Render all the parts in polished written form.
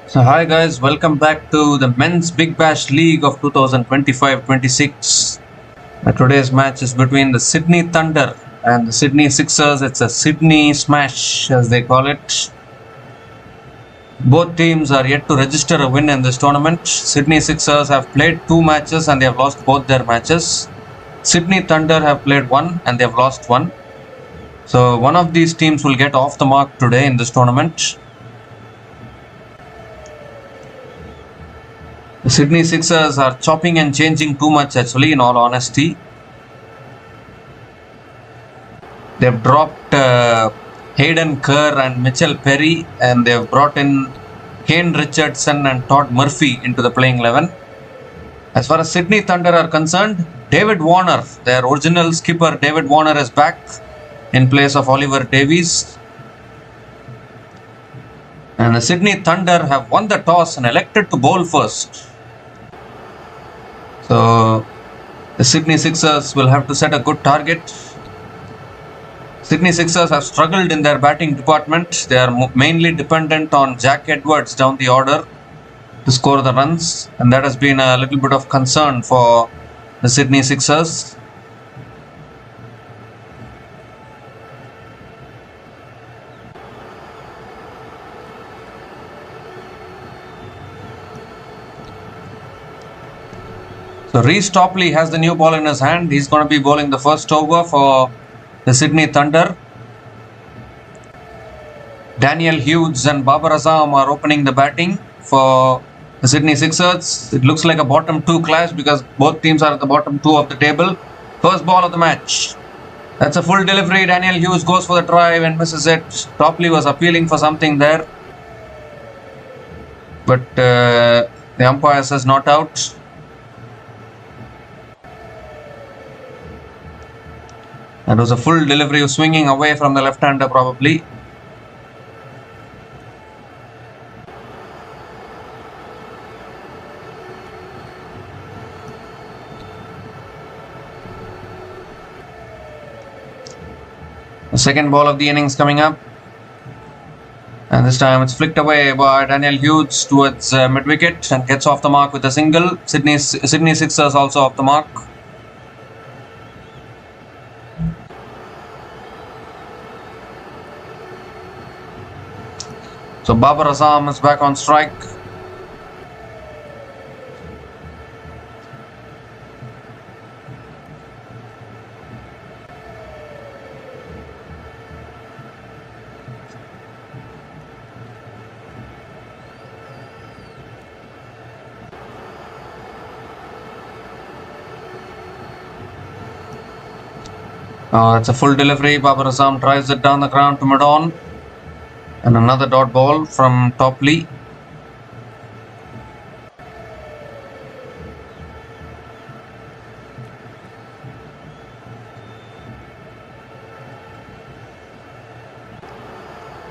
So hi guys, welcome back to the Men's Big Bash League of 2025-26. Today's match is between the Sydney Thunder and the Sydney Sixers. It's a Sydney smash as they call it. Both teams are yet to register a win in this tournament. Sydney Sixers have played 2 matches and they have lost both their matches. Sydney Thunder have played 1 and they have lost 1. So one of these teams will get off the mark today in this tournament. The Sydney Sixers are chopping and changing too much actually, in all honesty. They've dropped Hayden Kerr and Mitchell Perry, and they've brought in Kane Richardson and Todd Murphy into the playing 11. As far as Sydney Thunder are concerned, David Warner, their original skipper David Warner, is back in place of Oliver Davies. And the Sydney Thunder have won the toss and elected to bowl first. So the Sydney Sixers will have to set a good target. Sydney Sixers have struggled in their batting department. They are mainly dependent on Jack Edwards down the order to score the runs, and that has been a little bit of concern for the Sydney Sixers. So Reece Topley has the new ball in his hand. He's going to be bowling the first over for the Sydney Thunder. Daniel Hughes and Babar Azam are opening the batting for the Sydney Sixers. It looks like a bottom 2 clash because both teams are at the bottom 2 of the table. First ball of the match. That's a full delivery. Daniel Hughes goes for the drive and misses it. Topley was appealing for something there, but the umpire says not out. That was a full delivery, swinging away from the left-hander probably. The second ball of the innings coming up. And this time it's flicked away by Daniel Hughes towards mid-wicket and gets off the mark with a single. Sydney Sixers also off the mark. So Babar Azam is back on strike. It's a full delivery. Babar Azam drives it down the ground to mid-on. And another dot ball from Topley.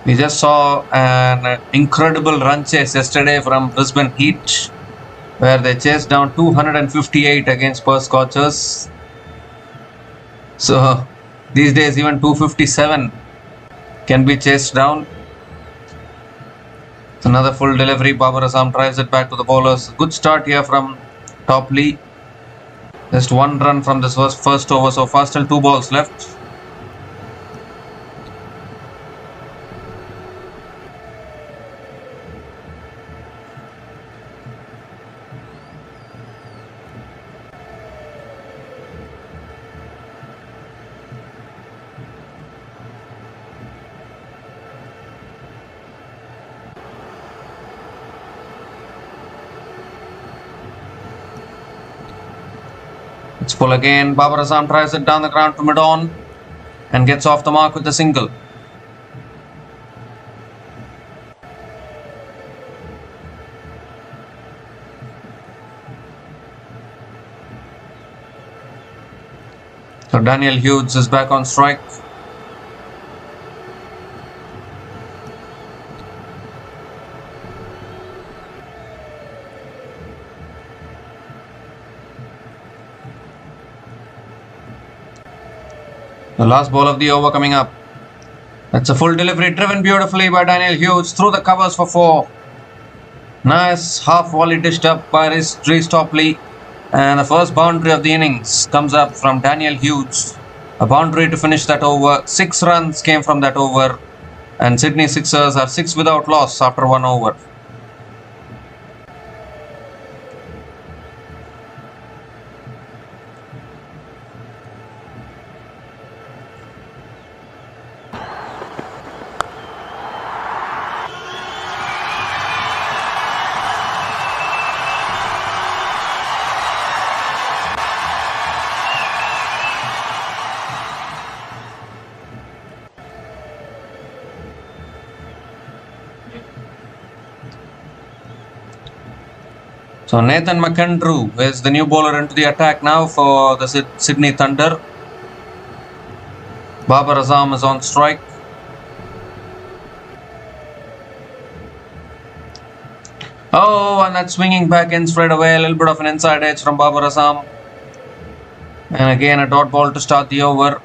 We just saw an incredible run chase yesterday from Brisbane Heat, where they chased down 258 against Perth Scorchers. So these days even 257 can be chased down. It's another full delivery. Babar Azam drives it back to the bowlers. Good start here from Topley. Just 1 run from this first over so far. Still 2 balls left. It's full again. Babar Azam tries it down the ground to mid-on and gets off the mark with a single. So Daniel Hughes is back on strike. The last ball of the over coming up. That's a full delivery driven beautifully by Daniel Hughes through the covers for 4. Nice half volley dished up by Reece Topley. And the first boundary of the innings comes up from Daniel Hughes. A boundary to finish that over. 6 runs came from that over. And Sydney Sixers are 6 without loss after 1 over. So Nathan McAndrew is the new bowler into the attack now for the Sydney Thunder. Babar Azam is on strike. Oh, and that swinging back in straight away. A little bit of an inside edge from Babar Azam. And again a dot ball to start the over.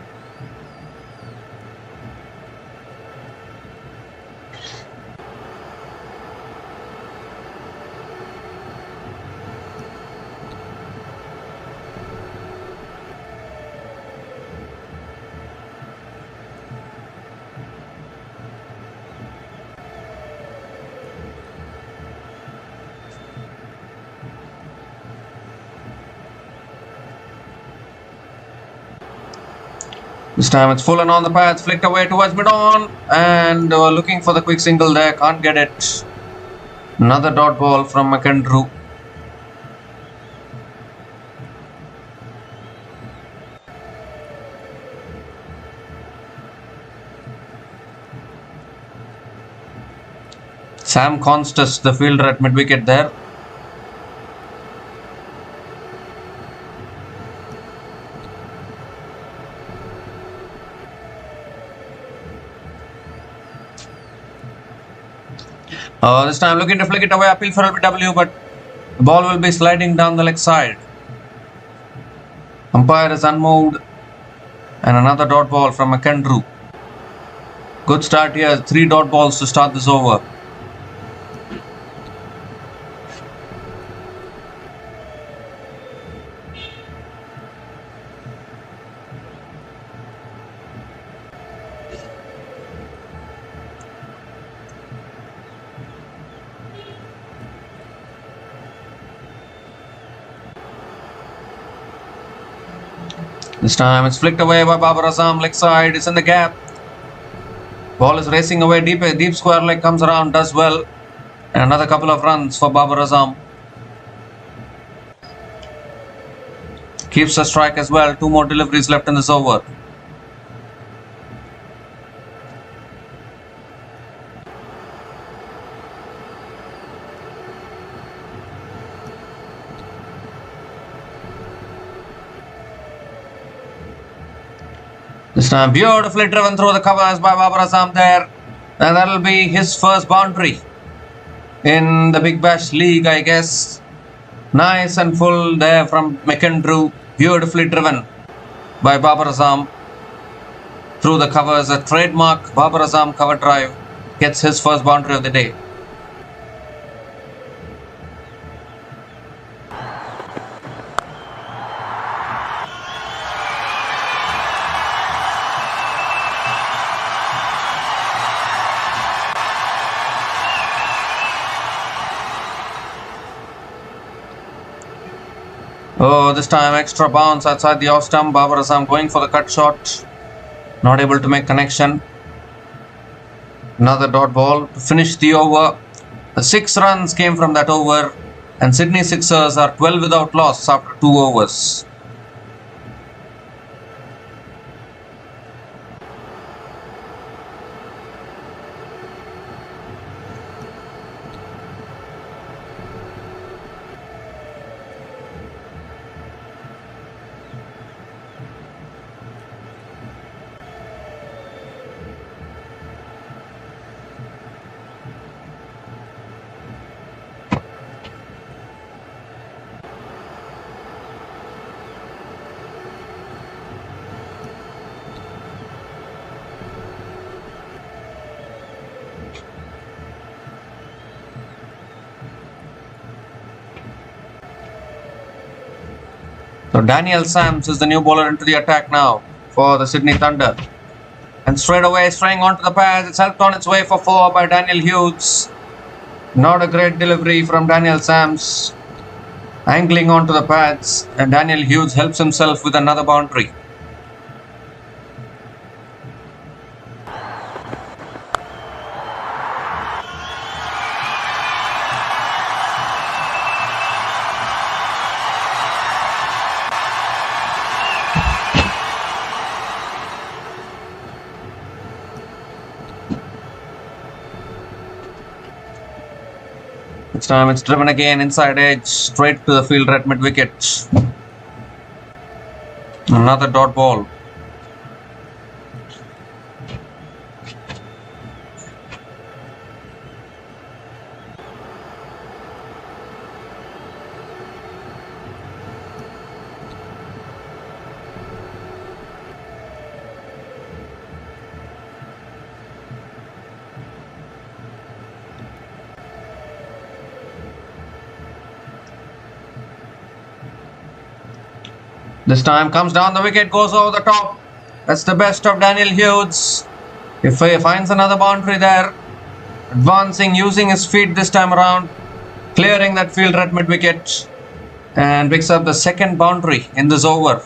This time it's full and on the path, flicked away towards mid-on, and looking for the quick single there, can't get it. Another dot ball from McAndrew. Sam Constas, the fielder at mid-wicket there. This time looking to flick it away, appeal for LBW, but the ball will be sliding down the leg side. Umpire is unmoved, and another dot ball from McAndrew. Good start here, 3 dot balls to start this over. This time it's flicked away by Babar Azam, leg side, it's in the gap. Ball is racing away deep square leg, comes around, does well. And another couple of runs for Babar Azam. Keeps the strike as well, 2 more deliveries left in this over. This time beautifully driven through the covers by Babar Azam there. And that'll be his first boundary in the Big Bash League, I guess. Nice and full there from McAndrew. Beautifully driven by Babar Azam through the covers. A trademark Babar Azam cover drive gets his first boundary of the day. Oh, this time extra bounce outside the off stump. Babar Azam going for the cut shot. Not able to make connection. Another dot ball to finish the over. The 6 runs came from that over. And Sydney Sixers are 12 without loss after 2 overs. So Daniel Sams is the new bowler into the attack now for the Sydney Thunder. And straight away straying onto the pads. It's helped on its way for 4 by Daniel Hughes. Not a great delivery from Daniel Sams. Angling onto the pads, and Daniel Hughes helps himself with another boundary. This time it's driven again inside edge, straight to the fielder at mid-wicket. Another dot ball. This time comes down the wicket, goes over the top. That's the best of Daniel Hughes. If he finds another boundary there, advancing, using his feet this time around, clearing that fielder at mid-wicket, and picks up the second boundary in this over.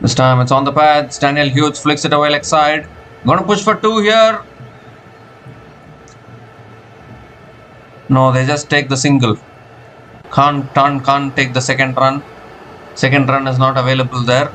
This time it's on the pads. Daniel Hughes flicks it away leg side. Gonna push for 2 here. No, they just take the single. Can't take the second run. Second run is not available there.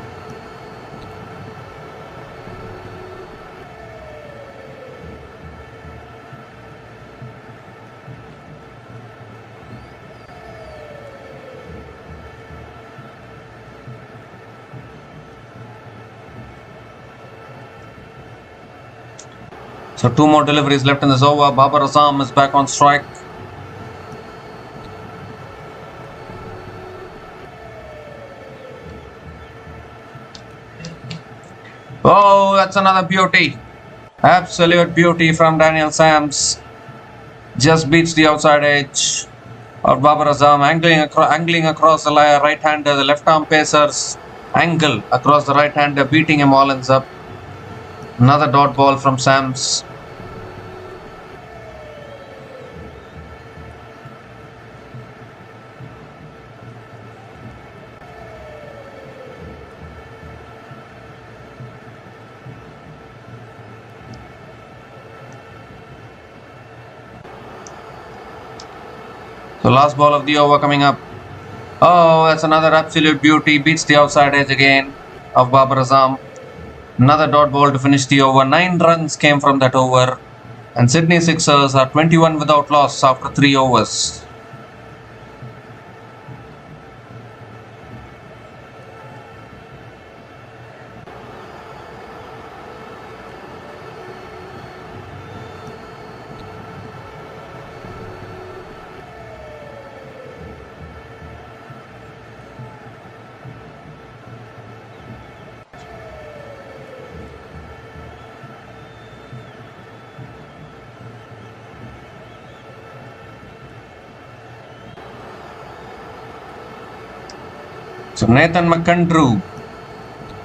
So 2 more deliveries left in this over. Babar Azam is back on strike. Oh, that's another beauty. Absolute beauty from Daniel Sams. Just beats the outside edge of Babar Azam, angling across the right-hander. The left-arm pacers angle across the right-hander, beating him all ends up. Another dot ball from Sams. So last ball of the over coming up. Oh, that's another absolute beauty. Beats the outside edge again of Babar Azam. Another dot ball to finish the over. 9 runs came from that over. And Sydney Sixers are 21 without loss after 3 overs. So Nathan McAndrew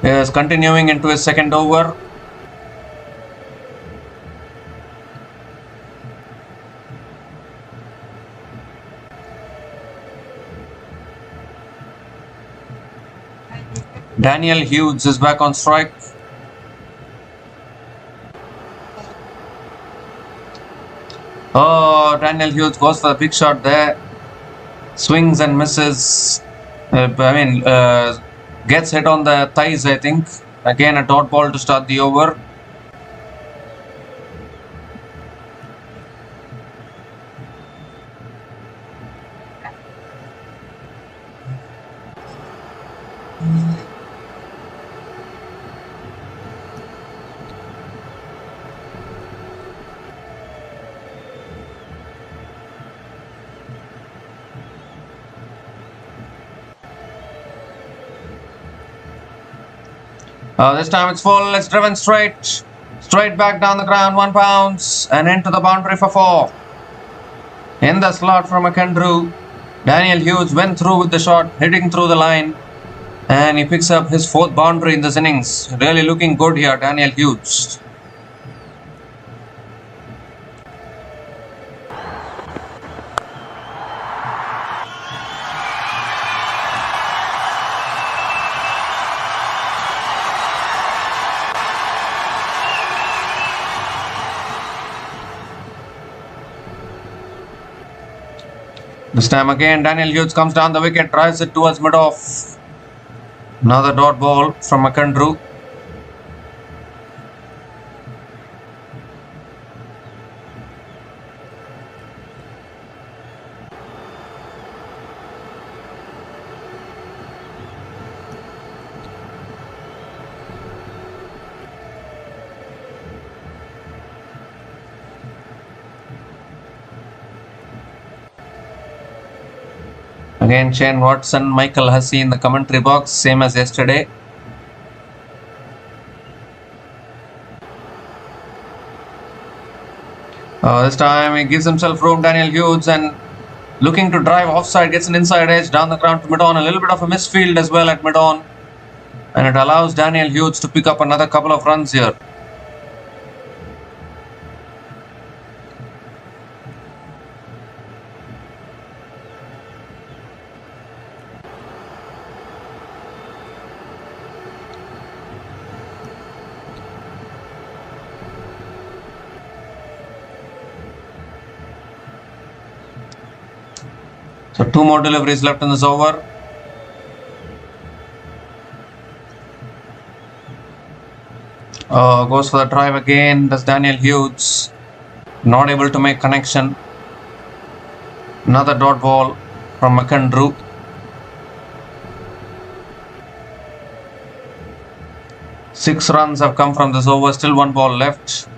is continuing into his second over. Daniel Hughes is back on strike. Oh, Daniel Hughes goes for a big shot there. Swings and misses. Gets hit on the thighs, I think. Again, a dot ball to start the over. This time it's full. It's driven straight. Straight back down the ground. 1 bounce. And into the boundary for 4. In the slot from McAndrew. Daniel Hughes went through with the shot, hitting through the line. And he picks up his 4th boundary in this innings. Really looking good here, Daniel Hughes. This time again, Daniel Hughes comes down the wicket, drives it towards mid-off. Another dot ball from McAndrew. Again, Shane Watson, Michael Hussey in the commentary box, same as yesterday. This time he gives himself room, Daniel Hughes, and looking to drive offside, gets an inside edge down the ground to mid-on. A little bit of a misfield as well at mid-on. And it allows Daniel Hughes to pick up another couple of runs here. So 2 more deliveries left in this over. Goes for the drive again. Does Daniel Hughes. Not able to make connection. Another dot ball from McAndrew. Six runs have come from this over. Still 1 ball left.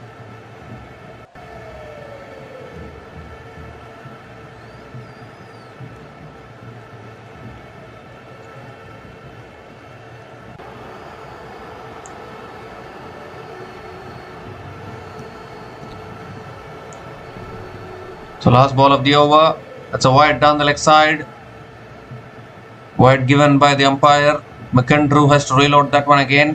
So last ball of the over. That's a wide down the leg side. Wide given by the umpire. McAndrew has to reload that one again.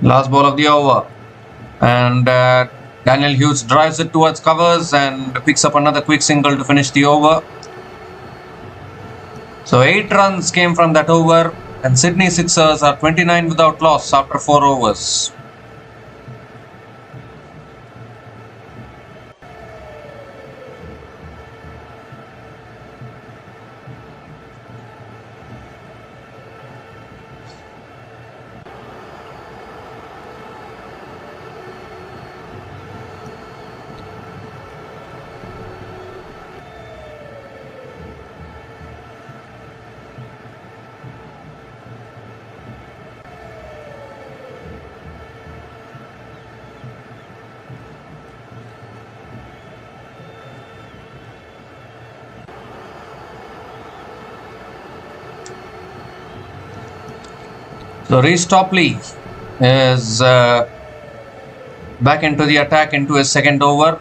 Last ball of the over, and Daniel Hughes drives it towards covers and picks up another quick single to finish the over. So 8 runs came from that over, and Sydney Sixers are 29 without loss after 4 overs. So Reece Topley is back into the attack into his 2nd over.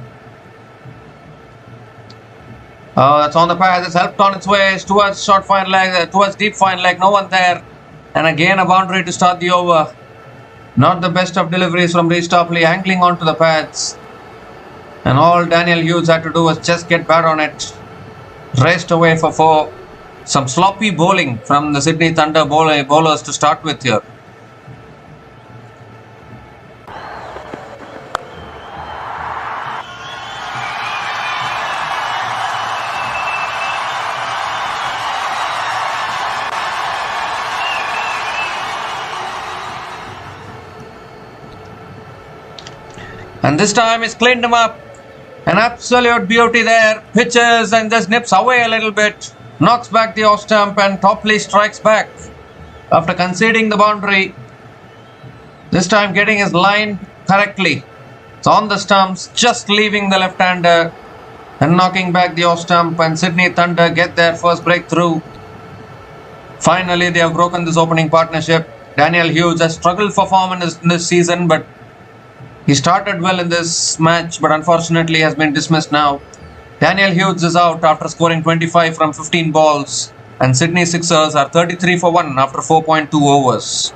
That's on the pads. It's helped on its way towards short fine leg, towards deep fine leg. No one there, and again a boundary to start the over. Not the best of deliveries from Reece Topley, angling onto the pads, and all Daniel Hughes had to do was just get bad on it. Raced away for 4. Some sloppy bowling from the Sydney Thunder bowlers to start with here. And this time he's cleaned him up. An absolute beauty there. Pitches and just nips away a little bit. Knocks back the off stump and Topley strikes back. After conceding the boundary. This time getting his line correctly. It's on the stumps, just leaving the left-hander and knocking back the off stump, and Sydney Thunder get their first breakthrough. Finally, they have broken this opening partnership. Daniel Hughes has struggled for form in this season, but he started well in this match, but unfortunately has been dismissed now. Daniel Hughes is out after scoring 25 from 15 balls, and Sydney Sixers are 33 for 1 after 4.2 overs.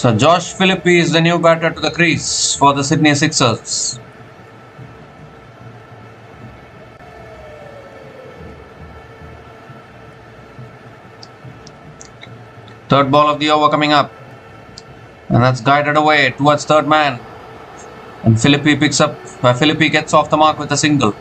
So Josh Philippe is the new batter to the crease for the Sydney Sixers. Third ball of the over coming up. And that's guided away towards third man. And Philippe gets off the mark with a single.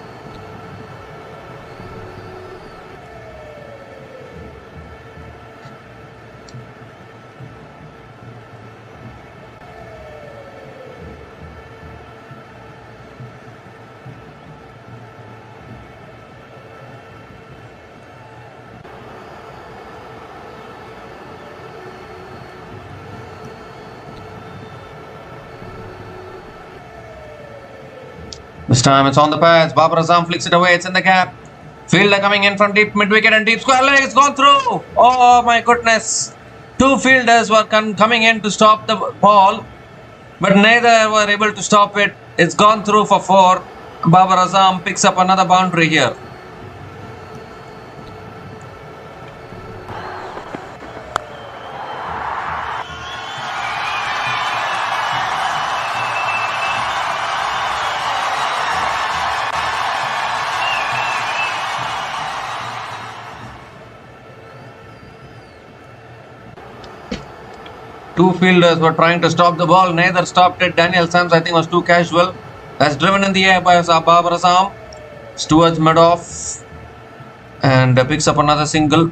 This time it's on the pads. Babar Azam flicks it away. It's in the gap. Fielder coming in from deep mid-wicket and deep square leg. It's gone through. Oh my goodness. Two fielders were coming in to stop the ball, but neither were able to stop it. It's gone through for 4. Babar Azam picks up another boundary here. Two fielders were trying to stop the ball. Neither stopped it. Daniel Sams, I think, was too casual. That's driven in the air by Babar Azam. It's towards mid-off. And picks up another single.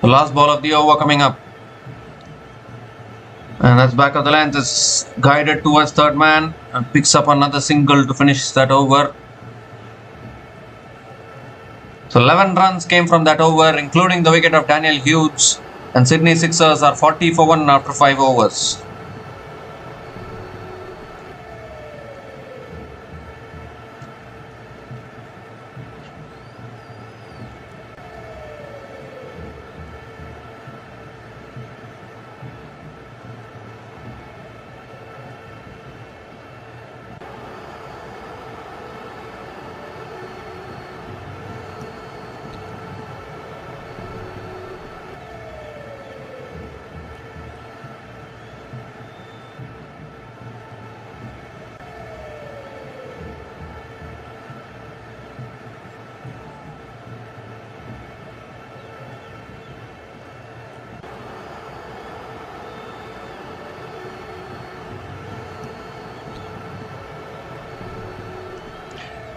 The last ball of the over coming up. And that's back of the length. It's guided towards third man and picks up another single to finish that over. So 11 runs came from that over, including the wicket of Daniel Hughes. And Sydney Sixers are 40 for 1 after 5 overs.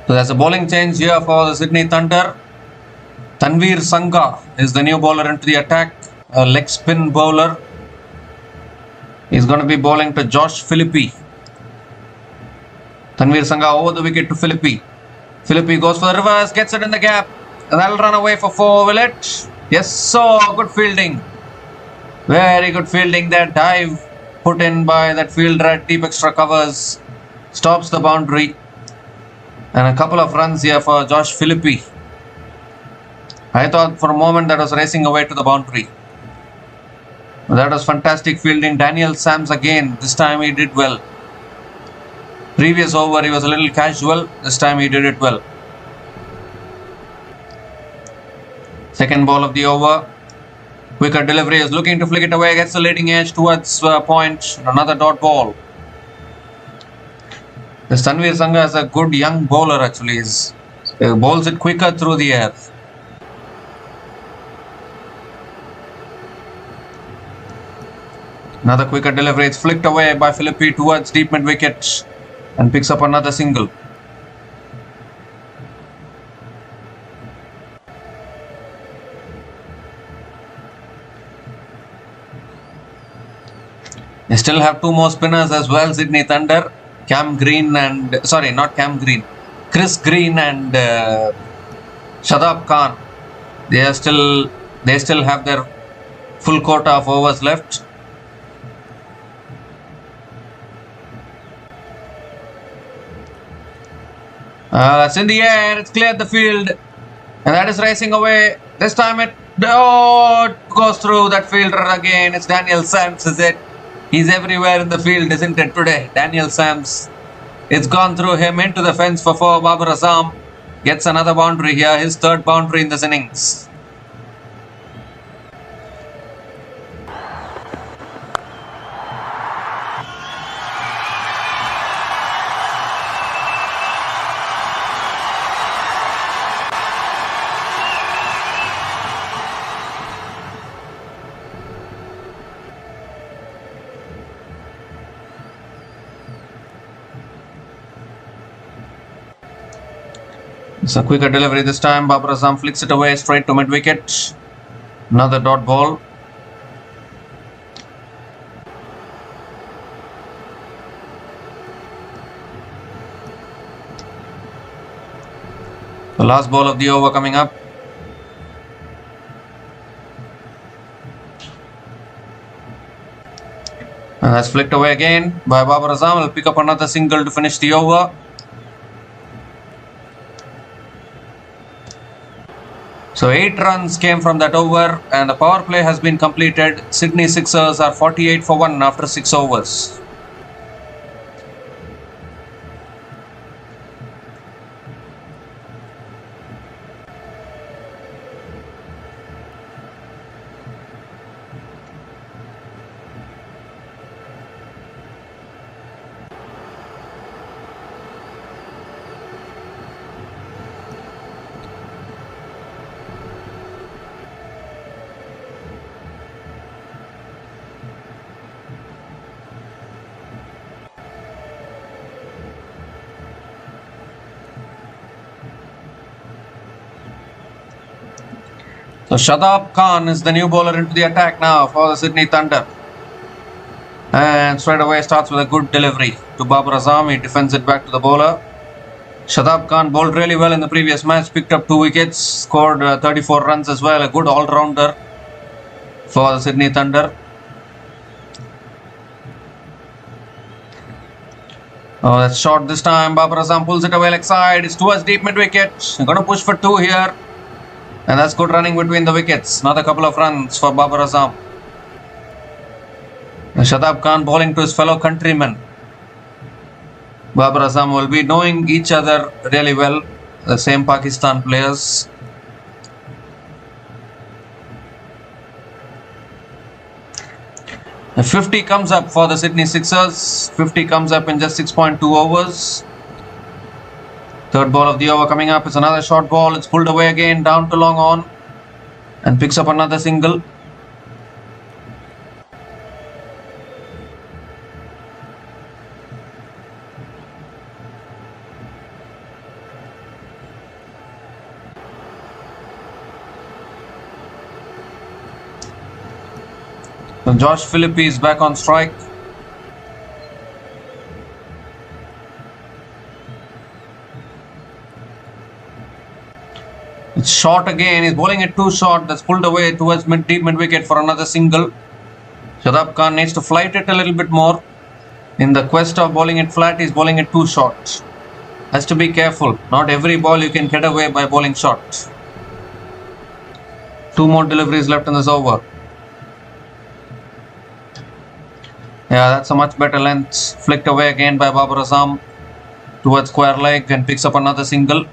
So there's a bowling change here for the Sydney Thunder. Tanveer Sangha is the new bowler into the attack, a leg spin bowler. He's going to be bowling to Josh Philippe. Tanveer Sangha over the wicket to Philippe. Philippe goes for the reverse, gets it in the gap, and that'll run away for 4, will it? Yes, so good fielding. Very good fielding there. Dive put in by that fielder at deep extra covers. Stops the boundary. And a couple of runs here for Josh Philippe. I thought for a moment that was racing away to the boundary. That was fantastic fielding. Daniel Sams again. This time he did well. Previous over he was a little casual. This time he did it well. Second ball of the over. Quicker delivery, is looking to flick it away. Gets the leading edge towards point. Another dot ball. This Tanvir Sangha is a good young bowler actually. He bowls it quicker through the air. Another quicker delivery. It's flicked away by Philippi towards deep mid wicket and picks up another single. They still have two more spinners as well. Sydney Thunder, Chris Green and Shadab Khan. They still have their full quota of overs left. It's in the air. It's cleared the field, and that is racing away. This time it goes through that fielder again. It's Daniel Sams, is it? He's everywhere in the field, isn't it, today? Daniel Sams. It's gone through him into the fence for 4. Babar Azam gets another boundary here. His third boundary in this innings. It's a quicker delivery this time. Babar Azam flicks it away straight to mid wicket. Another dot ball. The last ball of the over coming up. And that's flicked away again by Babar Azam. Will pick up another single to finish the over. So 8 runs came from that over and the power play has been completed. Sydney Sixers are 48 for 1 after 6 overs. So Shadab Khan is the new bowler into the attack now for the Sydney Thunder. And straight away starts with a good delivery to Babar Azam. He defends it back to the bowler. Shadab Khan bowled really well in the previous match. Picked up 2 wickets. Scored 34 runs as well. A good all-rounder for the Sydney Thunder. Oh, that's short this time. Babar Azam pulls it away leg side. It's towards deep mid wicket. Going to push for 2 here. And that's good running between the wickets. Another couple of runs for Babar Azam. Shadab Khan bowling to his fellow countrymen. Babar Azam will be knowing each other really well. The same Pakistan players. The 50 comes up for the Sydney Sixers. 50 comes up in just 6.2 overs. Third ball of the over coming up. It's another short ball. It's pulled away again down to long on and picks up another single. So Josh Philippi is back on strike. It's short again. He's bowling it too short. That's pulled away towards deep mid wicket for another single. Shadab Khan needs to flight it a little bit more. In the quest of bowling it flat, he's bowling it too short. Has to be careful. Not every ball you can get away by bowling short. 2 more deliveries left in this over. Yeah, that's a much better length. Flicked away again by Babar Azam towards square leg and picks up another single.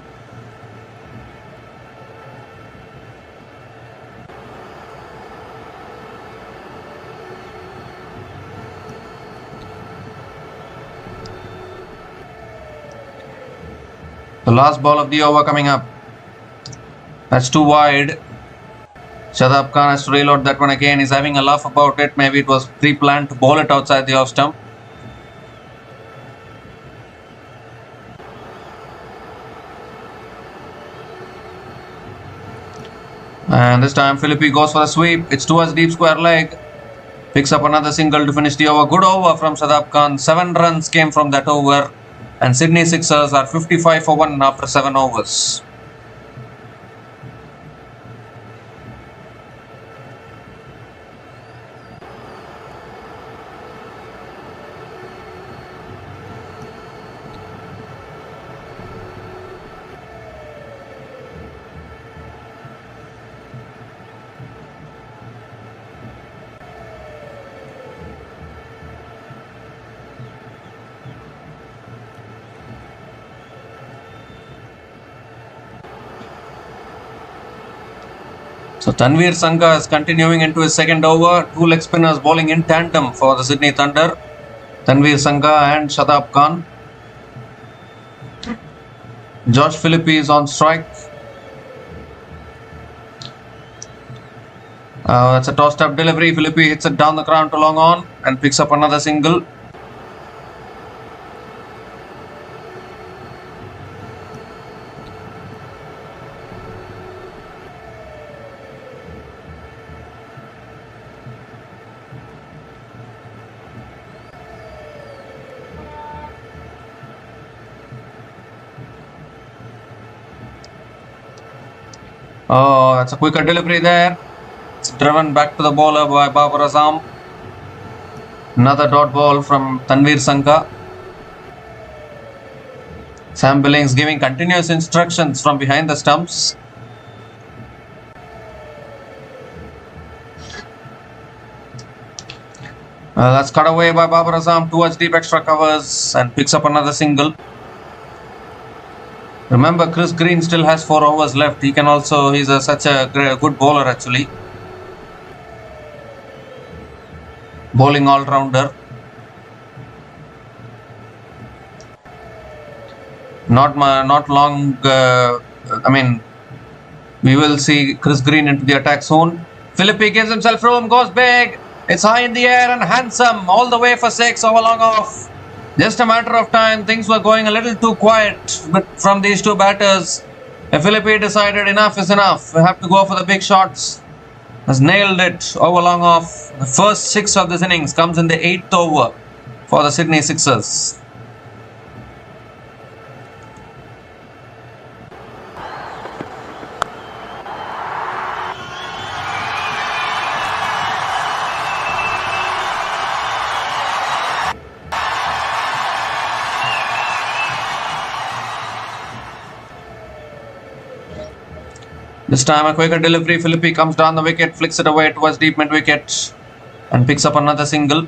The last ball of the over coming up. That's too wide. Shadab Khan has to reload that one again. He's having a laugh about it. Maybe it was pre-planned to bowl it outside the off stump. And this time Philippi goes for a sweep. It's towards deep square leg. Picks up another single to finish the over. Good over from Shadab Khan. 7 runs came from that over. And Sydney Sixers are 55 for 1 after 7 overs. So Tanveer Sangha is continuing into his second over. 2 leg spinners bowling in tandem for the Sydney Thunder. Tanveer Sangha and Shadab Khan. Josh Philippi is on strike. That's a tossed up delivery. Philippi hits it down the ground to long on and picks up another single. Oh, that's a quicker delivery there. It's driven back to the bowler by Babar Azam. Another dot ball from Tanveer Sangha. Sam Billings giving continuous instructions from behind the stumps. That's cut away by Babar Azam towards deep extra covers and picks up another single. Remember, Chris Green still has 4 overs left. He can also, he's such a good bowler actually. Bowling all-rounder. Not long, we will see Chris Green into the attack soon. Philippi gives himself room, goes big. It's high in the air and handsome, all the way for 6 over long off. Just a matter of time, things were going a little too quiet but from these two batters. Philippi decided enough is enough. We have to go for the big shots. Has nailed it over long off. The first 6 of this innings comes in the 8th over for the Sydney Sixers. This time a quicker delivery. Philippi comes down the wicket, flicks it away towards deep mid wicket and picks up another single.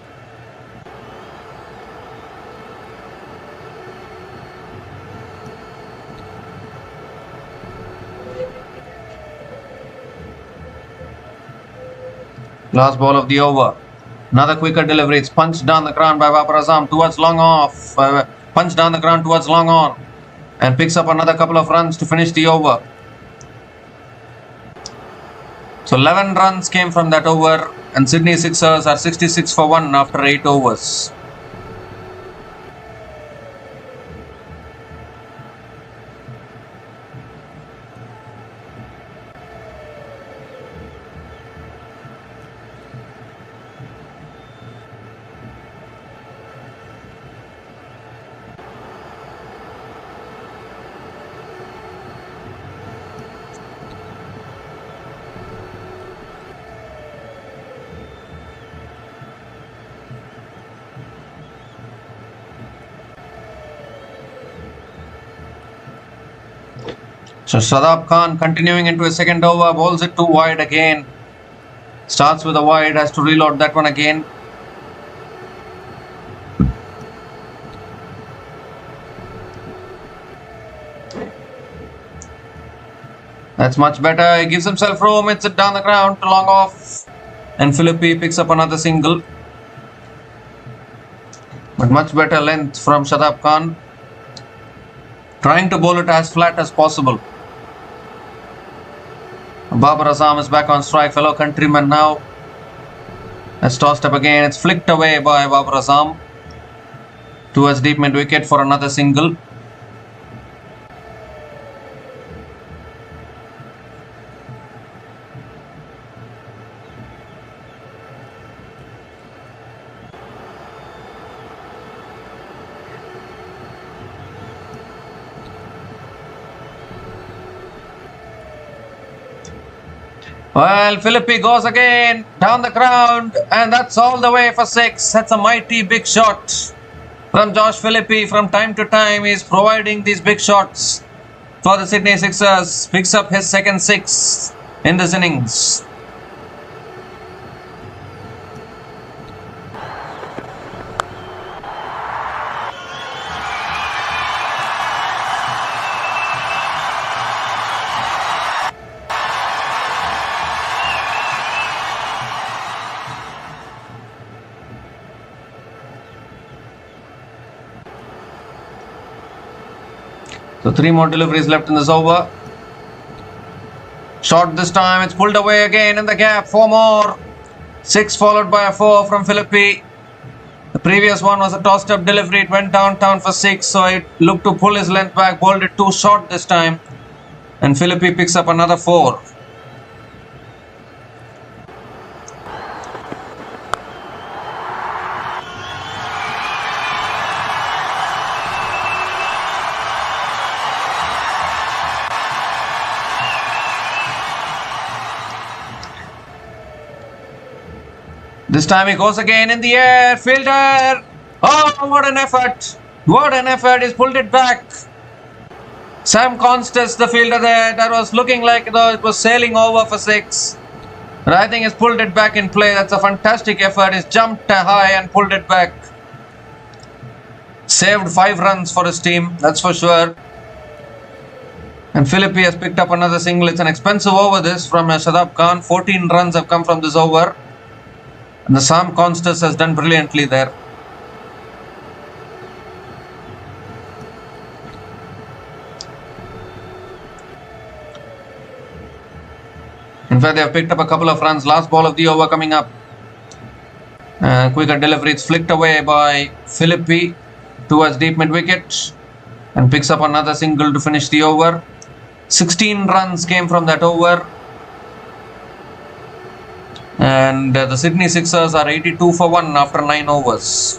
Last ball of the over. Another quicker delivery. It's punched down the ground by Babar Azam towards long off. Punched down the ground towards long on and picks up another couple of runs to finish the over. So 11 runs came from that over and Sydney Sixers are 66 for 1 after 8 overs. So Shadab Khan continuing into his second over, bowls it too wide again. Starts with a wide, has to reload that one again. That's much better. He gives himself room. Hits it down the ground to long off. And Philippi picks up another single. But much better length from Shadab Khan. Trying to bowl it as flat as possible. Babar Azam is back on strike. Fellow countryman now. That's tossed up again. It's flicked away by Babar Azam. Towards deep mid wicket for another single. Well, Philippi goes again down the ground, and that's all the way for 6. That's a mighty big shot from Josh Philippi. From time to time, he's providing these big shots for the Sydney Sixers. Picks up his second 6 in this innings. So 3 more deliveries left in this over. Shot this time. It's pulled away again in the gap. 4 more. 6 followed by a 4 from Philippi. The previous one was a tossed up delivery. It went downtown for 6. So it looked to pull his length back. Bowled it too short this time. And Philippi picks up another 4. This time he goes again in the air. Fielder. Oh, what an effort. What an effort. He's pulled it back. Sam Constance, the fielder there. That was looking like it was sailing over for 6. But I think he's pulled it back in play. That's a fantastic effort. He's jumped high and pulled it back. Saved 5 runs for his team. That's for sure. And Philippi has picked up another single. It's an expensive over this from Shadab Khan. 14 runs have come from this over. And the Sam Constance has done brilliantly there. In fact, they have picked up a couple of runs. Last ball of the over coming up. Quicker delivery. It's flicked away by Philippi towards deep mid wicket. And picks up another single to finish the over. 16 runs came from that over. And the Sydney Sixers are 82 for 1 after 9 overs.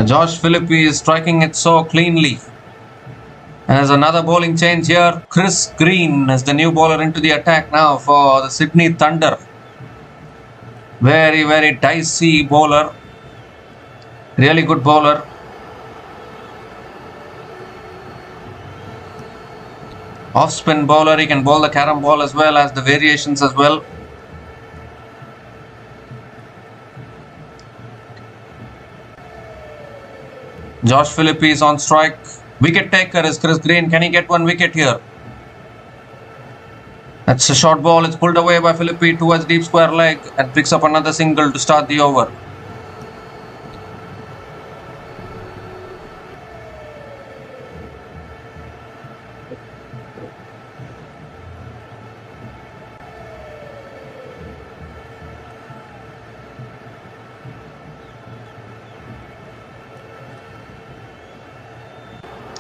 Josh Philippi is striking it so cleanly. And there's another bowling change here. Chris Green is the new bowler into the attack now for the Sydney Thunder. Very, very dicey bowler. Really good bowler. Off-spin bowler. He can bowl the carom ball as well as the variations as well. Josh Philippi is on strike. Wicket taker is Chris Green. Can he get 1 wicket here? That's a short ball. It's pulled away by Philippi towards deep square leg and picks up another single to start the over.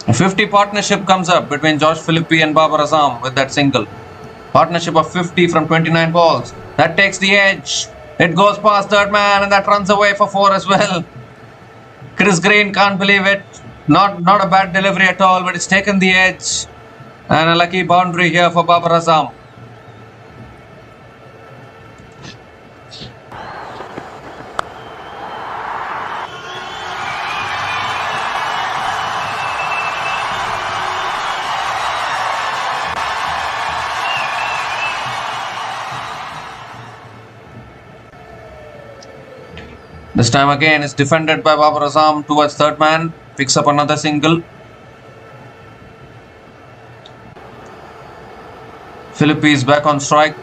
A 50 partnership comes up between Josh Philippi and Babar Azam with that single. Partnership of 50 from 29 balls. That takes the edge. It goes past third man and that runs away for 4 as well. Chris Green can't believe it. Not a bad delivery at all, but it's taken the edge. And a lucky boundary here for Babar Azam. This time again is defended by Babar Azam towards third man. Picks up another single. Philippe is back on strike.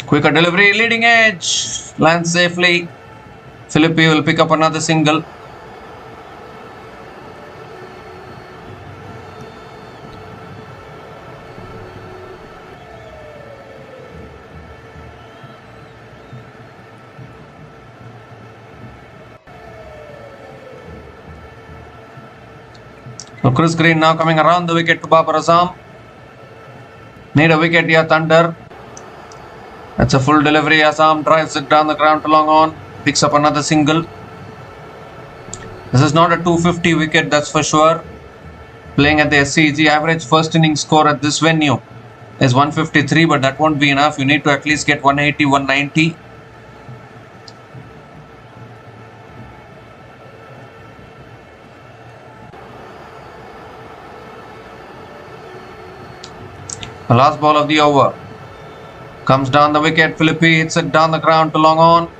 Quicker delivery, leading edge, lands safely. Philippe will pick up another single. So Chris Green now coming around the wicket to Babar Azam. Need a wicket here, Thunder. That's a full delivery. Azam drives it down the ground to long on. Picks up another single. This is not a 250 wicket, that's for sure. Playing at the SCG, average first inning score at this venue is 153, but that won't be enough. You need to at least get 180, 190. The last ball of the over. Comes down the wicket. Philippe hits it down the ground to long on.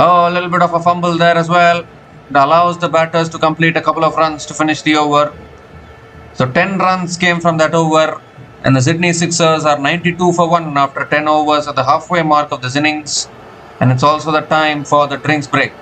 Oh, a little bit of a fumble there as well. It allows the batters to complete a couple of runs to finish the over. So 10 runs came from that over. And the Sydney Sixers are 92 for 1 after 10 overs at the halfway mark of this innings. And it's also the time for the drinks break.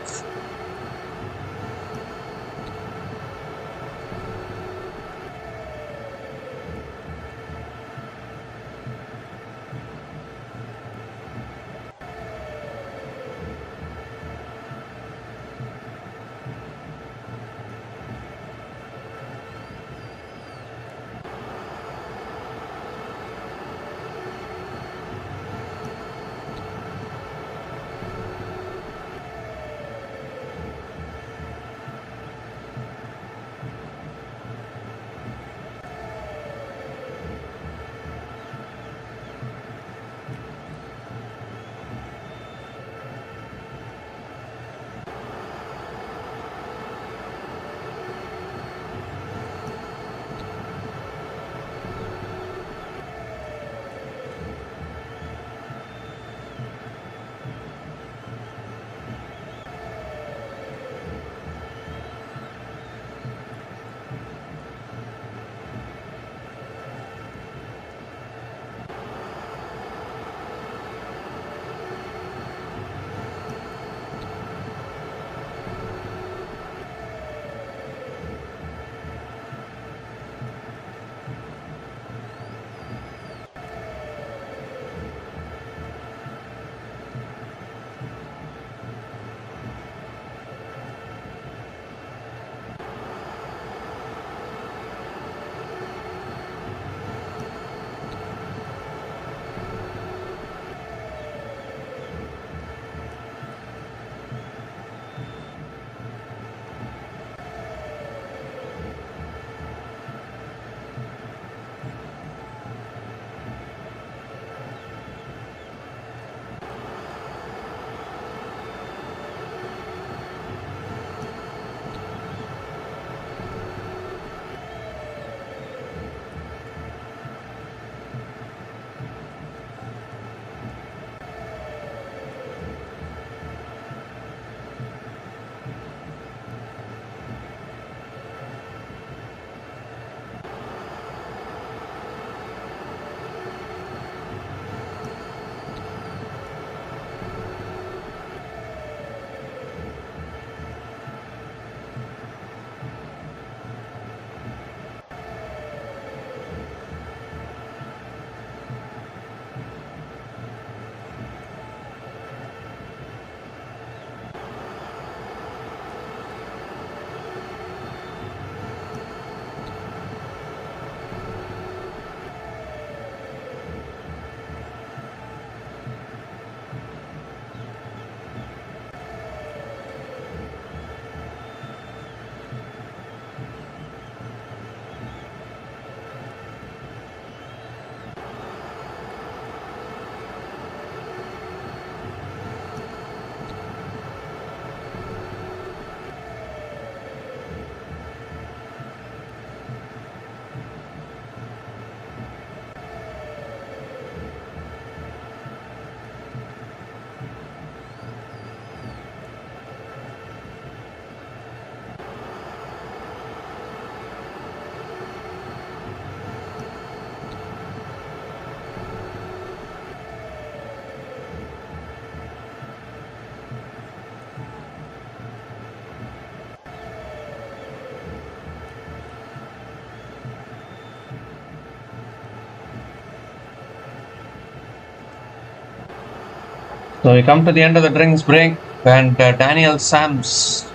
So we come to the end of the drinks break, and Daniel Sams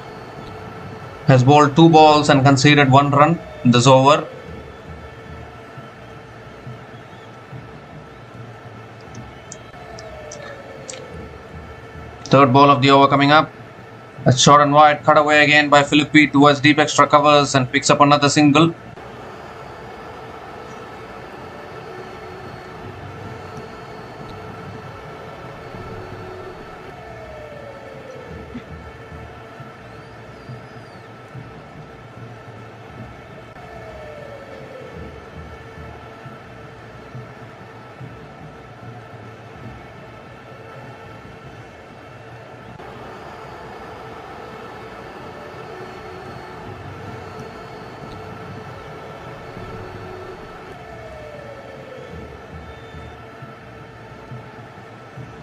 has bowled 2 balls and conceded 1 run in this over. Third ball of the over coming up. A short and wide, cut away again by Philippi towards deep extra covers and picks up another single.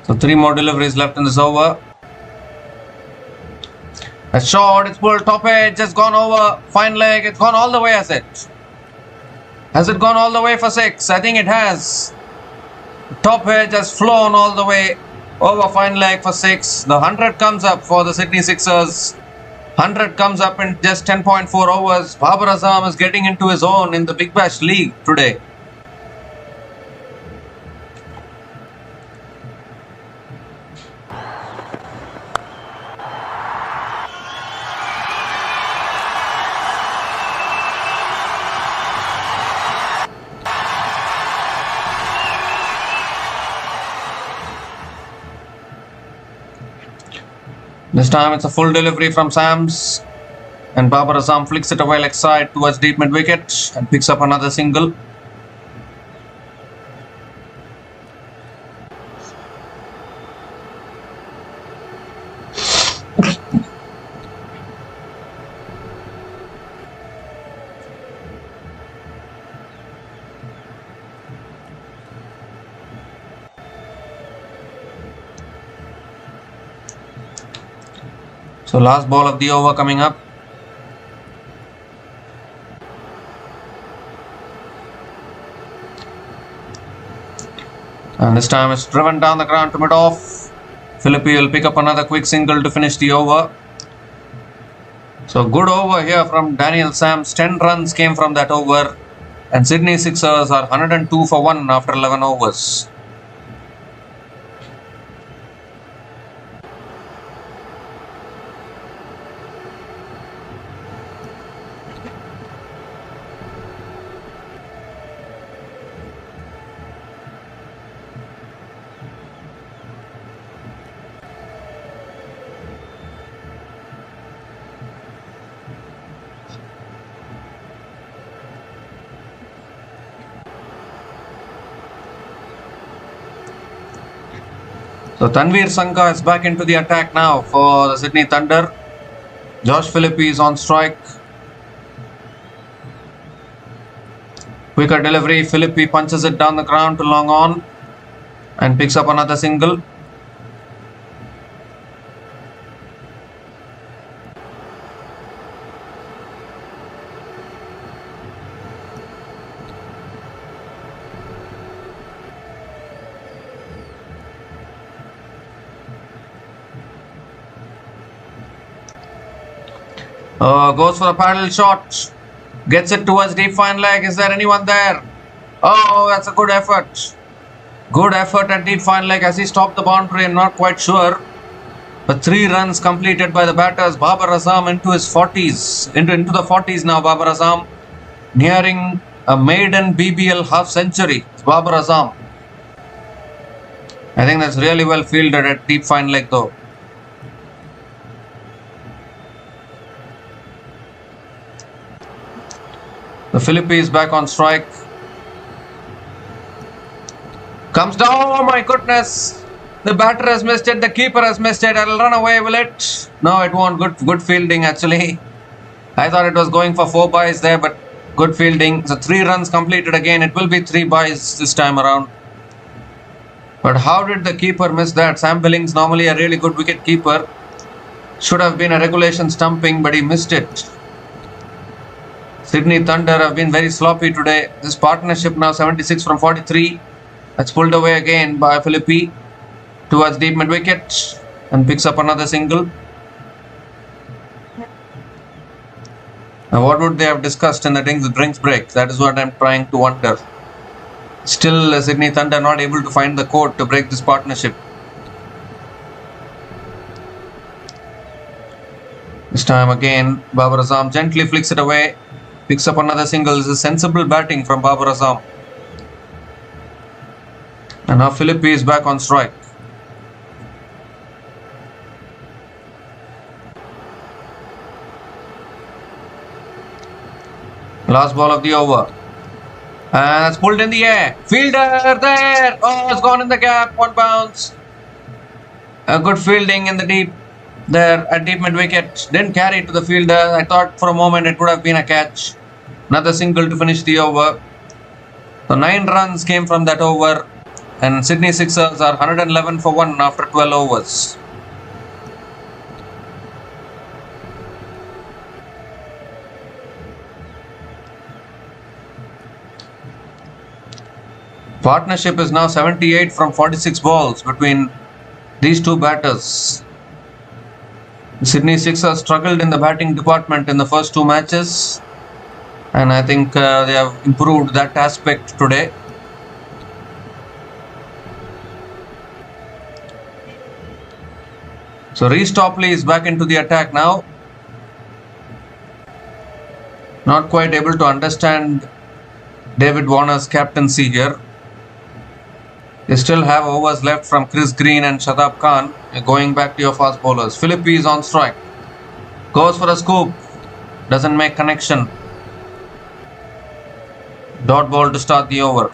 So 3 more deliveries left in this over. A shot, it's pulled top edge, has gone over, fine leg, it's gone all the way, has it? Has it gone all the way for 6? I think it has. Top edge has flown all the way over fine leg for 6. The 100 comes up for the Sydney Sixers. 100 comes up in just 10.4 overs. Babar Azam is getting into his own in the Big Bash League today. This time it's a full delivery from Sams, and Babar Azam flicks it away leg side towards deep mid wicket and picks up another single. So last ball of the over coming up. And this time it's driven down the ground to mid-off. Philippi will pick up another quick single to finish the over. So good over here from Daniel Sams. 10 runs came from that over. And Sydney Sixers are 102 for 1 after 11 overs. So Tanveer Sangha is back into the attack now for the Sydney Thunder. Josh Philippi is on strike. Quicker delivery, Philippi punches it down the ground to long on and picks up another single. Goes for a paddle shot. Gets it towards deep fine leg. Is there anyone there? Oh, that's a good effort. Good effort at deep fine leg as he stopped the boundary. I'm not quite sure. But 3 runs completed by the batters. Babar Azam into his 40s. Into the 40s now, Babar Azam. Nearing a maiden BBL half century. It's Babar Azam. I think that's really well fielded at deep fine leg though. The Philippi is back on strike. Comes down. Oh my goodness. The batter has missed it. The keeper has missed it. It'll run away, will it? No, it won't. Good fielding actually. I thought it was going for 4 byes there, but good fielding. So 3 runs completed again. It will be 3 byes this time around. But how did the keeper miss that? Sam Billings, normally a really good wicket keeper. Should have been a regulation stumping, but he missed it. Sydney Thunder have been very sloppy today. This partnership now 76 from 43. That's pulled away again by Philippi. towards deep mid wicket and picks up another single. Now, what would they have discussed in the drinks break? That is what I'm trying to wonder. Still, Sydney Thunder not able to find the code to break this partnership. This time again, Babar Azam gently flicks it away, picks up another single. This is sensible batting from Babar Azam. And now Philippi is back on strike. Last ball of the over. And it's pulled in the air. Fielder there. Oh, it's gone in the gap. One bounce. A good fielding in the deep there at deep mid wicket. Didn't carry it to the fielder. I thought for a moment it would have been a catch. Another single to finish the over. So 9 runs came from that over. And Sydney Sixers are 111 for 1 after 12 overs. Partnership is now 78 from 46 balls between these two batters. The Sydney Sixers struggled in the batting department in the first 2 matches, and I think they have improved that aspect today. So Reece Topley is back into the attack now. Not quite able to understand David Warner's captaincy here. They still have overs left from Chris Green and Shadab Khan. Going back to your fast bowlers. Philippi is on strike. Goes for a scoop. Doesn't make connection. Dot ball to start the over.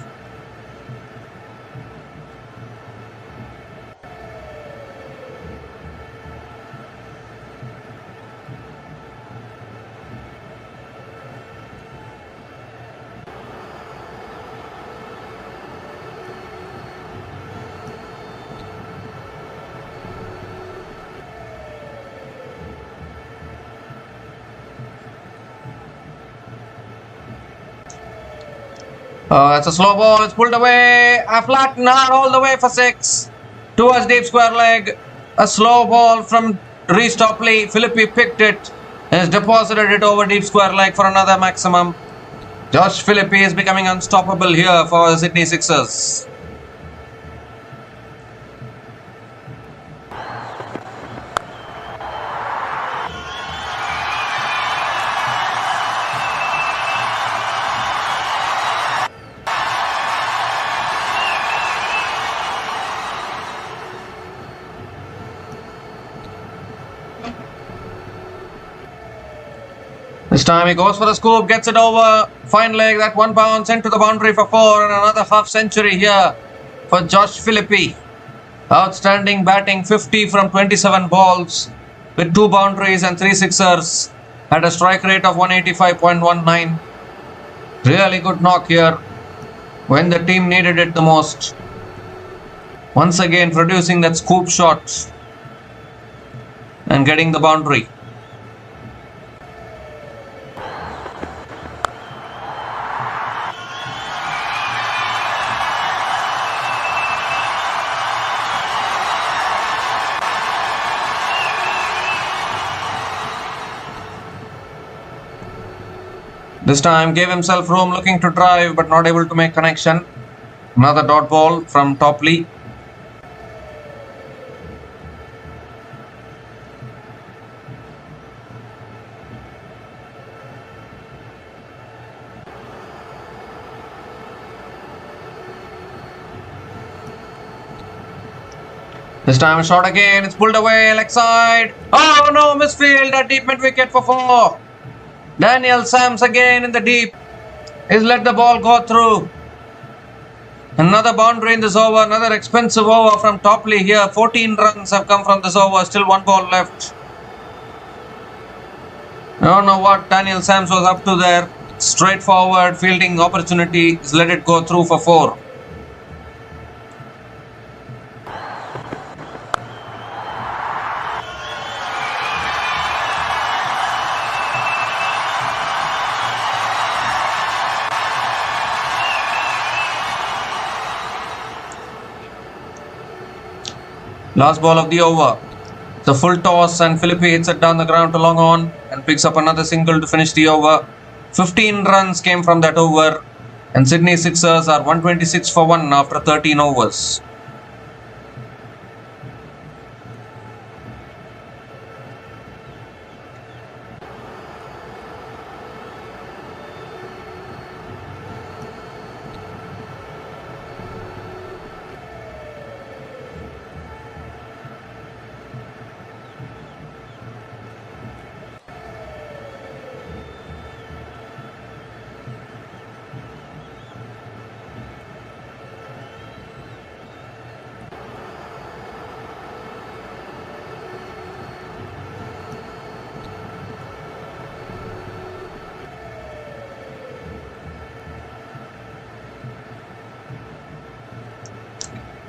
It's a slow ball. It's pulled away. A flat nod all the way for 6. Towards deep square leg. A slow ball from Reece Topley. Philippi picked it and has deposited it over deep square leg for another maximum. Josh Philippi is becoming unstoppable here for the Sydney Sixers. This time he goes for a scoop, gets it over, fine leg, that 1 bounce into the boundary for 4 and another half century here for Josh Philippi. Outstanding batting, 50 from 27 balls with 2 boundaries and 3 sixers at a strike rate of 185.19. Really good knock here when the team needed it the most. Once again producing that scoop shot and getting the boundary. This time gave himself room, looking to drive but not able to make connection. Another dot ball from Topley. This time a shot again, it's pulled away, leg side. Oh no, misfield at deep mid wicket for 4. Daniel Sams again in the deep. He's let the ball go through. Another boundary in this over, another expensive over from Topley here. 14 runs have come from this over, still 1 ball left. I don't know what Daniel Sams was up to there. Straightforward fielding opportunity. He's let it go through for 4. Last ball of the over. The full toss and Philippi hits it down the ground to long on and picks up another single to finish the over. 15 runs came from that over and Sydney Sixers are 126 for 1 after 13 overs.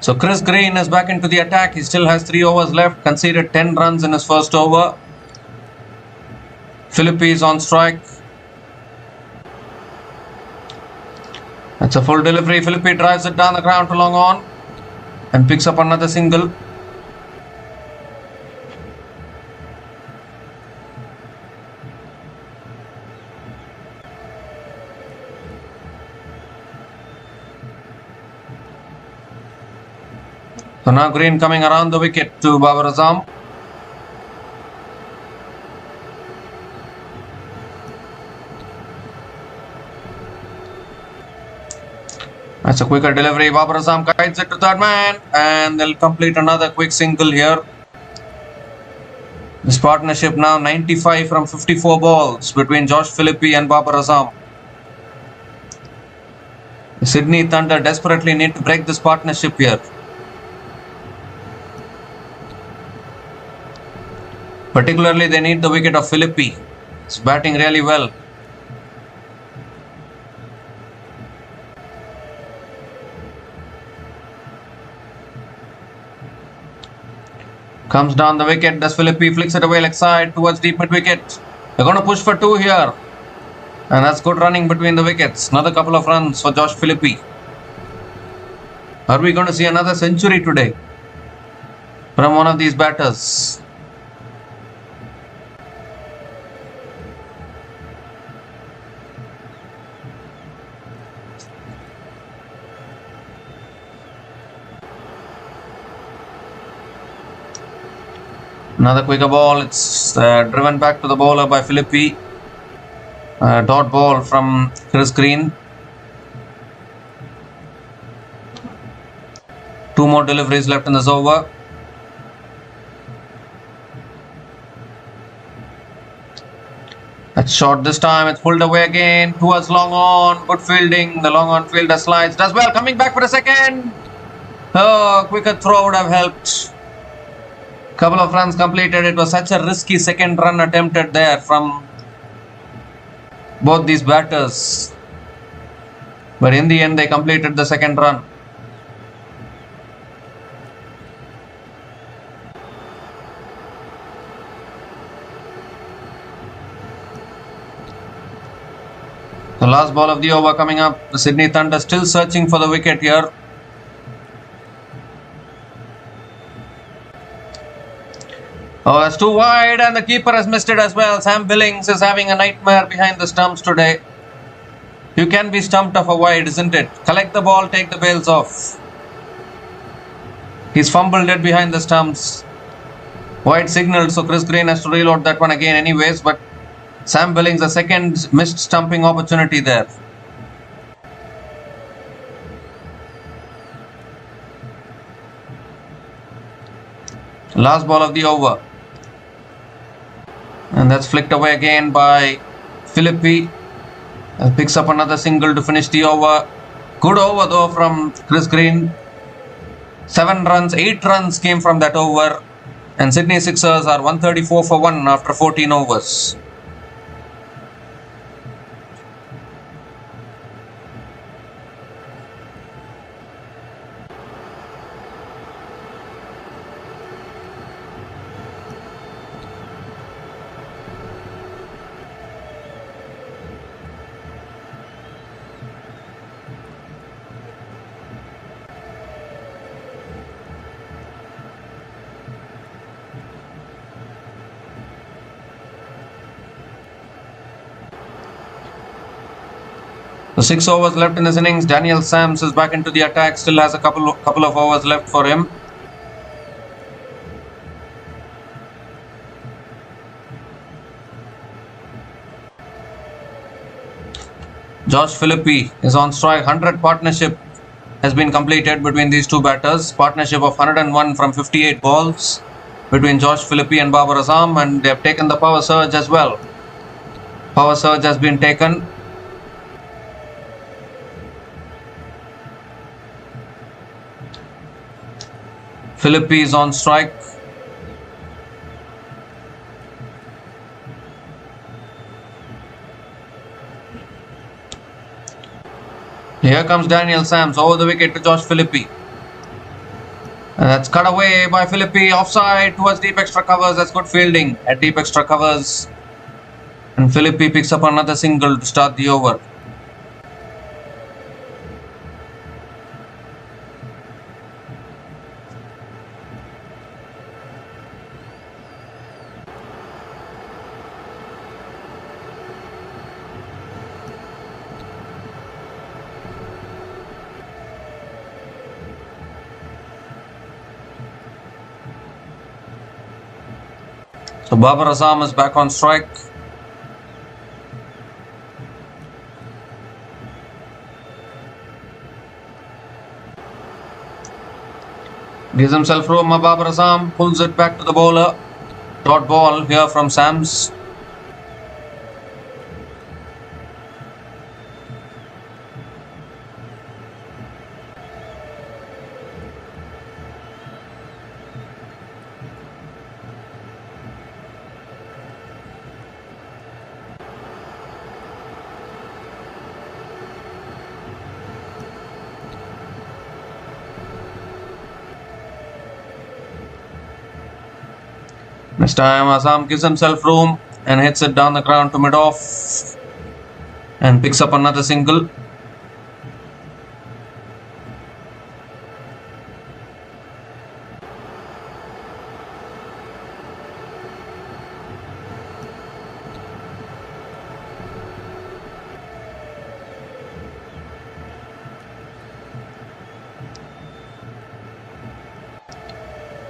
So Chris Green is back into the attack. He still has 3 overs left. Conceded 10 runs in his first over. Philippi is on strike. That's a full delivery. Philippi drives it down the ground to long on and picks up another single. So now Green coming around the wicket to Babar Azam. That's a quicker delivery. Babar Azam guides it to third man and they'll complete another quick single here. This partnership now 95 from 54 balls between Josh Philippi and Babar Azam. The Sydney Thunder desperately need to break this partnership here. Particularly they need the wicket of Philippi. He's batting really well. Comes down the wicket. Does Philippi flicks it away leg side towards deep mid wicket. They're going to push for 2 here. And that's good running between the wickets. Another couple of runs for Josh Philippi. Are we going to see another century today from one of these batters? Another quicker ball. It's driven back to the bowler by Philippi. Dot ball from Chris Green. 2 more deliveries left in this over. That's short this time. It's pulled away again towards long on. Good fielding. The long on fielder slides. Does well. Coming back for a second. Oh, quicker throw would have helped. Couple of runs completed. It was such a risky second run attempted there from both these batters. But in the end, they completed the second run. The last ball of the over coming up. The Sydney Thunder still searching for the wicket here. Oh, it's too wide and the keeper has missed it as well. Sam Billings is having a nightmare behind the stumps today. You can be stumped off a wide, isn't it? Collect the ball, take the bails off. He's fumbled it behind the stumps. Wide signal, so Chris Green has to reload that one again anyways. But Sam Billings, a second missed stumping opportunity there. Last ball of the over. And that's flicked away again by Philippi. Picks up another single to finish the over. Good over though from Chris Green. 7 runs, 8 runs came from that over. And Sydney Sixers are 134 for 1 after 14 overs. The 6 overs left in this innings. Daniel Sams is back into the attack. Still has a couple of overs left for him. Josh Philippi is on strike. 100 partnership has been completed between these two batters. Partnership of 101 from 58 balls between Josh Philippi and Babar Azam, and they have taken the power surge as well. Power surge has been taken. Philippi is on strike. Here comes Daniel Sams over the wicket to Josh Philippi. And that's cut away by Philippi. Offside towards deep extra covers. That's good fielding at deep extra covers. And Philippi picks up another single to start the over. So Babar Azam is back on strike. Gives himself room. Babar Azam pulls it back to the bowler. Dot ball here from Sams. This time Azam gives himself room and hits it down the ground to mid-off and picks up another single.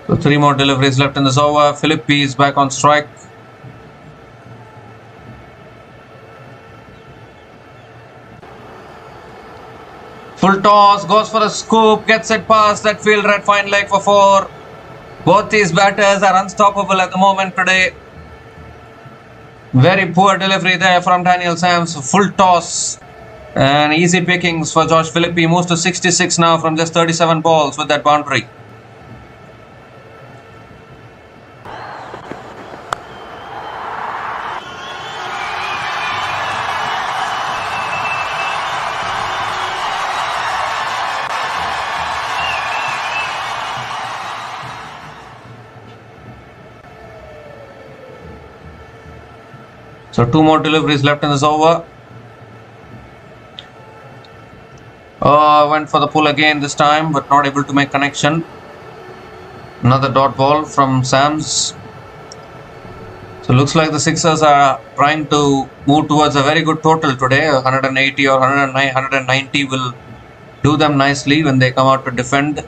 So 3 more deliveries left in this over. Philippi is back on strike. Full toss, goes for a scoop, gets it past that fielder at fine leg for 4. Both these batters are unstoppable at the moment today. Very poor delivery there from Daniel Sams. Full toss and easy pickings for Josh Philippi. Moves to 66 now from just 37 balls with that boundary. So 2 more deliveries left in this over. Went for the pull again this time, but not able to make connection. Another dot ball from Sams. So looks like the Sixers are trying to move towards a very good total today. 180 or 190 will do them nicely when they come out to defend.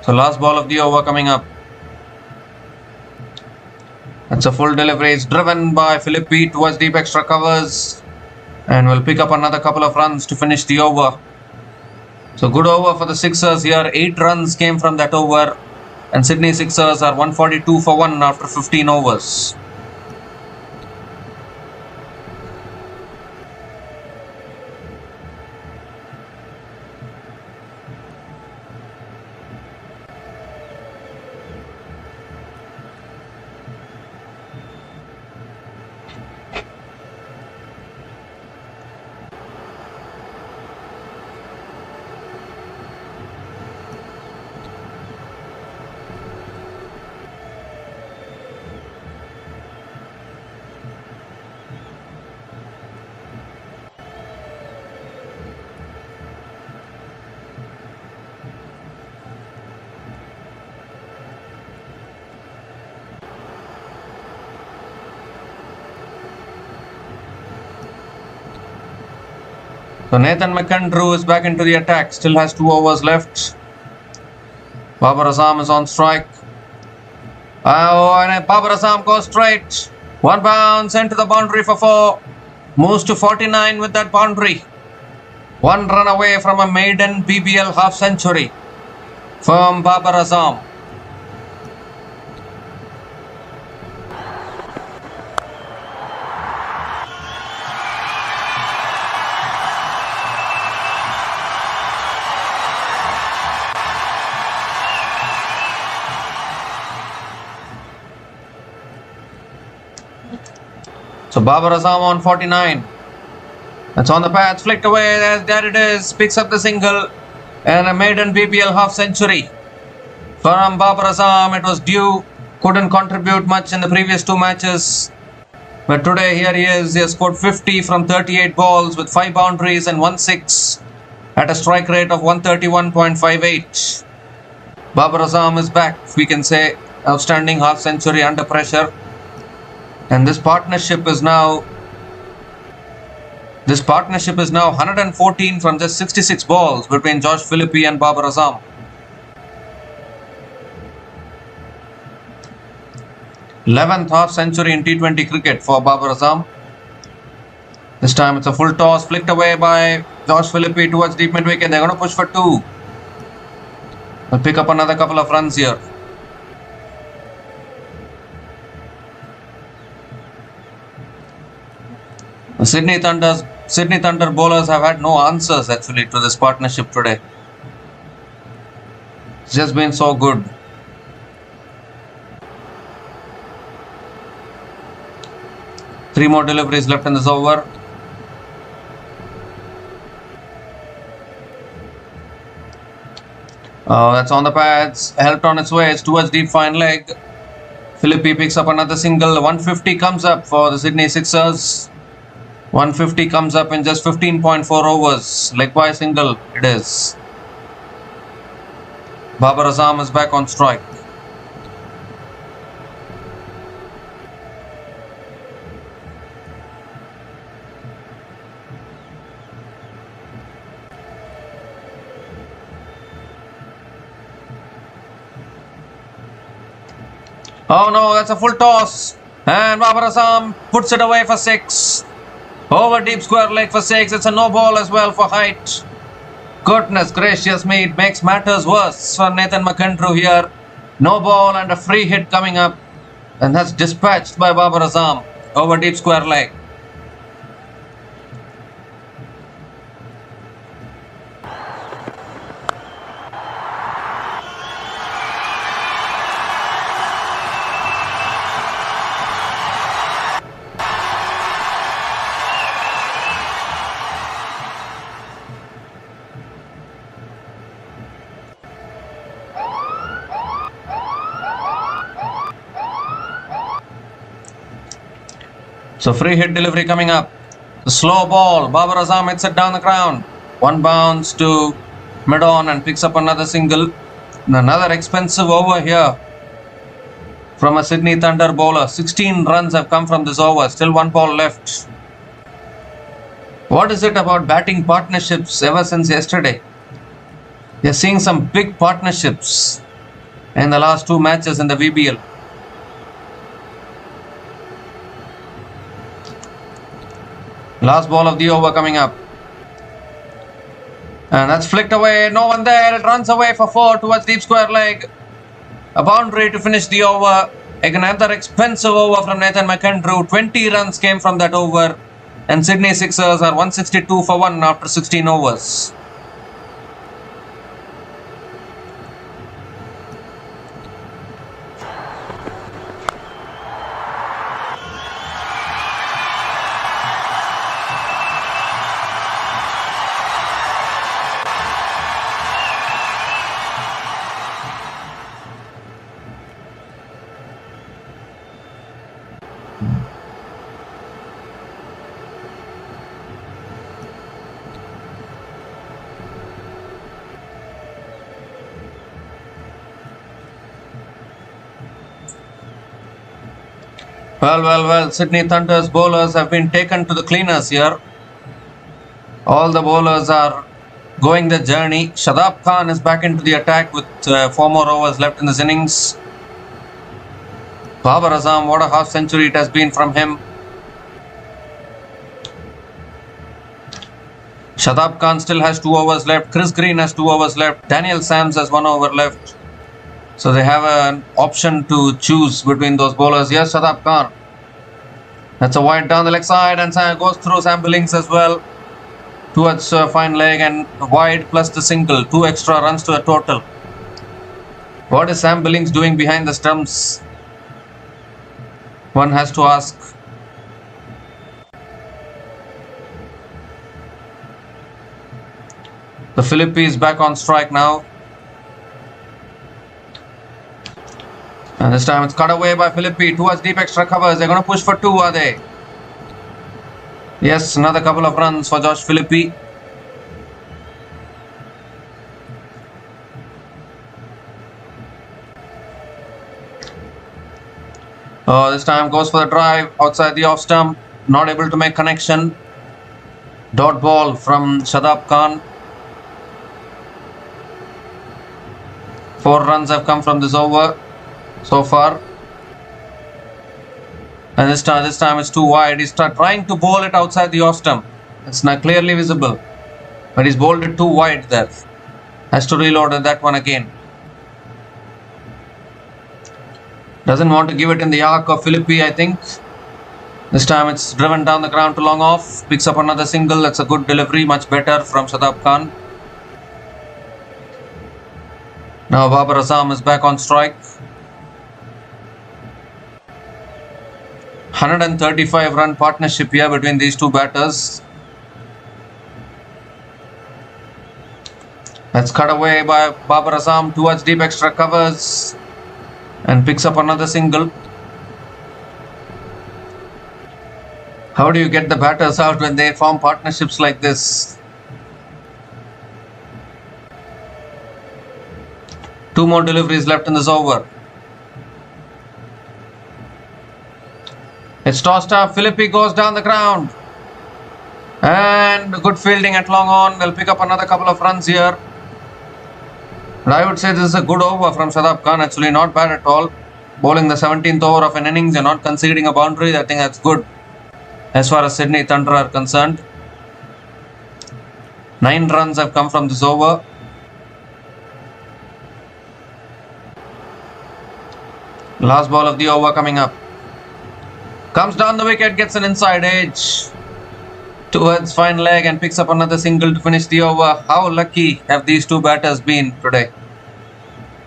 So last ball of the over coming up. That's a full delivery. It's driven by Philippi towards deep extra covers and will pick up another couple of runs to finish the over. So good over for the Sixers here. 8 runs came from that over, and Sydney Sixers are 142 for 1 after 15 overs. So Nathan McAndrew is back into the attack. Still has 2 overs left. Babar Azam is on strike. And Babar Azam goes straight. 1 bounce into the boundary for 4. Moves to 49 with that boundary. 1 run away from a maiden BBL half century from Babar Azam. So Babar Azam on 49. That's on the pads, flicked away. There it is. Picks up the single. And a maiden BBL half century from Babar Azam. It was due. Couldn't contribute much in the previous 2 matches. But today here he is. He has scored 50 from 38 balls with 5 boundaries and 1 6 at a strike rate of 131.58. Babar Azam is back, we can say. Outstanding half century under pressure. And this partnership is now 114 from just 66 balls between Josh Philippi and Babar Azam. Eleventh half century in T20 cricket for Babar Azam. This time it's a full toss, flicked away by Josh Philippi towards deep mid wicket. They're going to push for 2. They'll pick up another couple of runs here. The Sydney Thunder bowlers have had no answers actually to this partnership today. It's just been so good. Three more deliveries left in this over. That's on the pads. Helped on its way. It's towards deep fine leg. Philippi picks up another single. 150 comes up for the Sydney Sixers. 150 comes up in just 15.4 overs. Leg by single it is. Babar Azam is back on strike. Oh no, that's a full toss. And Babar Azam puts it away for 6. Over deep square leg for 6. It's a no ball as well for height. Goodness gracious me, it makes matters worse for Nathan McAndrew here. No ball and a free hit coming up. And that's dispatched by Babar Azam over deep square leg. So free hit delivery coming up. The slow ball. Babar Azam hits it down the ground. 1 bounce to mid-on and picks up another single. And another expensive over here from a Sydney Thunder bowler. 16 runs have come from this over. Still 1 ball left. What is it about batting partnerships ever since yesterday? You're seeing some big partnerships in the last 2 matches in the VBL. Last ball of the over coming up. And that's flicked away. No one there. It runs away for 4 towards deep square leg. A boundary to finish the over. Another expensive over from Nathan McAndrew. 20 runs came from that over. And Sydney Sixers are 162 for 1 after 16 overs. Well, Sydney Thunder's bowlers have been taken to the cleaners here. All the bowlers are going the journey. Shadab Khan is back into the attack with 4 more overs left in this innings. Babar Azam, what a half century it has been from him. Shadab Khan still has 2 overs left. Chris Green has 2 overs left. Daniel Sams has 1 over left. So they have an option to choose between those bowlers. Yes, Shadab Khan. That's a wide down the leg side and goes through Sam Billings as well. Towards fine leg and wide plus the single. 2 extra runs to a total. What is Sam Billings doing behind the stumps? One has to ask. The Philippines back on strike now. And this time it's cut away by Philippi towards deep extra covers. They're going to push for 2, are they? Yes, another couple of runs for Josh Philippi. This time goes for the drive outside the off stump. Not able to make connection. Dot ball from Shadab Khan. 4 runs have come from this over so far. And this time it's too wide. He's trying to bowl it outside the off stump. It's not clearly visible. But he's bowled it too wide there. Has to reload that one again. Doesn't want to give it in the arc of Philippi, I think. This time it's driven down the ground to long off. Picks up another single. That's a good delivery. Much better from Shadab Khan. Now Babar Azam is back on strike. 135 run partnership here between these 2 batters. That's cut away by Babar Azam towards deep extra covers. And picks up another single. How do you get the batters out when they form partnerships like this? 2 more deliveries left in this over. It's tossed up. Philippi goes down the ground. And good fielding at long on. They'll pick up another couple of runs here. But I would say this is a good over from Shadab Khan. Actually, not bad at all. Bowling the 17th over of an innings and not conceding a boundary. I think that's good as far as Sydney Thunder are concerned. 9 runs have come from this over. Last ball of the over coming up. Comes down the wicket, gets an inside edge towards fine leg and picks up another single to finish the over. How lucky have these 2 batters been today?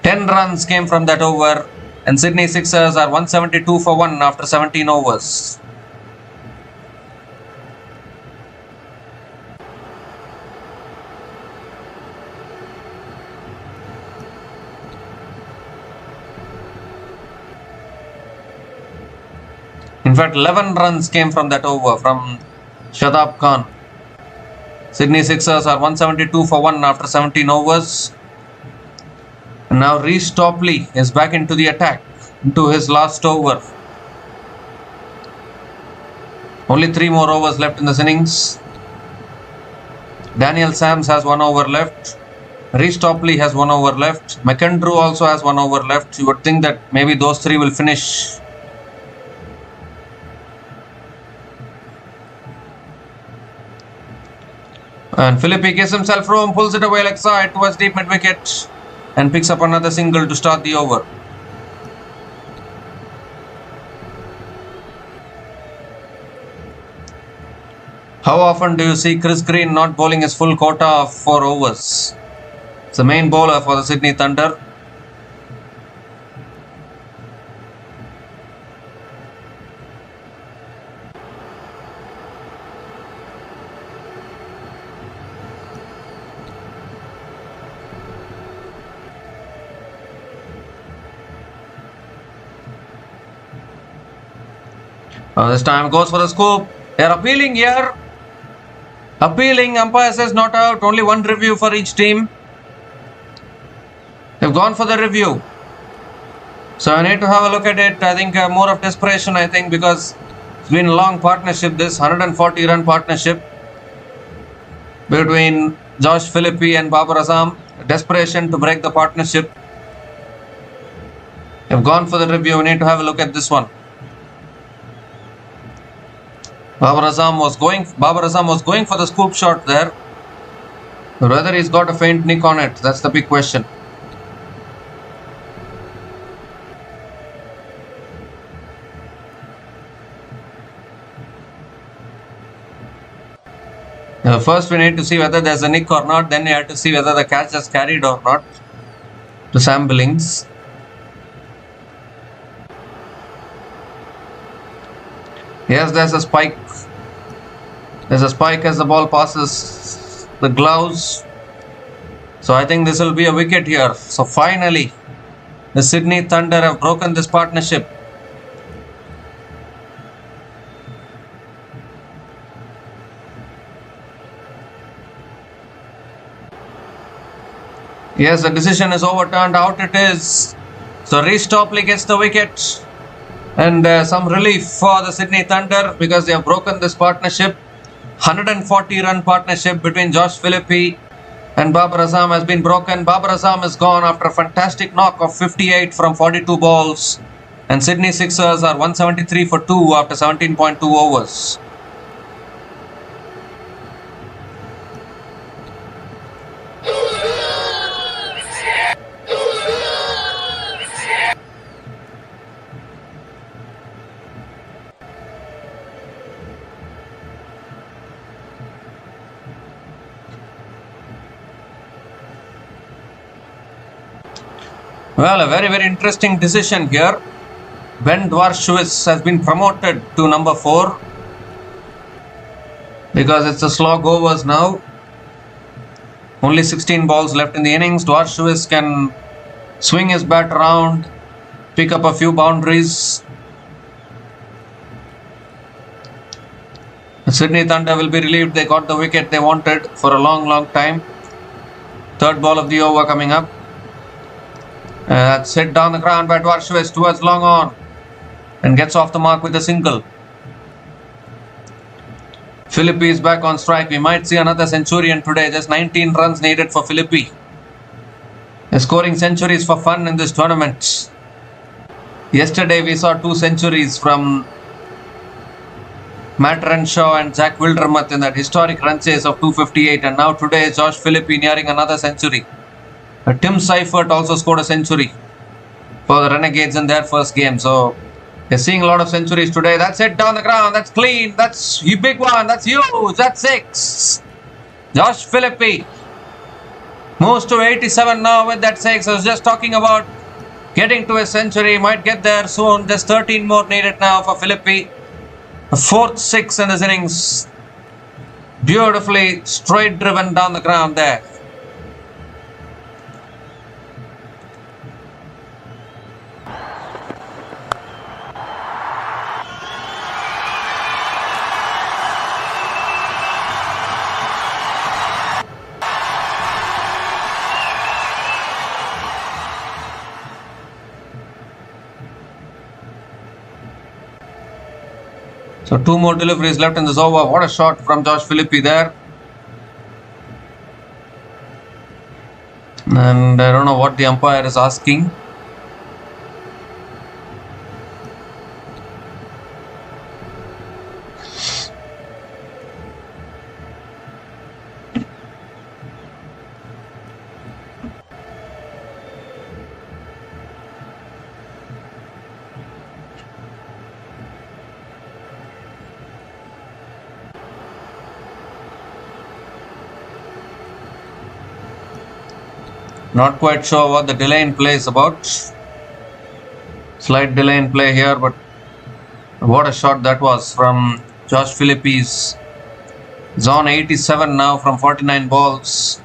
10 runs came from that over and Sydney Sixers are 172 for 1 after 17 overs. In fact, 11 runs came from that over from Shadab Khan. Sydney Sixers are 172 for 1 after 17 overs. And now Reece Topley is back into the attack, into his last over. Only 3 more overs left in this innings. Daniel Sams has 1 over left. Reece Topley has 1 over left. McEndrew also has 1 over left. You would think that maybe those 3 will finish. And Philippi gives himself room, pulls it away leg side towards deep mid wicket and picks up another single to start the over. How often do you see Chris Green not bowling his full quota of 4 overs? It's the main bowler for the Sydney Thunder. This time goes for the scoop. They are appealing here. Appealing. Umpire says not out. Only 1 review for each team. They've gone for the review. So I need to have a look at it. I think more of desperation, I think, because it's been a long partnership, this 140 run partnership. between Josh Philippi and Babar Azam. Desperation to break the partnership. They've gone for the review. We need to have a look at this one. Babar Azam was going for the scoop shot there. But whether he's got a faint nick on it, that's the big question. First we need to see whether there's a nick or not, then we have to see whether the catch has carried or not to Sam Billings. Yes, there's a spike. There's a spike as the ball passes the gloves. So I think this will be a wicket here. So finally, the Sydney Thunder have broken this partnership. Yes, the decision is overturned. Out it is. So Reece Topley gets the wicket. And some relief for the Sydney Thunder because they have broken this partnership. 140 run partnership between Josh Philippi and Babar Azam has been broken. Babar Azam is gone after a fantastic knock of 58 from 42 balls. And Sydney Sixers are 173 for 2 after 17.2 overs. Well, a very interesting decision here. Ben Dwarshuis has been promoted to number 4 because it's a slog overs now. Only 16 balls left in the innings. Dwarshuis can swing his bat around, pick up a few boundaries. The Sydney Thunder will be relieved. They got the wicket they wanted for a long time. Third ball of the over coming up. That's hit down the ground by Dwarshuis towards long on and gets off the mark with a single. Philippi is back on strike. We might see another centurion today. Just 19 runs needed for Philippi. They're scoring centuries for fun in this tournament. Yesterday we saw 2 centuries from Matt Renshaw and Jack Wildermuth in that historic run chase of 258, and now today Josh Philippi nearing another century. Tim Seifert also scored a century for the Renegades in their first game. So they're seeing a lot of centuries today. That's it down the ground. That's clean. That's a big one. That's huge. That's 6. Josh Philippi moves to 87 now with that 6. I was just talking about getting to a century. Might get there soon. Just 13 more needed now for Philippi. The 4th 6 in this innings. Beautifully straight driven down the ground there. So 2 more deliveries left in this over. What a shot from Josh Philippi there. And I don't know what the umpire is asking. Not quite sure what the delay in play is about. Slight delay in play here, but what a shot that was from Josh Philippi's. He's on 87 now from 49 balls.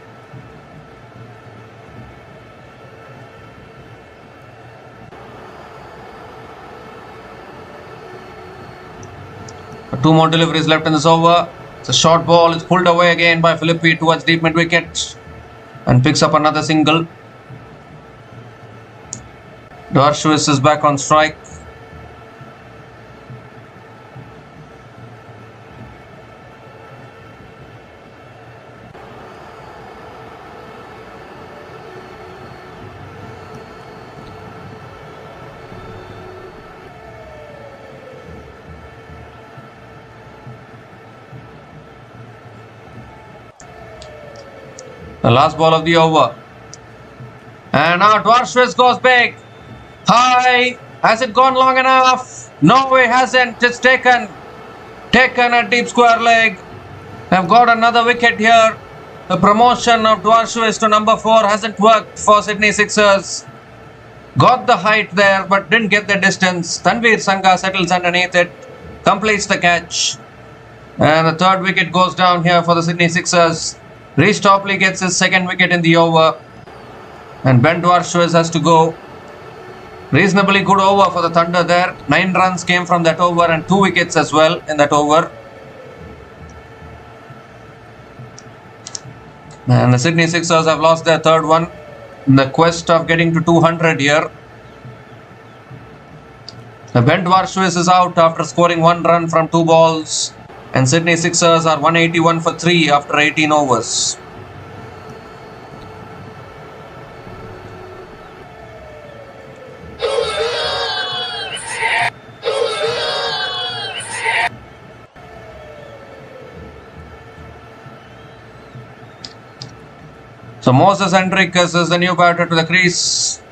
Two more deliveries left in this over. It's a short ball. It's pulled away again by Philippi towards deep mid wicket. And picks up another single. Dwarshuis is back on strike. The last ball of the over. And now Dwarshuis goes big. High. Has it gone long enough? No, it hasn't. It's taken a deep square leg. They've got another wicket here. The promotion of Dwarshuis to number 4 hasn't worked for Sydney Sixers. Got the height there, but didn't get the distance. Tanveer Sangha settles underneath it, completes the catch. And the third wicket goes down here for the Sydney Sixers. Reece Topley gets his second wicket in the over. And Ben Dwarshuis has to go. Reasonably good over for the Thunder there. 9 runs came from that over and 2 wickets as well in that over. And the Sydney Sixers have lost their third one in the quest of getting to 200 here. Ben Dwarshuis is out after scoring 1 run from 2 balls. And Sydney Sixers are 181 for 3 after 18 overs. So Moses Henriques is the new batter to the crease,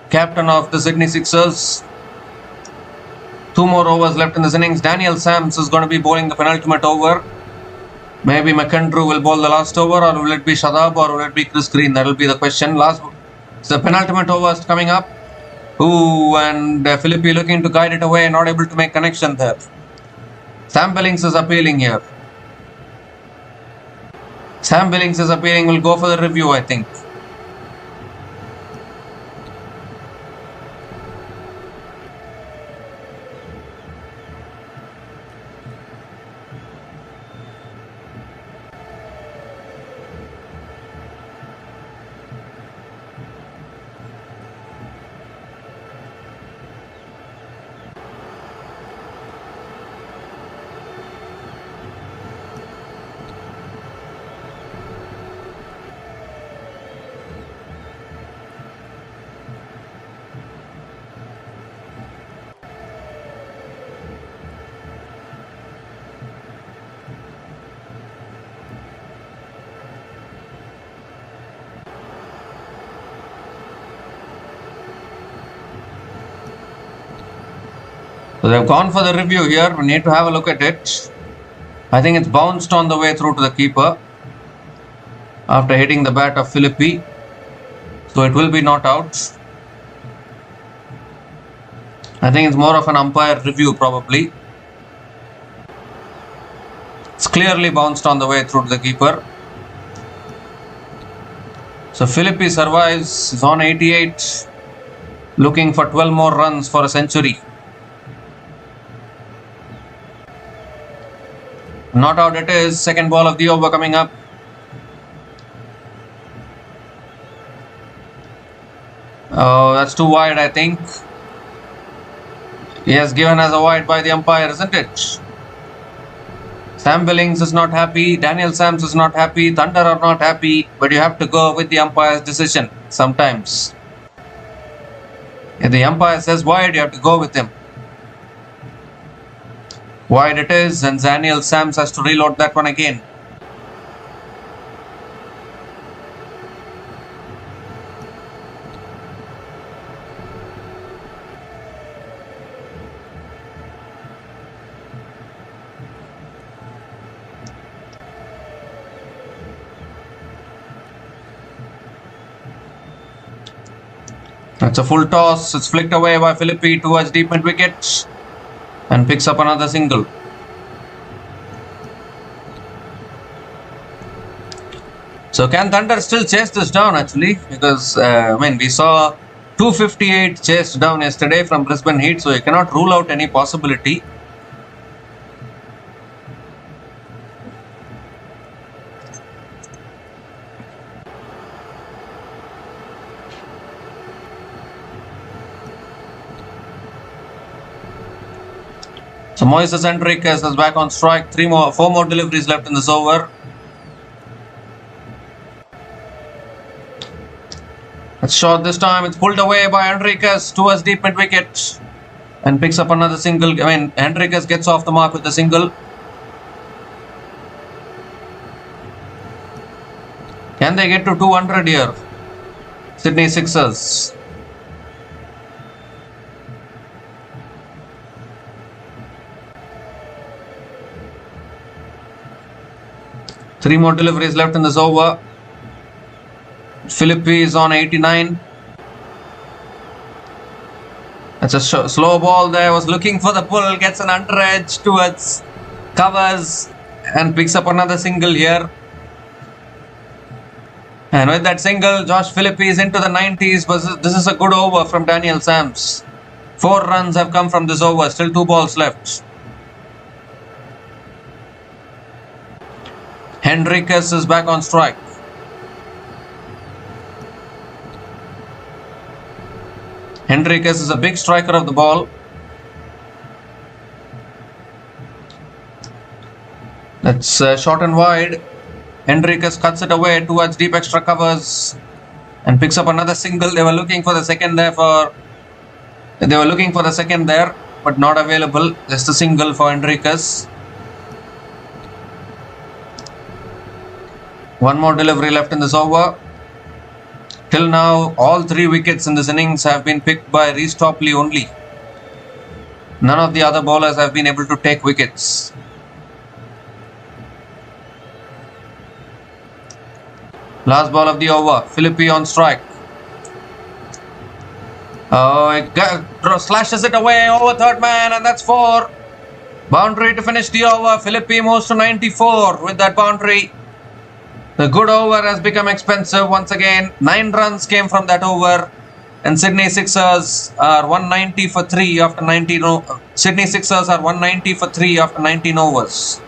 captain of the Sydney Sixers. 2 more overs left in this innings. Daniel Sams is going to be bowling the penultimate over. Maybe McAndrew will bowl the last over, or will it be Shadab, or will it be Chris Green? That will be the question. The penultimate over is coming up. Ooh, and Philippi looking to guide it away, not able to make connection there. Sam Billings is appealing here. Sam Billings is appealing, will go for the review, I think. So they've gone for the review here. We need to have a look at it. I think it's bounced on the way through to the keeper after hitting the bat of Philippi. So it will be not out. I think it's more of an umpire review probably. It's clearly bounced on the way through to the keeper. So Philippi survives. He's on 88. Looking for 12 more runs for a century. Not out it is. Second ball of the over coming up. Oh, that's too wide, I think. He has given us a wide by the umpire, isn't it? Sam Billings is not happy. Daniel Sams is not happy. Thunder are not happy. But you have to go with the umpire's decision sometimes. If the umpire says wide, you have to go with him. Wide it is, and Daniel Sams has to reload that one again. It's a full toss. It's flicked away by Philippi towards deep mid wicket. And picks up another single. So can Thunder still chase this down actually? Because we saw 258 chased down yesterday from Brisbane Heat, so you cannot rule out any possibility. So Moises Henriques is back on strike. 4 more deliveries left in this over. It's short this time. It's pulled away by Henriques towards deep mid wicket and picks up another single. Henriques gets off the mark with the single. Can they get to 200 here? Sydney Sixers. Three more deliveries left in this over. Philippi is on 89. That's a slow ball there. Was looking for the pull. Gets an under edge towards covers and picks up another single here. And with that single, Josh Philippi is into the 90s. But this is a good over from Daniel Sams. 4 runs have come from this over. Still 2 balls left. Henriquez is back on strike. Henriquez is a big striker of the ball. That's short and wide. Henriquez cuts it away towards deep extra covers and picks up another single. They were looking for the second there, but not available. Just a single for Henriquez. One more delivery left in this over. Till now, all 3 wickets in this innings have been picked by Reece Topley only. None of the other bowlers have been able to take wickets. Last ball of the over. Philippi on strike. Slashes it away over third man, and that's 4. Boundary to finish the over. Philippi moves to 94 with that boundary. The good over has become expensive once again. 9 runs came from that over, and Sydney Sixers are 190 for 3 after 19. Sydney Sixers are 190 for 3 after 19 overs.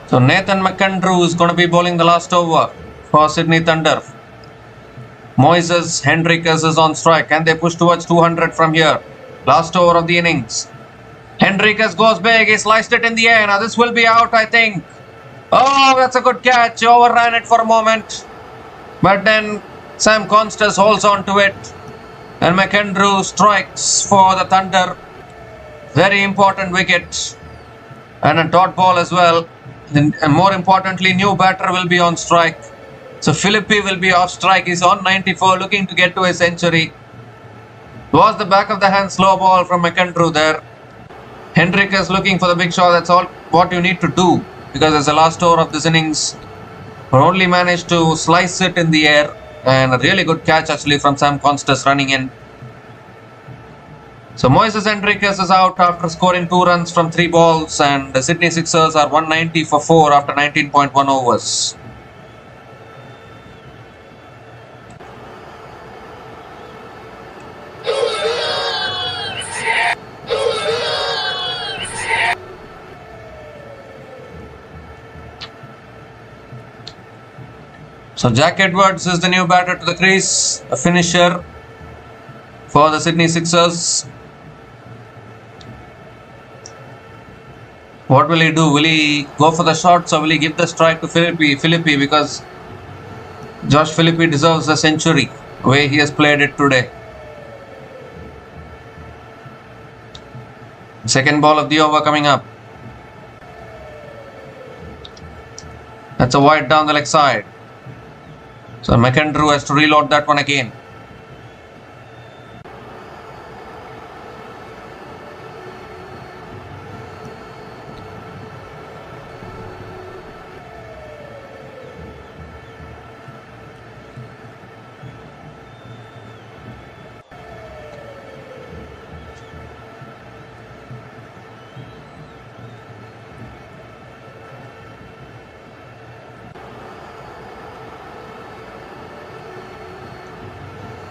So Nathan McAndrew is going to be bowling the last over for Sydney Thunder. Moises Henriquez is on strike. Can they push towards 200 from here? Last over of the innings. Henriquez goes big. He sliced it in the air. Now this will be out, I think. Oh, that's a good catch. Overran it for a moment. But then Sam Constas holds on to it. And McAndrew strikes for the Thunder. Very important wicket. And a dot ball as well. And more importantly, new batter will be on strike. So Philippi will be off strike. He's on 94, looking to get to a century. Was the back of the hand slow ball from McAndrew there. Henriquez looking for the big shot. That's all what you need to do, because it's the last over of this innings. But only managed to slice it in the air, and a really good catch actually from Sam Constas running in. So Moises Henriquez is out after scoring 2 runs from 3 balls, and the Sydney Sixers are 190 for 4 after 19.1 overs. So Jack Edwards is the new batter to the crease, a finisher for the Sydney Sixers. What will he do? Will he go for the shots, or will he give the strike to Philippi, because Josh Philippi deserves a century the way he has played it today. Second ball of the over coming up. That's a wide down the leg side. So McAndrew has to reload that one again.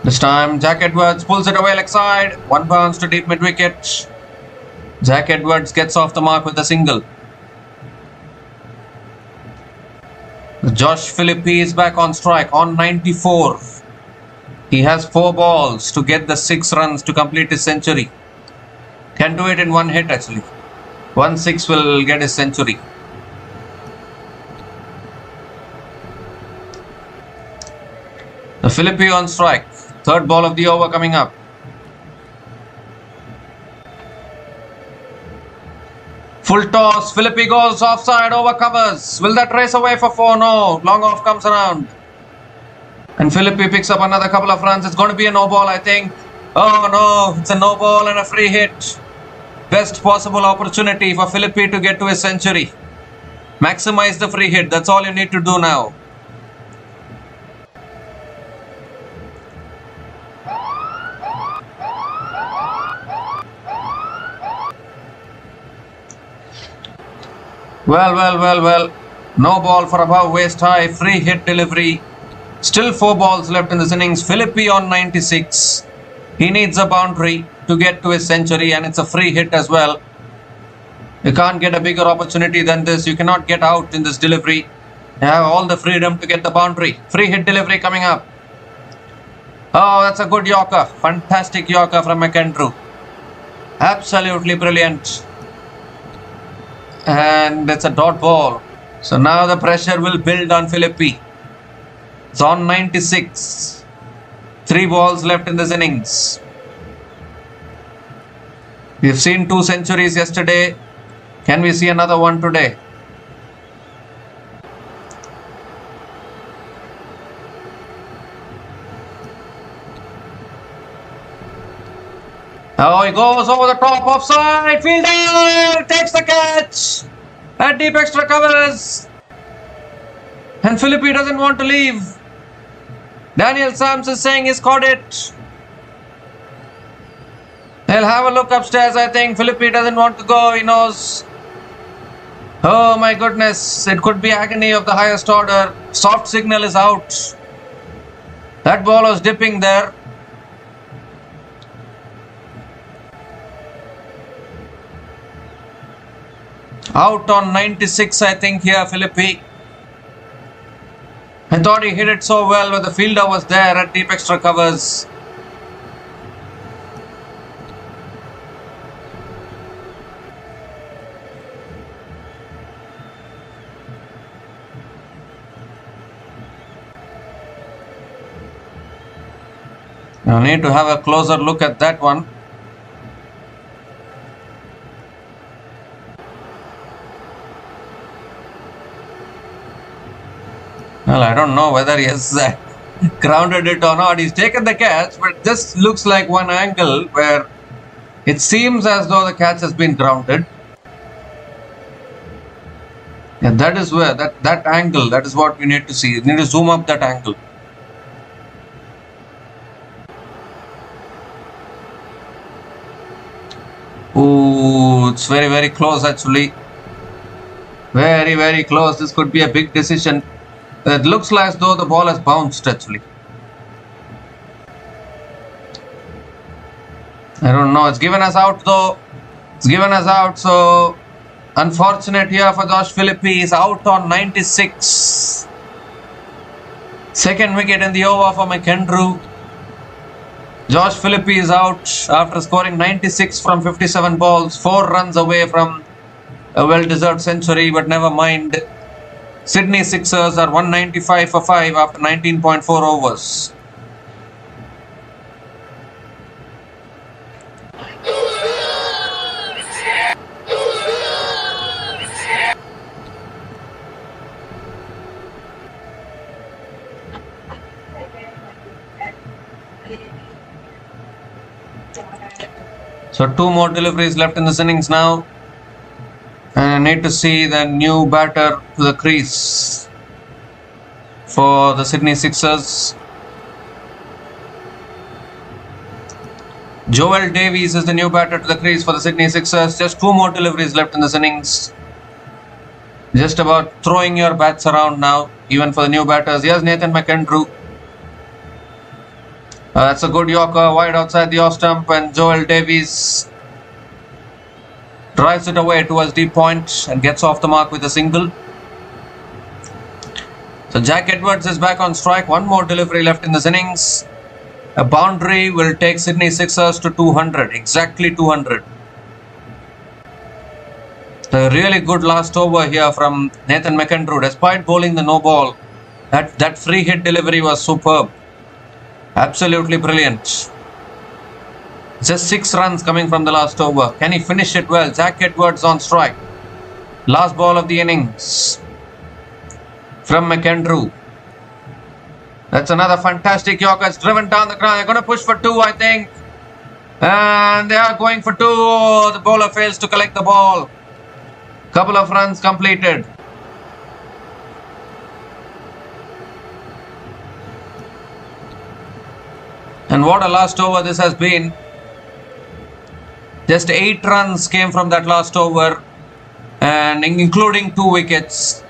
This time Jack Edwards pulls it away leg side. 1 bounce to deep mid wicket. Jack Edwards gets off the mark with a single. Josh Philippi is back on strike on 94. He has 4 balls to get the 6 runs to complete his century. Can do it in one hit actually. 1-6 will get his century. The Philippi on strike. Third ball of the over coming up. Full toss. Philippi goes offside, over covers. Will that race away for 4? No. Long off comes around. And Philippi picks up another couple of runs. It's going to be a no ball, I think. Oh no. It's a no ball and a free hit. Best possible opportunity for Philippi to get to his century. Maximize the free hit. That's all you need to do now. Well. No ball for above waist high. Free hit delivery. Still 4 balls left in this innings. Philippi on 96. He needs a boundary to get to his century, and it's a free hit as well. You can't get a bigger opportunity than this. You cannot get out in this delivery. You have all the freedom to get the boundary. Free hit delivery coming up. Oh, that's a good Yorker. Fantastic Yorker from McAndrew. Absolutely brilliant. And it's a dot ball. So now the pressure will build on Philippi. It's on 96. 3 balls left in this innings. We've seen 2 centuries yesterday. Can we see another one today? Oh, he goes over the top, offside, fielder takes the catch, at deep extra covers, and Philippi doesn't want to leave. Daniel Sams is saying he's caught it. He'll have a look upstairs, I think. Philippi doesn't want to go, he knows. Oh my goodness, it could be agony of the highest order. Soft signal is out. That ball was dipping there. Out on 96, I think, here, Philippi. I thought he hit it so well, but the fielder was there at deep extra covers. I need to have a closer look at that one. Well, I don't know whether he has grounded it or not. He's taken the catch, but this looks like one angle where it seems as though the catch has been grounded. And that is where, that angle, that is what we need to see. You need to zoom up that angle. Ooh, it's very close actually. Very close. This could be a big decision. It looks like as though the ball has bounced actually. I don't know. It's given us out though. It's given us out. So unfortunate here for Josh Philippi. He's out on 96. Second wicket in the over for McAndrew. Josh Philippi is out after scoring 96 from 57 balls. 4 runs away from a well-deserved century, but never mind. Sydney Sixers are 195 for 5 after 19.4 overs. So 2 more deliveries left in this innings now. And I need to see the new batter to the crease for the Sydney Sixers. Joel Davies is the new batter to the crease for the Sydney Sixers. Just 2 more deliveries left in this innings. Just about throwing your bats around now, even for the new batters. Here's Nathan McAndrew. That's a good Yorker, wide outside the off stump, and Joel Davies drives it away towards deep point and gets off the mark with a single. So Jack Edwards is back on strike. 1 more delivery left in this innings. A boundary will take Sydney Sixers to 200, exactly 200. A really good last over here from Nathan McAndrew. Despite bowling the no ball, that free hit delivery was superb. Absolutely brilliant. Just 6 runs coming from the last over. Can he finish it well? Jack Edwards on strike. Last ball of the innings from McAndrew. That's another fantastic Yorker. It's driven down the ground. They're going to push for 2, I think. And they are going for 2. Oh, the bowler fails to collect the ball. Couple of runs completed. And what a last over this has been. Just 8 runs came from that last over, and including 2 wickets.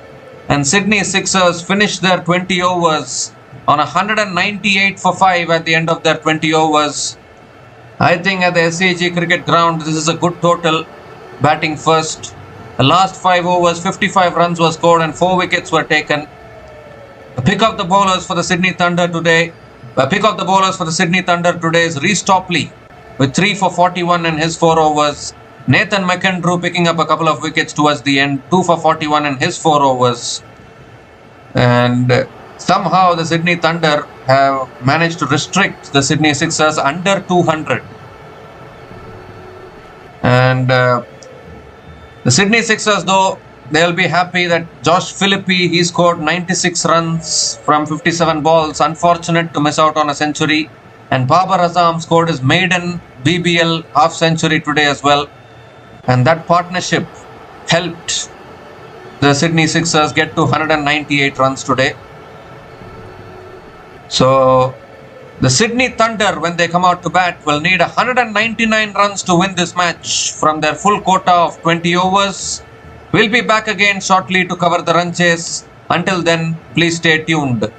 And Sydney Sixers finished their 20 overs on 198 for 5 at the end of their 20 overs. I think at the SCG cricket ground, this is a good total. Batting first. The last 5 overs, 55 runs were scored and 4 wickets were taken. The pick of the bowlers for the Sydney Thunder today. The pick of the bowlers for the Sydney Thunder today is Reece Topley with 3 for 41 in his 4 overs. Nathan McAndrew picking up a couple of wickets towards the end, 2 for 41 in his 4 overs. And somehow the Sydney Thunder have managed to restrict the Sydney Sixers under 200. And the Sydney Sixers, though, they'll be happy that Josh Philippi, he scored 96 runs from 57 balls. Unfortunate to miss out on a century. And Babar Azam scored his maiden BBL half century today as well. And that partnership helped the Sydney Sixers get to 198 runs today. So the Sydney Thunder, when they come out to bat, will need 199 runs to win this match from their full quota of 20 overs. We'll be back again shortly to cover the run chase. Until then, please stay tuned.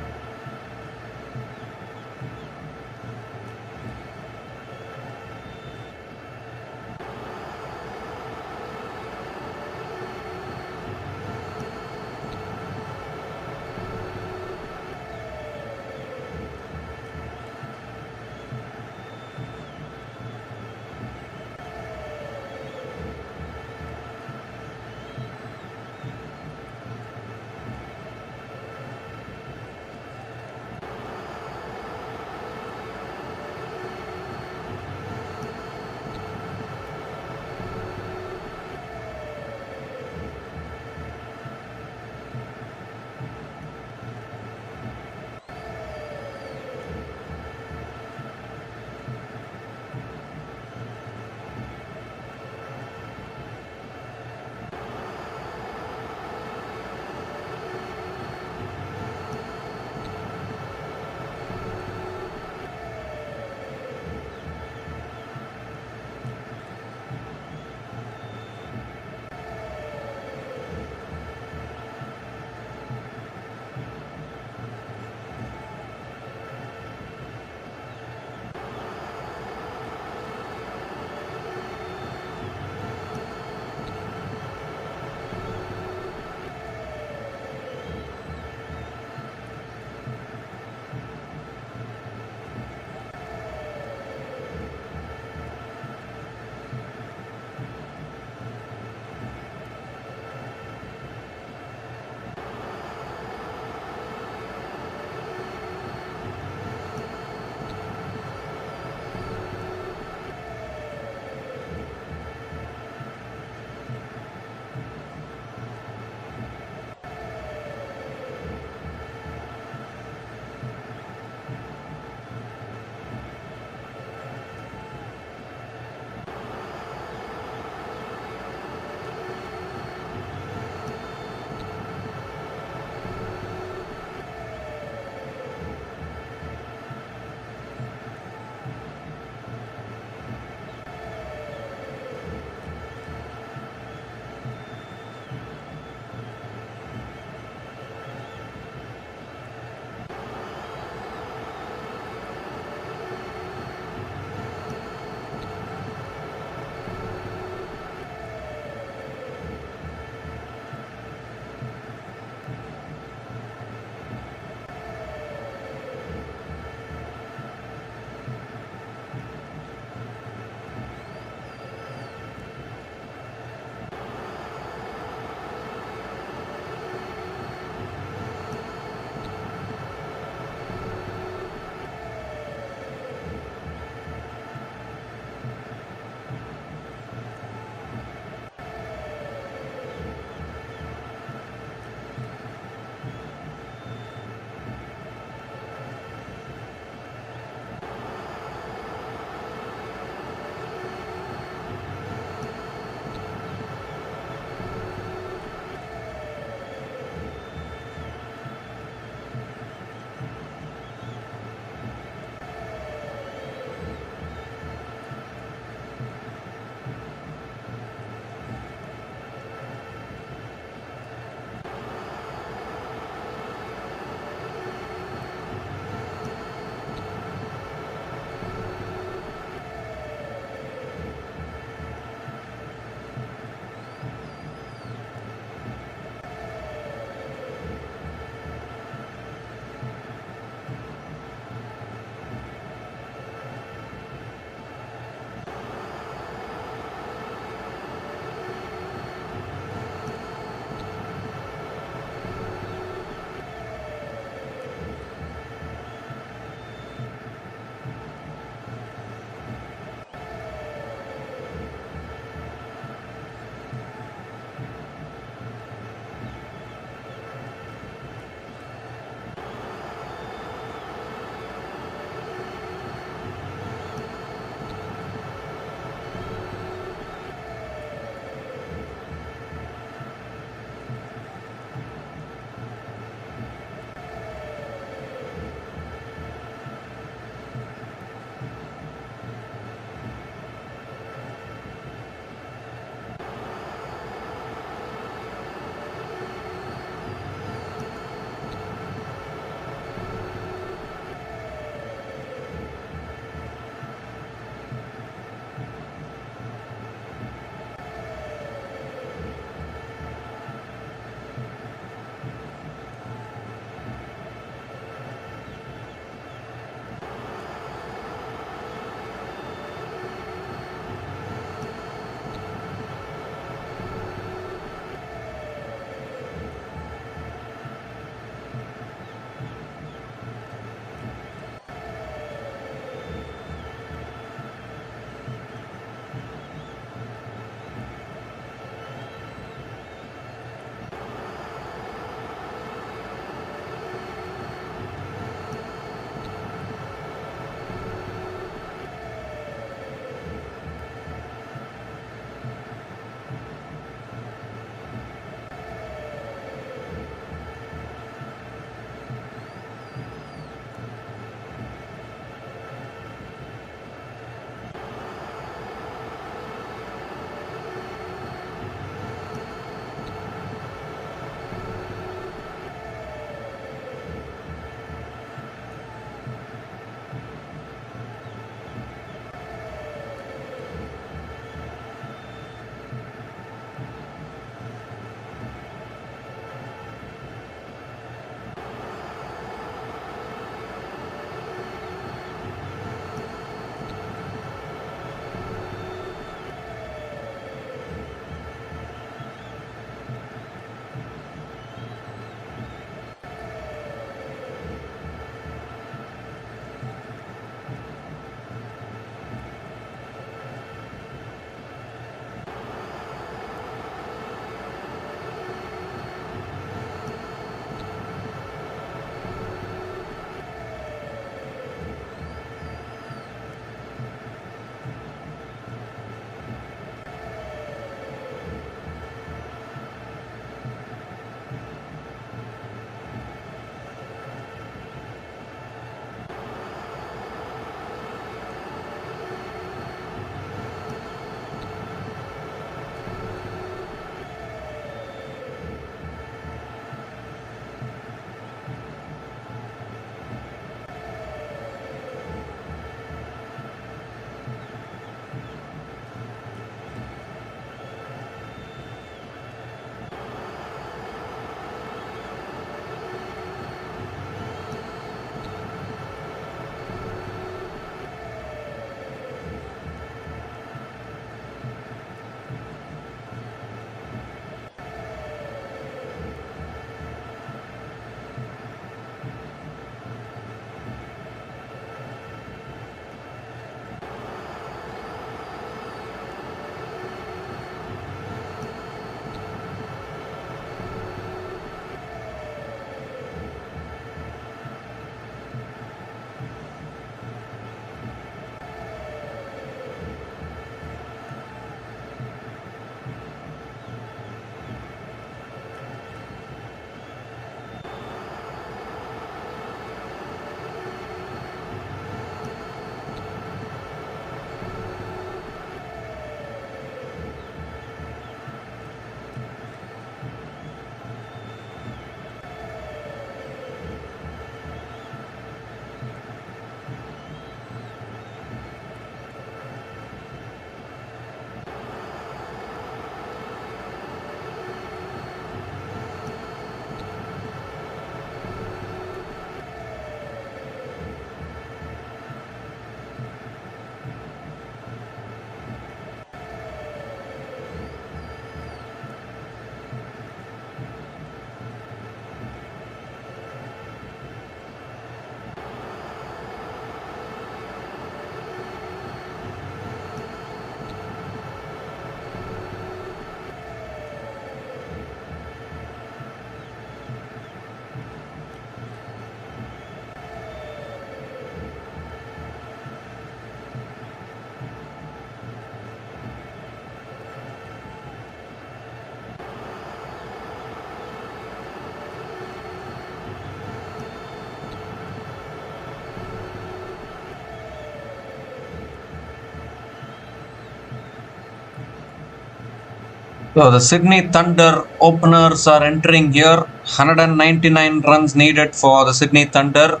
So the Sydney Thunder openers are entering here. 199 runs needed for the Sydney Thunder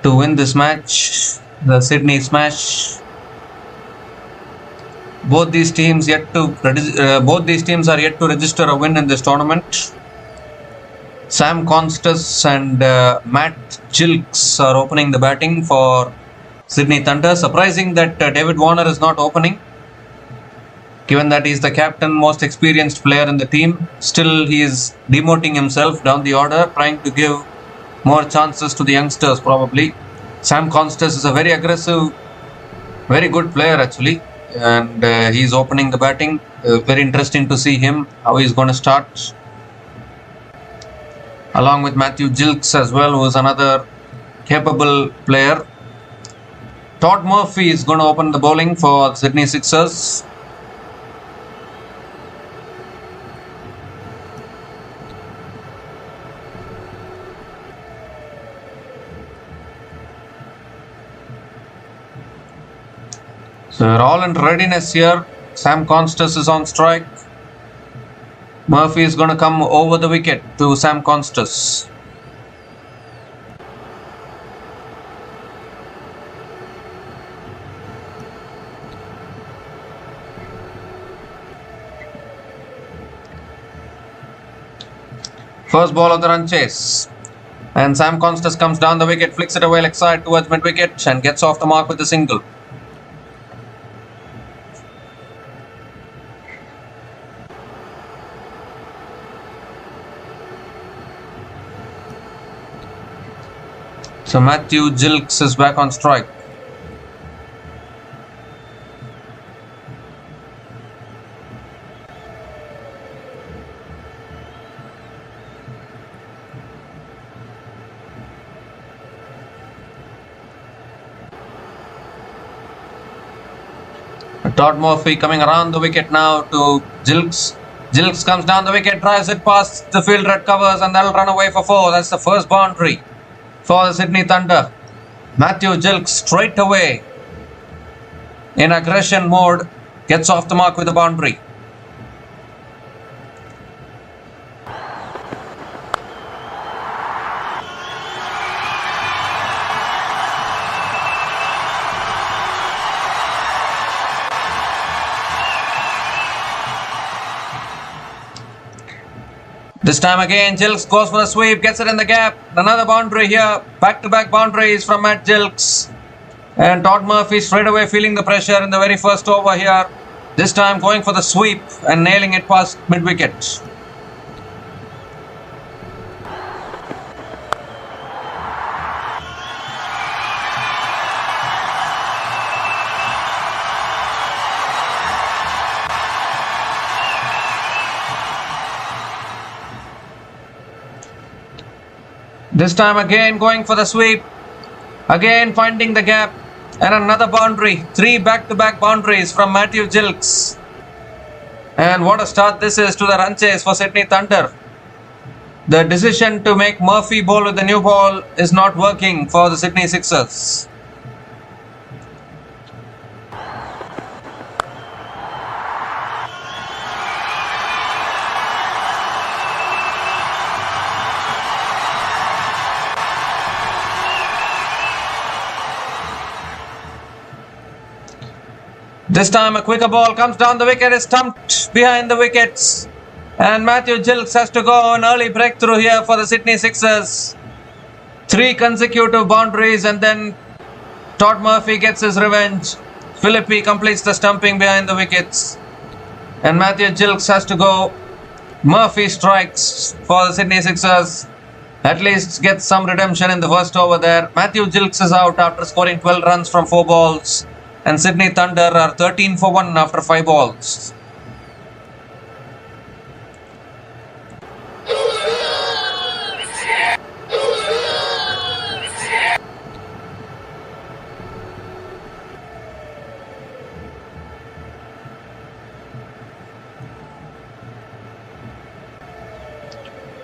to win this match. The Sydney Smash. Both these teams are yet to register a win in this tournament. Sam Constas and Matt Gilks are opening the batting for Sydney Thunder. Surprising that David Warner is not opening, given that he is the captain, most experienced player in the team. Still, he is demoting himself down the order, trying to give more chances to the youngsters probably. Sam Constas is a very aggressive, very good player actually, and he is opening the batting. Very interesting to see him, how he is going to start. Along with Matthew Gilks as well, who is another capable player. Todd Murphy is going to open the bowling for Sydney Sixers. So we're all in readiness here. Sam Constas is on strike. Murphy is going to come over the wicket to Sam Constas. First ball of the run chase. And Sam Constas comes down the wicket, flicks it away leg side towards mid wicket and gets off the mark with a single. So Matthew Gilks is back on strike. Todd Murphy coming around the wicket now to Gilks. Gilks comes down the wicket, drives it past the field red covers, and that'll run away for 4. That's the first boundary for the Sydney Thunder. Matthew Gilks straight away in aggression mode gets off the mark with a boundary. This time again, Gilks goes for the sweep, gets it in the gap. Another boundary here. Back-to-back boundaries from Matt Gilks. And Todd Murphy straight away feeling the pressure in the very first over here. This time going for the sweep and nailing it past mid-wicket. This time again going for the sweep. Again finding the gap. And another boundary. 3 back-to-back boundaries from Matthew Gilks. And what a start this is to the run chase for Sydney Thunder. The decision to make Murphy bowl with the new ball is not working for the Sydney Sixers. This time a quicker ball comes down the wicket, is stumped behind the wickets. And Matthew Gilks has to go an early breakthrough here for the Sydney Sixers. 3 consecutive boundaries and then Todd Murphy gets his revenge. Philippi completes the stumping behind the wickets. And Matthew Gilks has to go. Murphy strikes for the Sydney Sixers. At least gets some redemption in the first over there. Matthew Gilks is out after scoring 12 runs from 4 balls. And Sydney Thunder are 13 for 1 after 5 balls.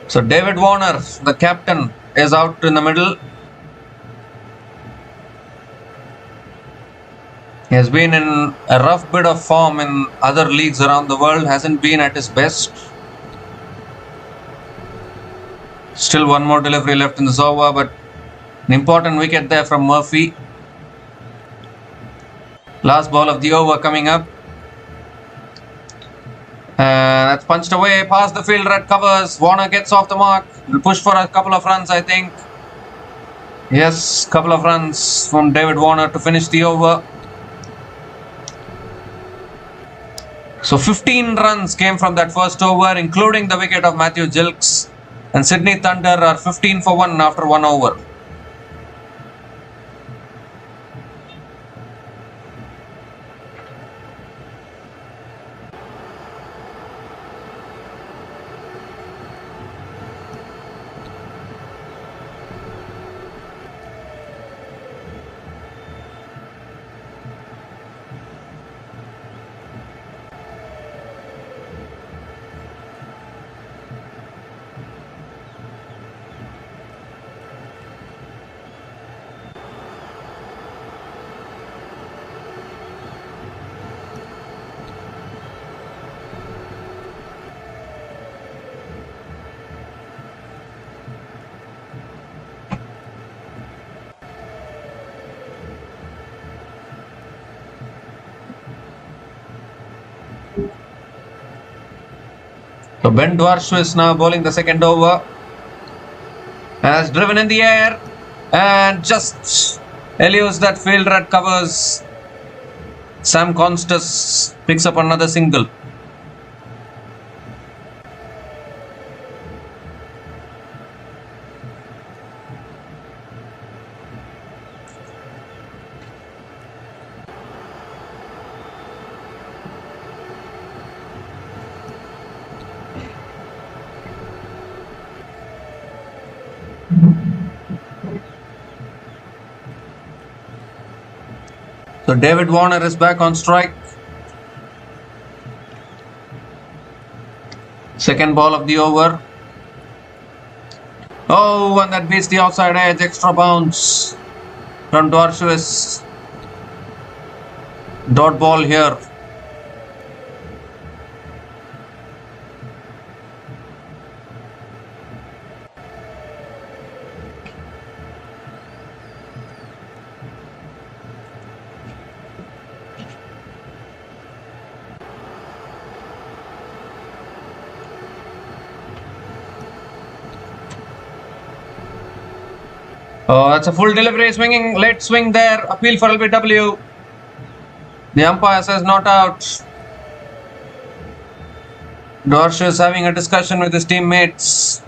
So David Warner, the captain, is out in the middle. He has been in a rough bit of form in other leagues around the world, hasn't been at his best. Still one more delivery left in this over, but an important wicket there from Murphy. Last ball of the over coming up. That's punched away past the field, red covers. Warner gets off the mark. Will push for a couple of runs, I think. Yes, couple of runs from David Warner to finish the over. So 15 runs came from that first over, including the wicket of Matthew Gilkes. And Sydney Thunder are 15 for 1 after 1 over. So Ben Dwarshu is now bowling the second over. Has driven in the air and just eludes that field red covers. Sam Constas picks up another single. So David Warner is back on strike. Second ball of the over. Oh, and that beats the outside edge. Extra bounce from Dwarshuis. Dot ball here. Oh, that's a full delivery, swinging, late swing there, appeal for LBW. The umpire says not out. Dwarshu is having a discussion with his teammates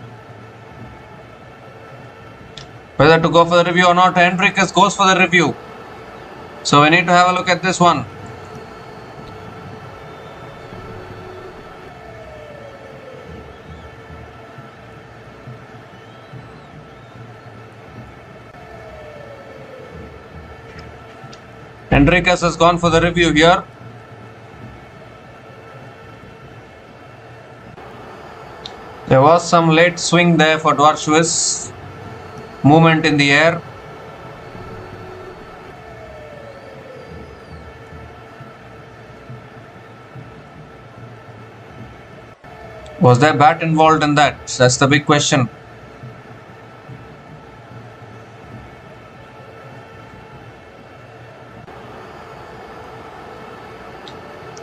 whether to go for the review or not. Henriquez goes for the review. So we need to have a look at this one. Henriquez has gone for the review here. There was some late swing there for Dwarshuis. Movement in the air. Was there bat involved in that? That's the big question.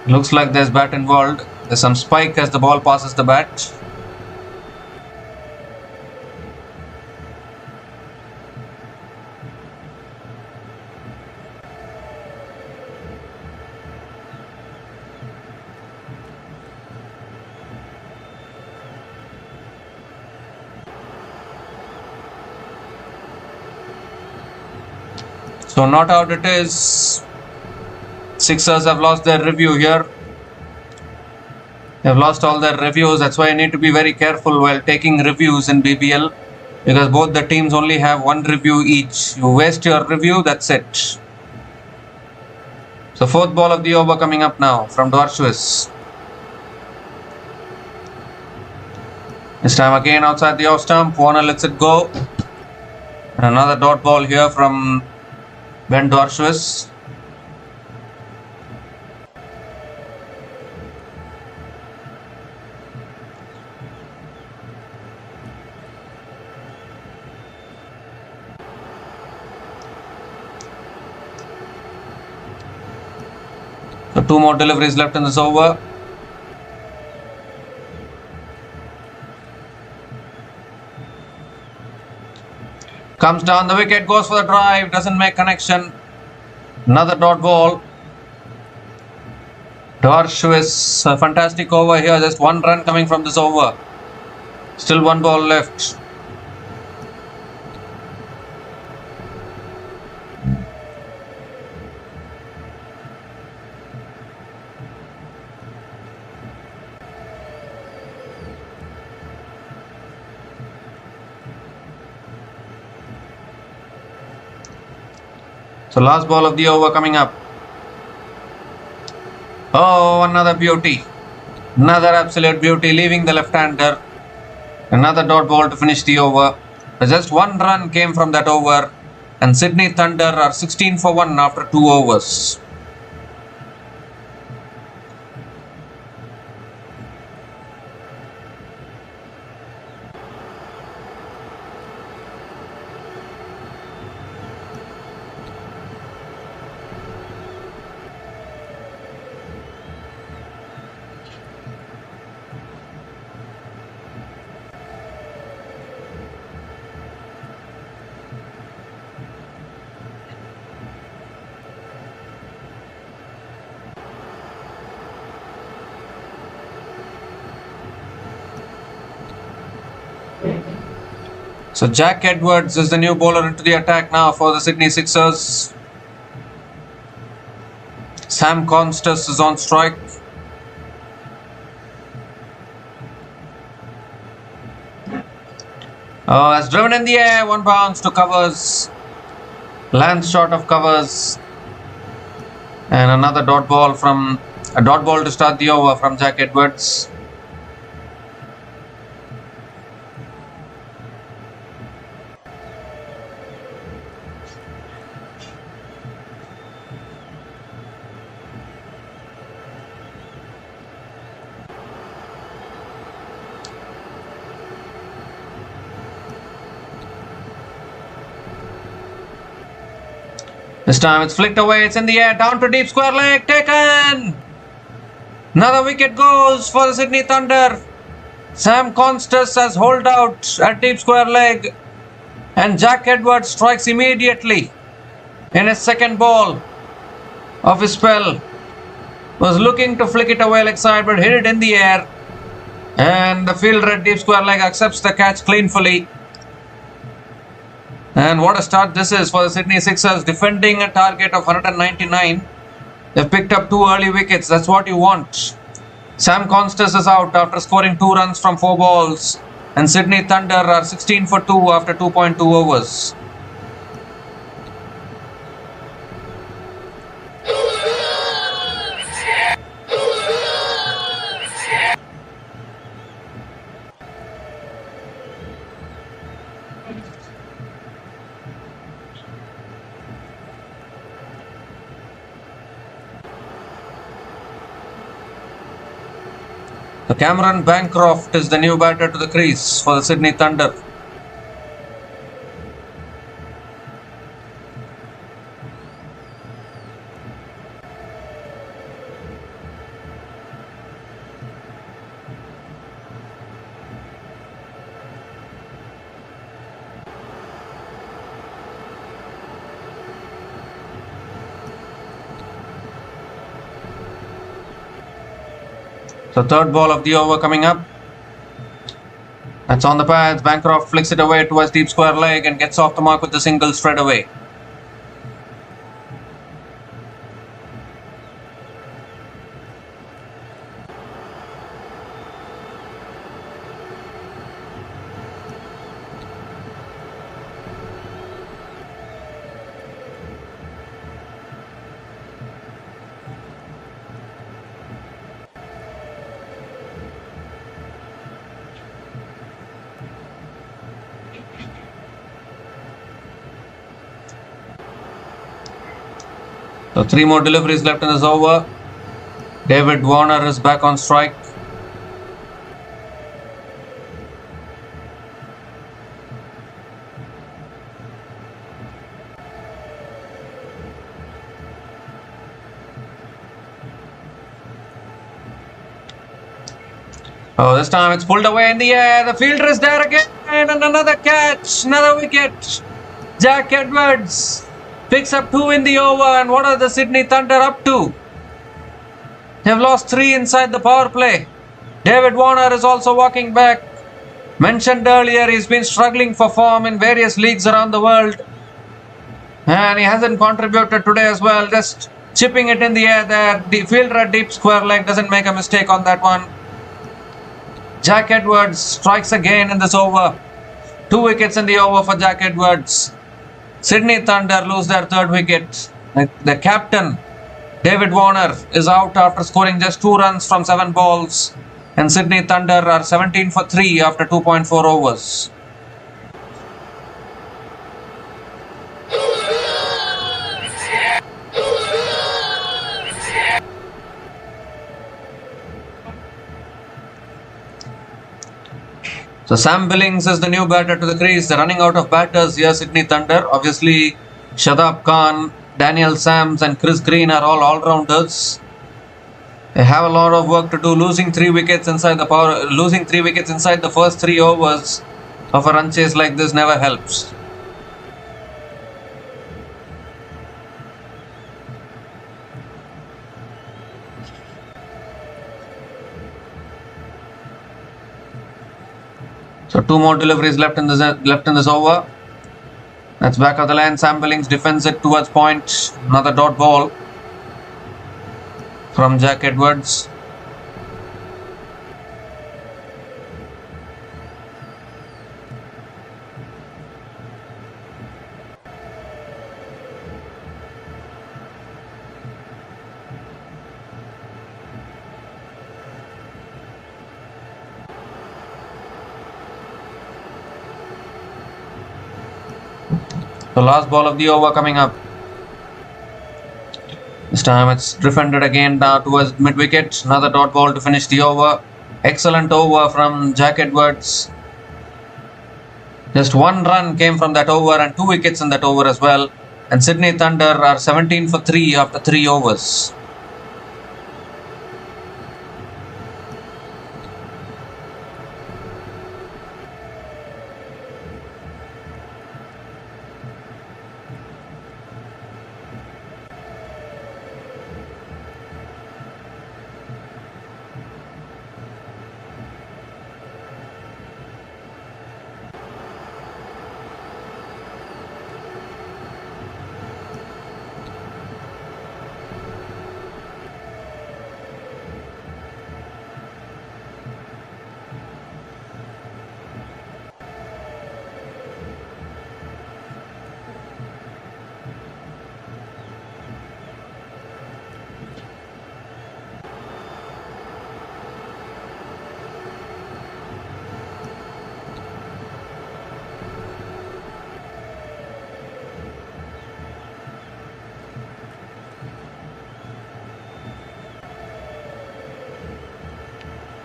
Looks like there's bat involved. There's some spike as the ball passes the bat. So not out it is. Sixers have lost their review here. They have lost all their reviews. That's why you need to be very careful while taking reviews in BBL, because both the teams only have one review each. You waste your review, that's it. So fourth ball of the over coming up now from Dwarshuis. This time again outside the off stump. Warner lets it go. And another dot ball here from Ben Dwarshuis. So 2 more deliveries left in this over. Comes down the wicket, goes for the drive, doesn't make connection. Another dot ball. Darsh is a fantastic over here. Just 1 run coming from this over. Still 1 ball left. So last ball of the over coming up. Oh, another beauty. Another absolute beauty, leaving the left-hander. Another dot ball to finish the over. Just 1 run came from that over. And Sydney Thunder are 16 for 1 after 2 overs. So Jack Edwards is the new bowler into the attack now for the Sydney Sixers. Sam Constas is on strike. Has driven in the air, 1 bounce to covers. Lands short of covers. And another dot ball to start the over from Jack Edwards. This time it's flicked away, it's in the air, down to deep square leg, taken! Another wicket goes for the Sydney Thunder. Sam Constas has holed out at deep square leg. And Jack Edwards strikes immediately in his second ball of his spell. Was looking to flick it away leg side but hit it in the air. And the fielder at deep square leg accepts the catch cleanly. And what a start this is for the Sydney Sixers, defending a target of 199. They've picked up 2 early wickets. That's what you want. Sam Constas is out after scoring 2 runs from 4 balls. And Sydney Thunder are 16 for 2 after 2.2 overs. So Cameron Bancroft is the new batter to the crease for the Sydney Thunder. So third ball of the over coming up. That's on the pads. Bancroft flicks it away towards deep square leg and gets off the mark with the single straight away. So 3 more deliveries left in this over. David Warner is back on strike. Oh, this time it's pulled away in the air. The fielder is there again, and another catch, another wicket. Jack Edwards picks up 2 in the over, and what are the Sydney Thunder up to? They've lost 3 inside the power play. David Warner is also walking back. Mentioned earlier, he's been struggling for form in various leagues around the world. And he hasn't contributed today as well. Just chipping it in the air there. The fielder at deep square leg doesn't make a mistake on that one. Jack Edwards strikes again in this over. 2 wickets in the over for Jack Edwards. Sydney Thunder lose their 3rd wicket. The captain, David Warner, is out after scoring just 2 runs from 7 balls. And Sydney Thunder are 17 for 3 after 2.4 overs. So Sam Billings is the new batter to the crease. They're running out of batters here, Sydney Thunder. Obviously, Shadab Khan, Daniel Sams and Chris Green are all all-rounders. They have a lot of work to do. Losing 3 wickets inside the first 3 overs of a run chase like this never helps. So 2 more deliveries left in this over. That's back of the line. Sam Billings defends it towards point. Another dot ball from Jack Edwards. The last ball of the over coming up. This time it's defended again down towards mid-wicket. Another dot ball to finish the over. Excellent over from Jack Edwards. Just 1 run came from that over and 2 wickets in that over as well. And Sydney Thunder are 17 for 3 after 3 overs.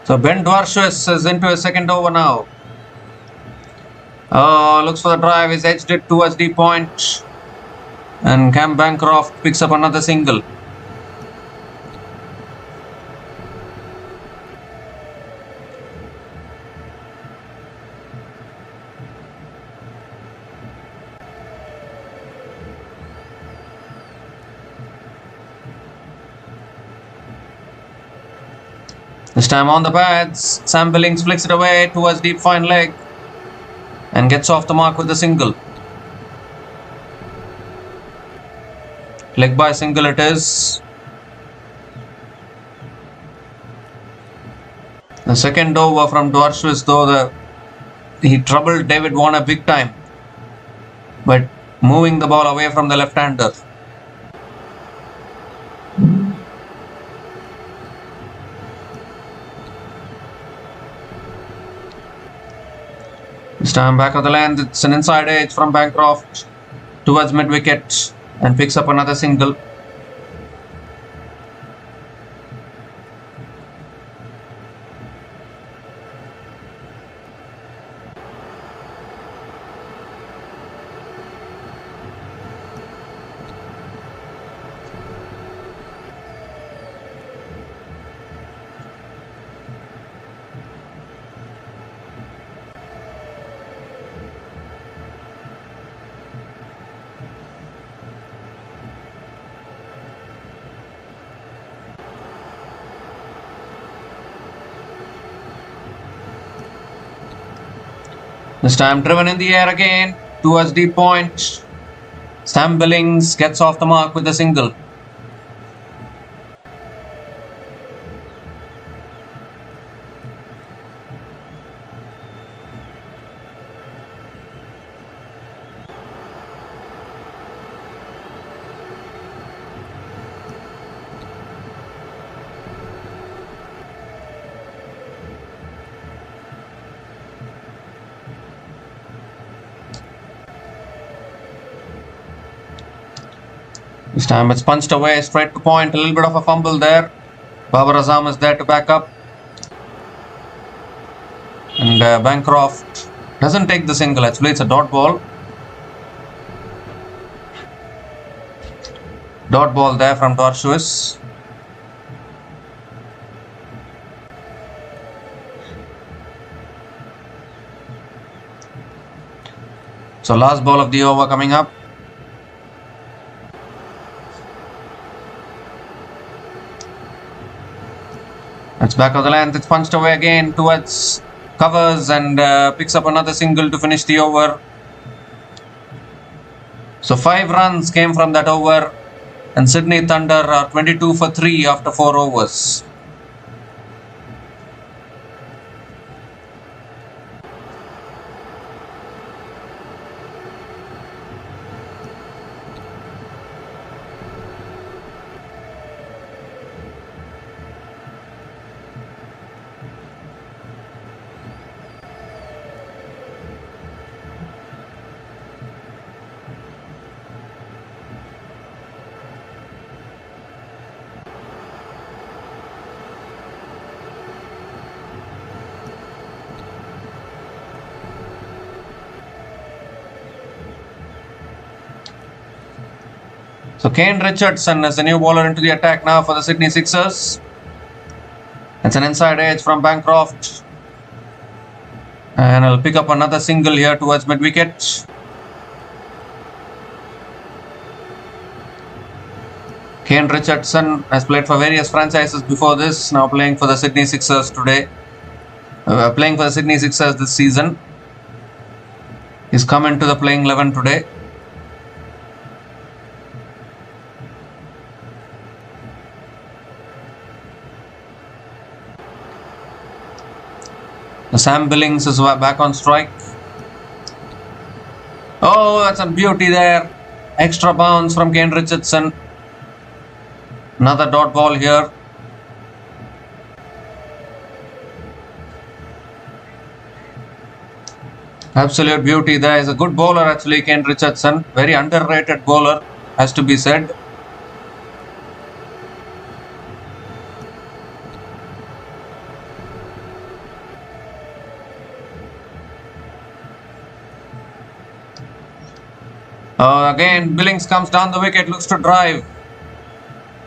So Ben Dwarshuis is into his 2nd over now. Looks for the drive. He's edged it towards the point. And Cam Bancroft picks up another single. This time on the pads, Sam Billings flicks it away towards deep fine leg and gets off the mark with a single. Leg by single it is. The 2nd over from Dwarshuis, though he troubled David Warner big time, but moving the ball away from the left-hander. This time back of the land, it's an inside edge from Bancroft towards mid-wicket and picks up another single. This time driven in the air again towards the point. Sam Billings gets off the mark with a single. This time it's punched away straight to point. A little bit of a fumble there. Babar Azam is there to back up. And Bancroft doesn't take the single. Actually, it's a dot ball. Dot ball there from Tortuous. So last ball of the over coming up. It's back of the length. It's punched away again towards covers and picks up another single to finish the over. So 5 runs came from that over, and Sydney Thunder are 22 for 3 after 4 overs. So Kane Richardson is the new bowler into the attack now for the Sydney Sixers. It's an inside edge from Bancroft. And he'll pick up another single here towards mid-wicket. Kane Richardson has played for various franchises before this, now playing for the Sydney Sixers today. Playing for the Sydney Sixers this season. He's come into the playing 11 today. Sam Billings is back on strike. Oh, that's a beauty there. Extra bounce from Kane Richardson. Another dot ball here. Absolute beauty there. He's a good bowler actually, Kane Richardson. Very underrated bowler, has to be said. Again, Billings comes down the wicket, looks to drive.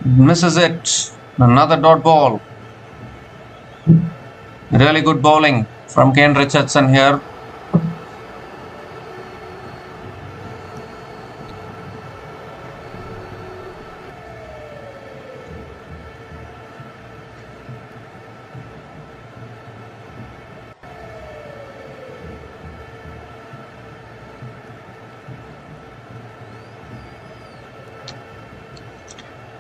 Misses it. Another dot ball. Really good bowling from Kane Richardson here.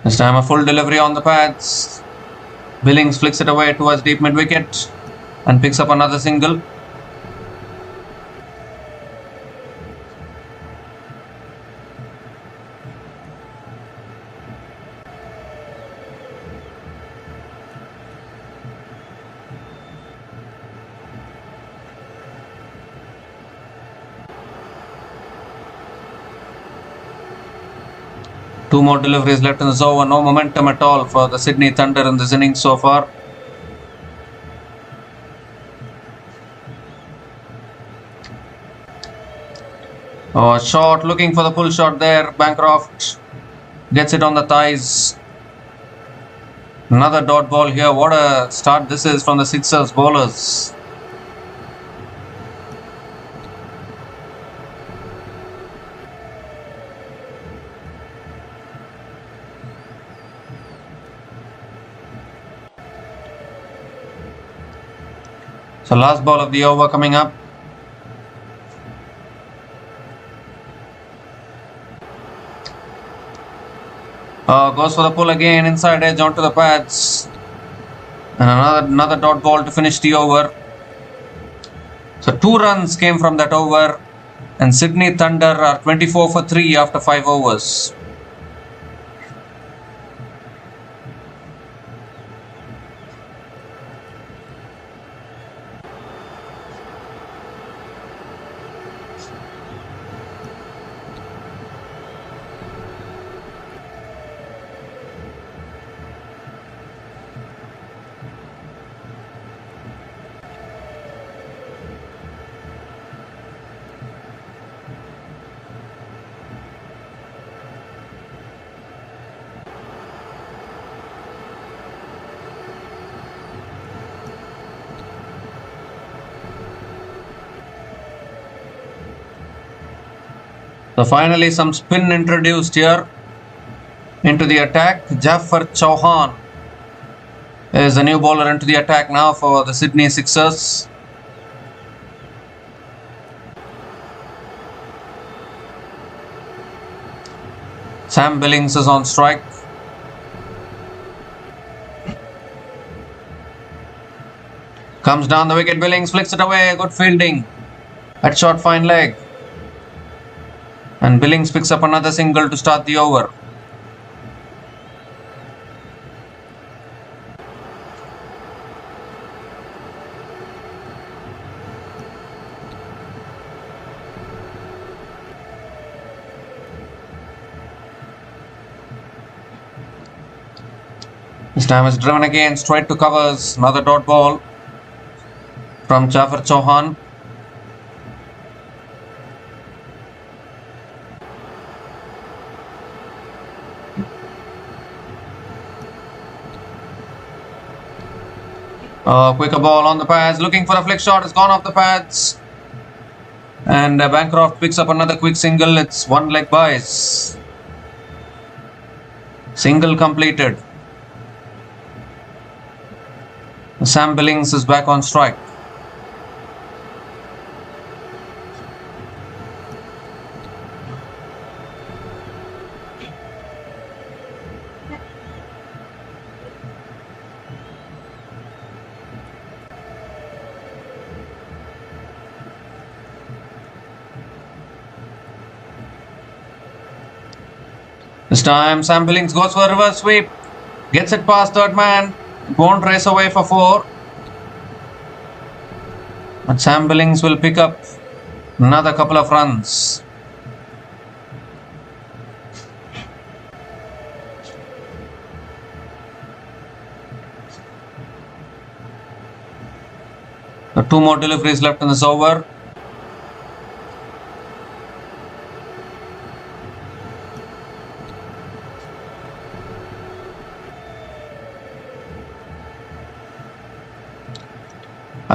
This time a full delivery on the pads. Billings flicks it away towards deep mid-wicket and picks up another single. Two more deliveries left in this over. No momentum at all for the Sydney Thunder in this innings so far. Oh, a shot, looking for the pull shot there. Bancroft gets it on the thighs. Another dot ball here. What a start this is from the Sixers bowlers. So last ball of the over coming up. Goes for the pull again, inside edge onto the pads. And another dot ball to finish the over. So 2 runs came from that over. And Sydney Thunder are 24 for 3 after 5 overs. So finally some spin introduced here into the attack. Jafar Chauhan is the new bowler into the attack now for the Sydney Sixers. Sam Billings is on strike. Comes down the wicket, Billings flicks it away, good fielding. At short fine leg. And Billings picks up another single to start the over. This time is driven again, straight to covers. Another dot ball from Jafar Chauhan. Quicker ball on the pads, looking for a flick shot, it's gone off the pads. And Bancroft picks up another quick single, it's 1 leg byes. Single completed. Sam Billings is back on strike. This time Sam Billings goes for a reverse sweep. Gets it past third man. It won't race away for 4. But Sam Billings will pick up another couple of runs. The 2 more deliveries left in this over.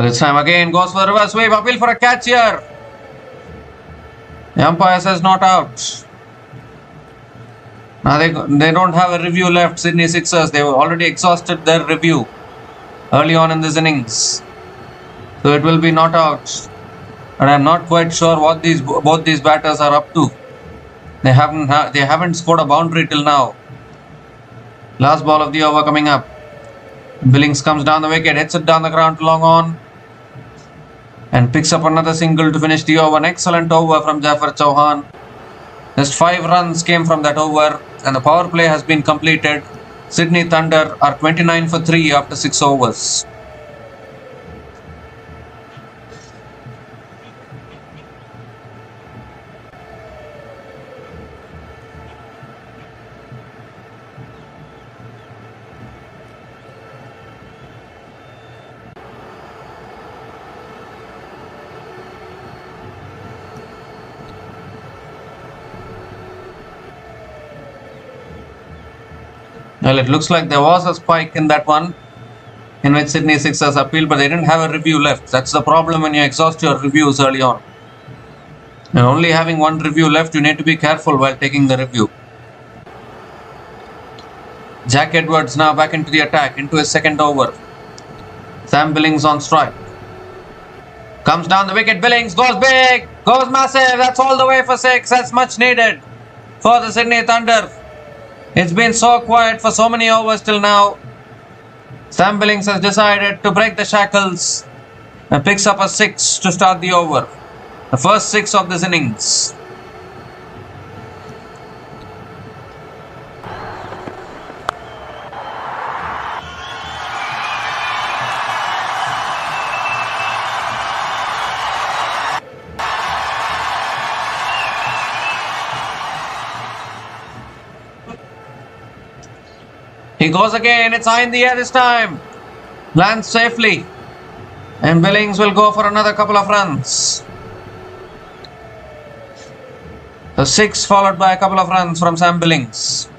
This time again goes for the reverse wave, appeal for a catch here. The umpire says not out. Now they don't have a review left, Sydney Sixers. They've already exhausted their review early on in this innings. So it will be not out. And I'm not quite sure what both these batters are up to. They haven't scored a boundary till now. Last ball of the over coming up. Billings comes down the wicket, hits it down the ground to long on. And picks up another single to finish the over. An excellent over from Jafar Chauhan. Just 5 runs came from that over. And the power play has been completed. Sydney Thunder are 29 for 3 after 6 overs. Well, it looks like there was a spike in that one in which Sydney Sixers appealed, but they didn't have a review left. That's the problem when you exhaust your reviews early on. And only having 1 review left, you need to be careful while taking the review. Jack Edwards now back into the attack, into his second over. Sam Billings on strike. Comes down the wicket, Billings goes big, goes massive. That's all the way for 6. That's much needed for the Sydney Thunder. It's been so quiet for so many overs till now. Sam Billings has decided to break the shackles and picks up a 6 to start the over. The first 6 of this innings. He goes again. It's high in the air this time. Lands safely. And Billings will go for another couple of runs. The 6 followed by a couple of runs from Sam Billings.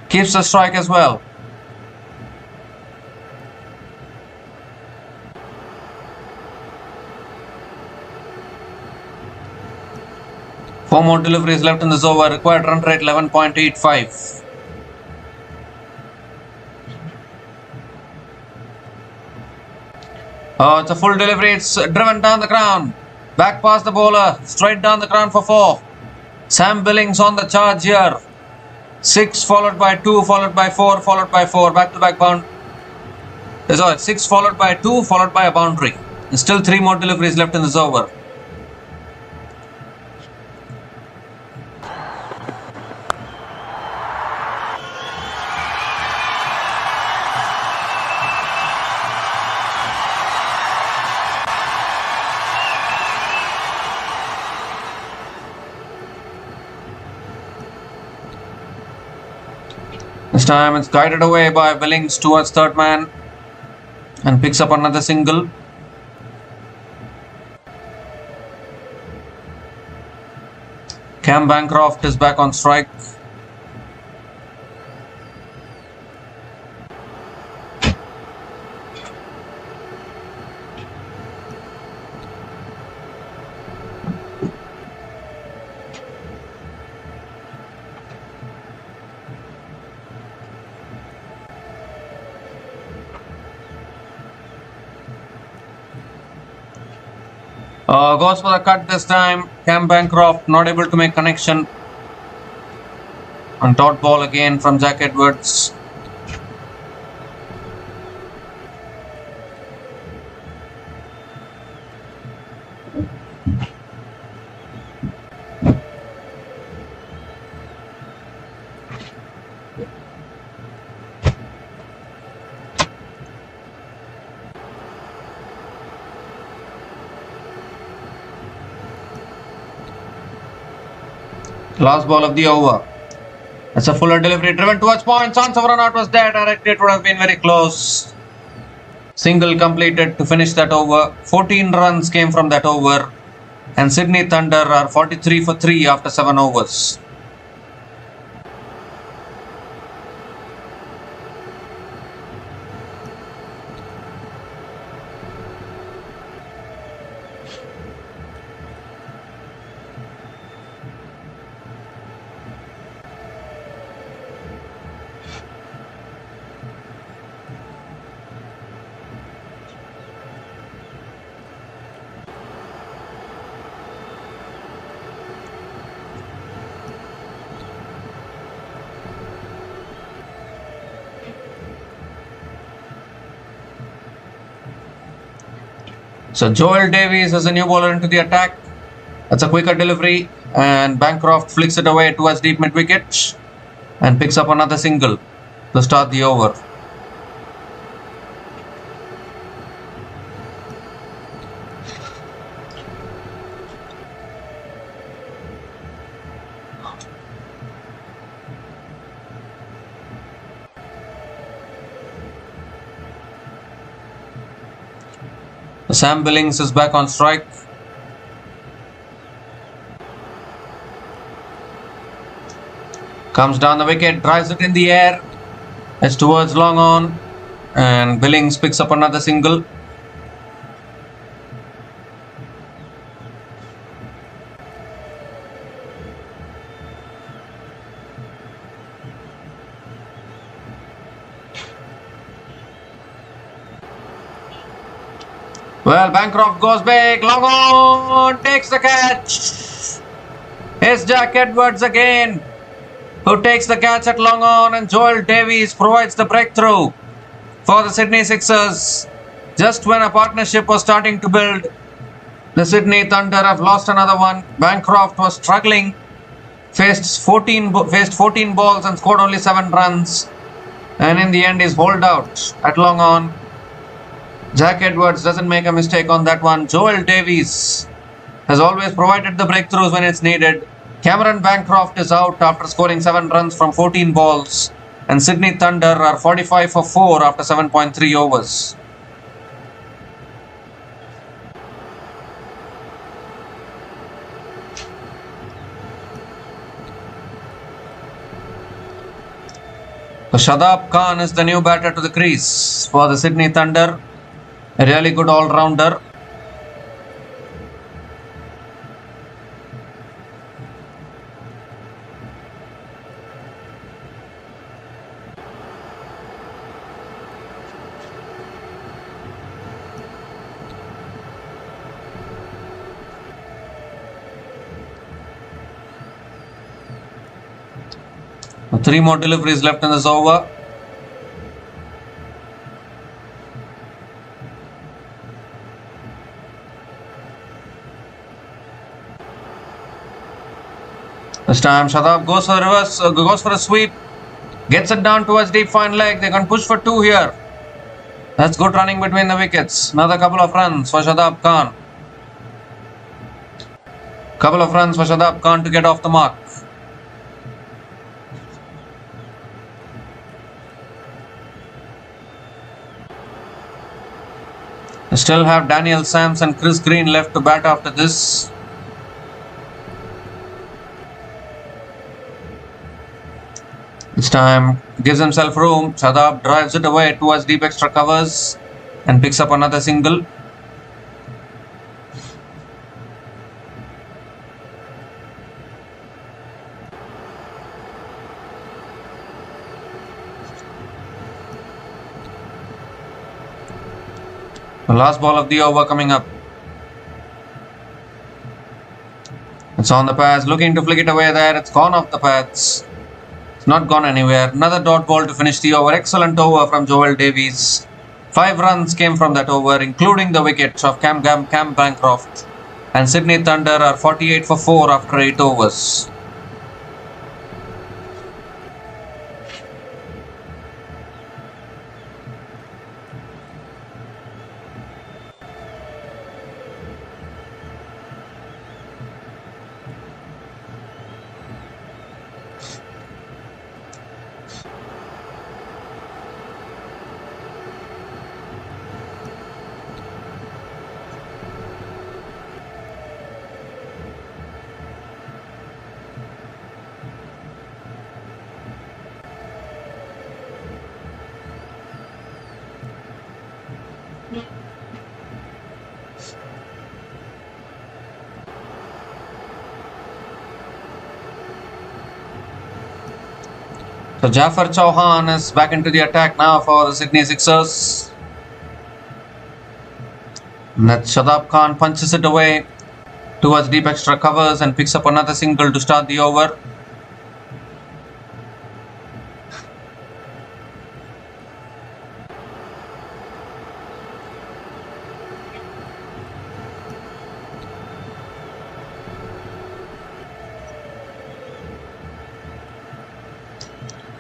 Keeps the strike as well. Four more deliveries left in this over. Required run rate 11.85. Oh, it's a full delivery. It's driven down the ground. Back past the bowler. Straight down the ground for 4. Sam Billings on the charge here. 6 followed by 2, followed by 4, followed by 4. Back to back bound. Sorry, 6 followed by 2, followed by a boundary. There's still 3 more deliveries left in this over. This time it's guided away by Billings towards third man and picks up another single. Cam Bancroft is back on strike. Goes for the cut this time. Cam Bancroft not able to make connection. On dot ball again from Jack Edwards. Last ball of the over. That's a fuller delivery driven towards point. Chance of run out was there. Directed would have been very close. Single completed to finish that over. 14 runs came from that over. And Sydney Thunder are 43 for 3 after 7 overs. So Joel Davies as a new bowler into the attack. That's a quicker delivery and Bancroft flicks it away towards deep mid wicket and picks up another single to start the over. Sam Billings is back on strike. Comes down the wicket, drives it in the air. It's towards long on. And Billings picks up another single. Well, Bancroft goes big, long on, takes the catch. It's Jack Edwards again, who takes the catch at long on, and Joel Davies provides the breakthrough for the Sydney Sixers. Just when a partnership was starting to build, the Sydney Thunder have lost another one. Bancroft was struggling, faced 14 balls and scored only 7 runs. And in the end is holed out at long on. Jack Edwards doesn't make a mistake on that one. Joel Davies has always provided the breakthroughs when it's needed. Cameron Bancroft is out after scoring 7 runs from 14 balls. And Sydney Thunder are 45 for 4 after 7.3 overs. So Shadab Khan is the new batter to the crease for the Sydney Thunder. A really good all-rounder. Three more deliveries left in this over. This time Shadab goes for the reverse, goes for a sweep, gets it down towards deep fine leg. They can push for 2 here. That's good running between the wickets. Another couple of runs for Shadab Khan. Couple of runs for Shadab Khan to get off the mark. They still have Daniel Sams and Chris Green left to bat after this. This time gives himself room. Shadab drives it away towards deep extra covers and picks up another single. The last ball of the over coming up. It's on the pads, looking to flick it away there. It's gone off the pads. It's not gone anywhere. Another dot ball to finish the over. Excellent over from Joel Davies. 5 runs came from that over, including the wickets of Cam Bancroft. And Sydney Thunder are 48 for 4 after 8 overs. So Jafar Chauhan is back into the attack now for the Sydney Sixers. And that Shadab Khan punches it away towards deep extra covers and picks up another single to start the over.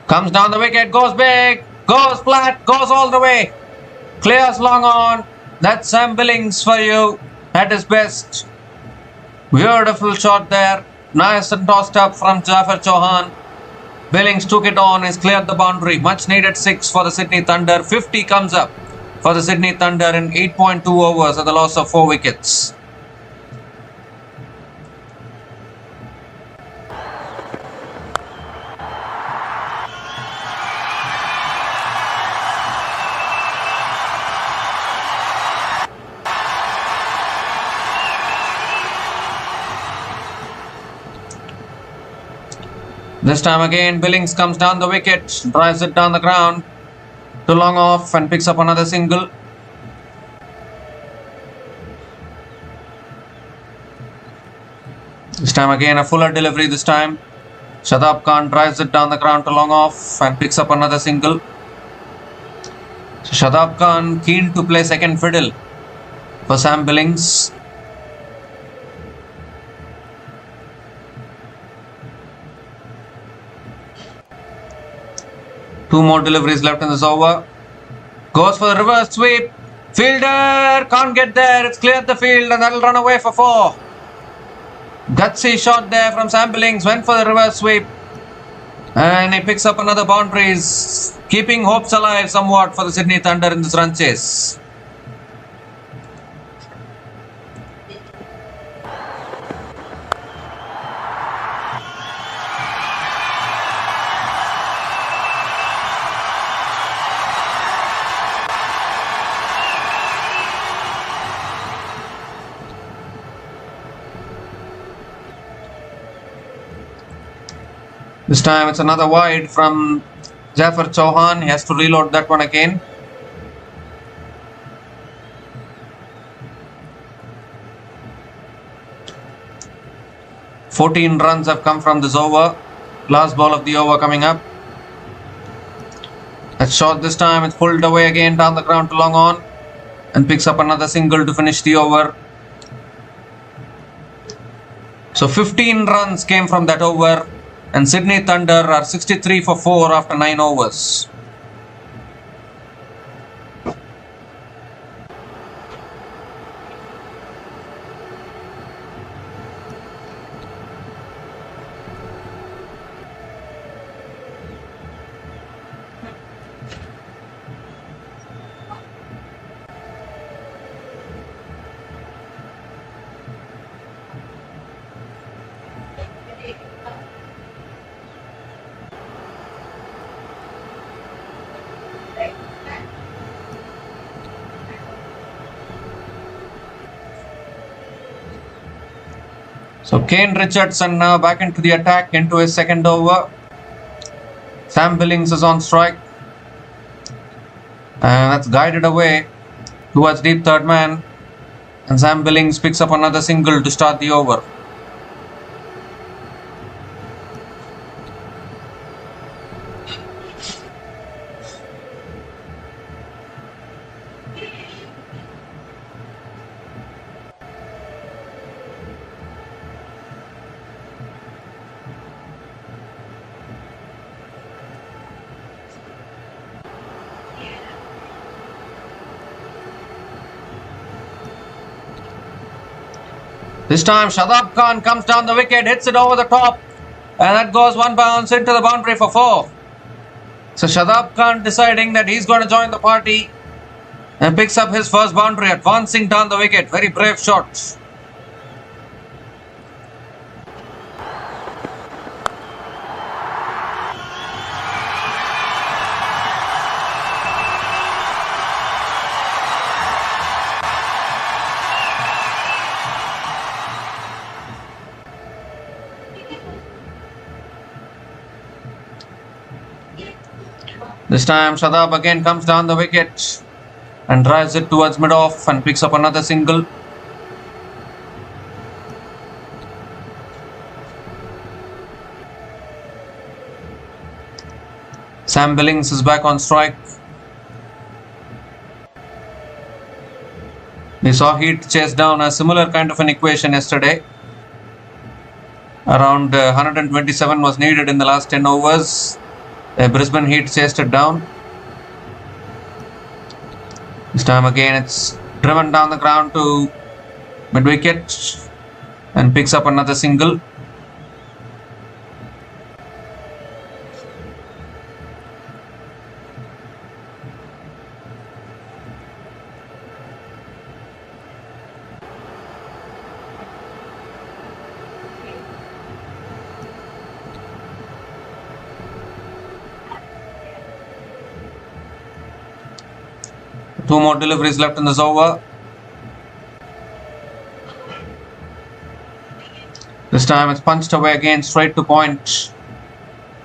Comes down the wicket, goes big, goes flat, goes all the way. Clears long on. That's Sam Billings for you at his best. Beautiful shot there. Nice and tossed up from Jafar Chauhan. Billings took it on, has cleared the boundary. Much needed 6 for the Sydney Thunder. 50 comes up for the Sydney Thunder in 8.2 overs at the loss of 4 wickets. This time again, Billings comes down the wicket, drives it down the ground to long off and picks up another single. This time again a fuller delivery this time. Shadab Khan drives it down the ground to long off and picks up another single. So Shadab Khan keen to play second fiddle for Sam Billings. Two more deliveries left in this over. Goes for the reverse sweep. Fielder can't get there. It's cleared the field and that'll run away for 4. Gutsy shot there from Sam Billings. Went for the reverse sweep. And he picks up another boundaries, keeping hopes alive somewhat for the Sydney Thunder in this run chase. This time it's another wide from Jafar Chauhan. He has to reload that one again. "14 runs have come from this over. Last ball of the over coming up. That's short this time. It's pulled away again down the ground to long on and picks up another single to finish the over. So 15 runs came from that over. And Sydney Thunder are 63 for 4 after 9 overs. So Kane Richardson now back into the attack into his second over. Sam Billings is on strike. And that's guided away towards deep third man. And Sam Billings picks up another single to start the over. This time Shadab Khan comes down the wicket, hits it over the top, and that goes one bounce into the boundary for 4. So Shadab Khan deciding that he's going to join the party and picks up his first boundary, advancing down the wicket. Very brave shot. This time Shadab again comes down the wicket and drives it towards mid-off and picks up another single. Sam Billings is back on strike. We saw Heat chase down a similar kind of an equation yesterday. Around 127 was needed in the last 10 overs. Brisbane Heat chased it down. This time again it's driven down the ground to mid-wicket and picks up another single. Two more deliveries left in this over. This time it's punched away again straight to point.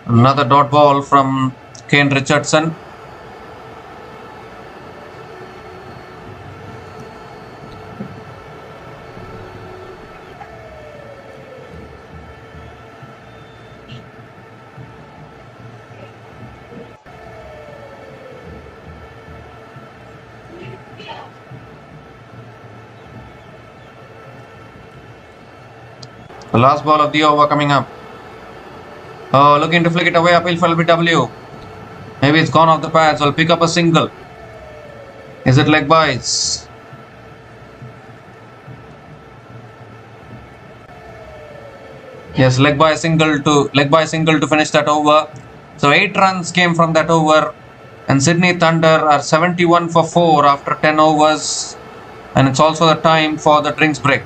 Another dot ball from Kane Richardson. The last ball of the over coming up. Oh, looking to flick it away uphill for LBW. Maybe it's gone off the pads. Will pick up a single. Is it leg byes? Yes, leg by single to finish that over. So 8 runs came from that over, and Sydney Thunder are 71 for 4 after 10 overs, and it's also the time for the drinks break.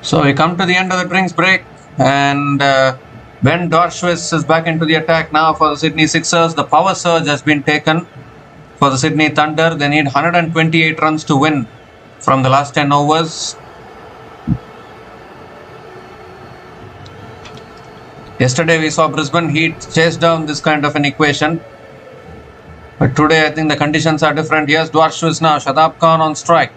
So we come to the end of the drinks break, and Ben Dorschwitz is back into the attack now for the Sydney Sixers. The power surge has been taken for the Sydney Thunder. They need 128 runs to win from the last 10 overs. Yesterday we saw Brisbane Heat chase down this kind of an equation, but today I think the conditions are different. Here's Dorschwitz now, Shadab Khan on strike.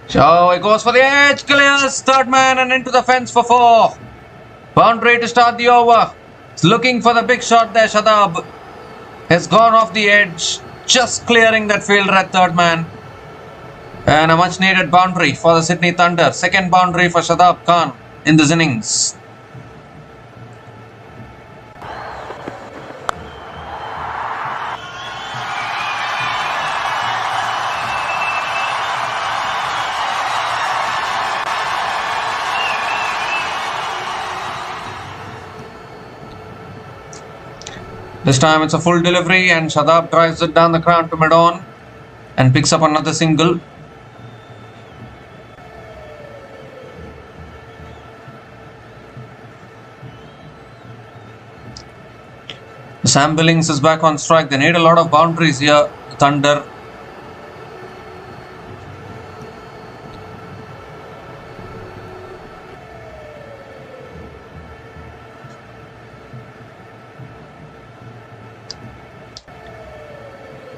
So he goes for the edge, clears third man and into the fence for 4. Boundary to start the over. He's looking for the big shot there. Shadab has gone off the edge, just clearing that fielder at third man. And a much needed boundary for the Sydney Thunder. Second boundary for Shadab Khan in this innings. This time it's a full delivery and Shadab drives it down the ground to mid-on and picks up another single. Sam Billings is back on strike. They need a lot of boundaries here, Thunder.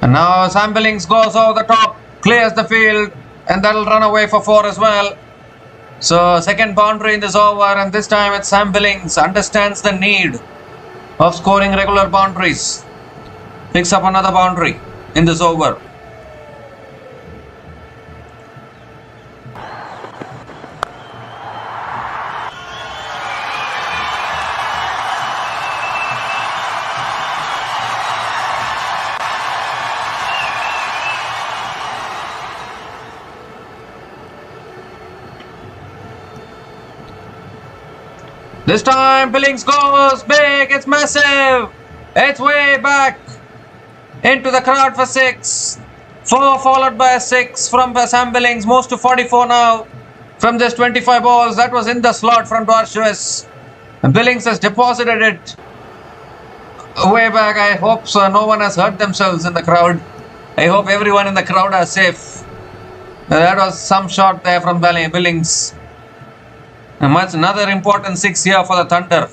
And now Sam Billings goes over the top, clears the field, and that'll run away for 4 as well. So second boundary in this over, and this time it's Sam Billings understands the need of scoring regular boundaries. Picks up another boundary in this over. This time Billings goes big. It's massive. It's way back into the crowd for 6. 4 followed by a 6 from Sam Billings. Moves to 44 now from just 25 balls. That was in the slot from Dwarshuis. Billings has deposited it way back. I hope so. No one has hurt themselves in the crowd. I hope everyone in the crowd are safe. That was some shot there from Billings. Another important 6 here for the Thunder.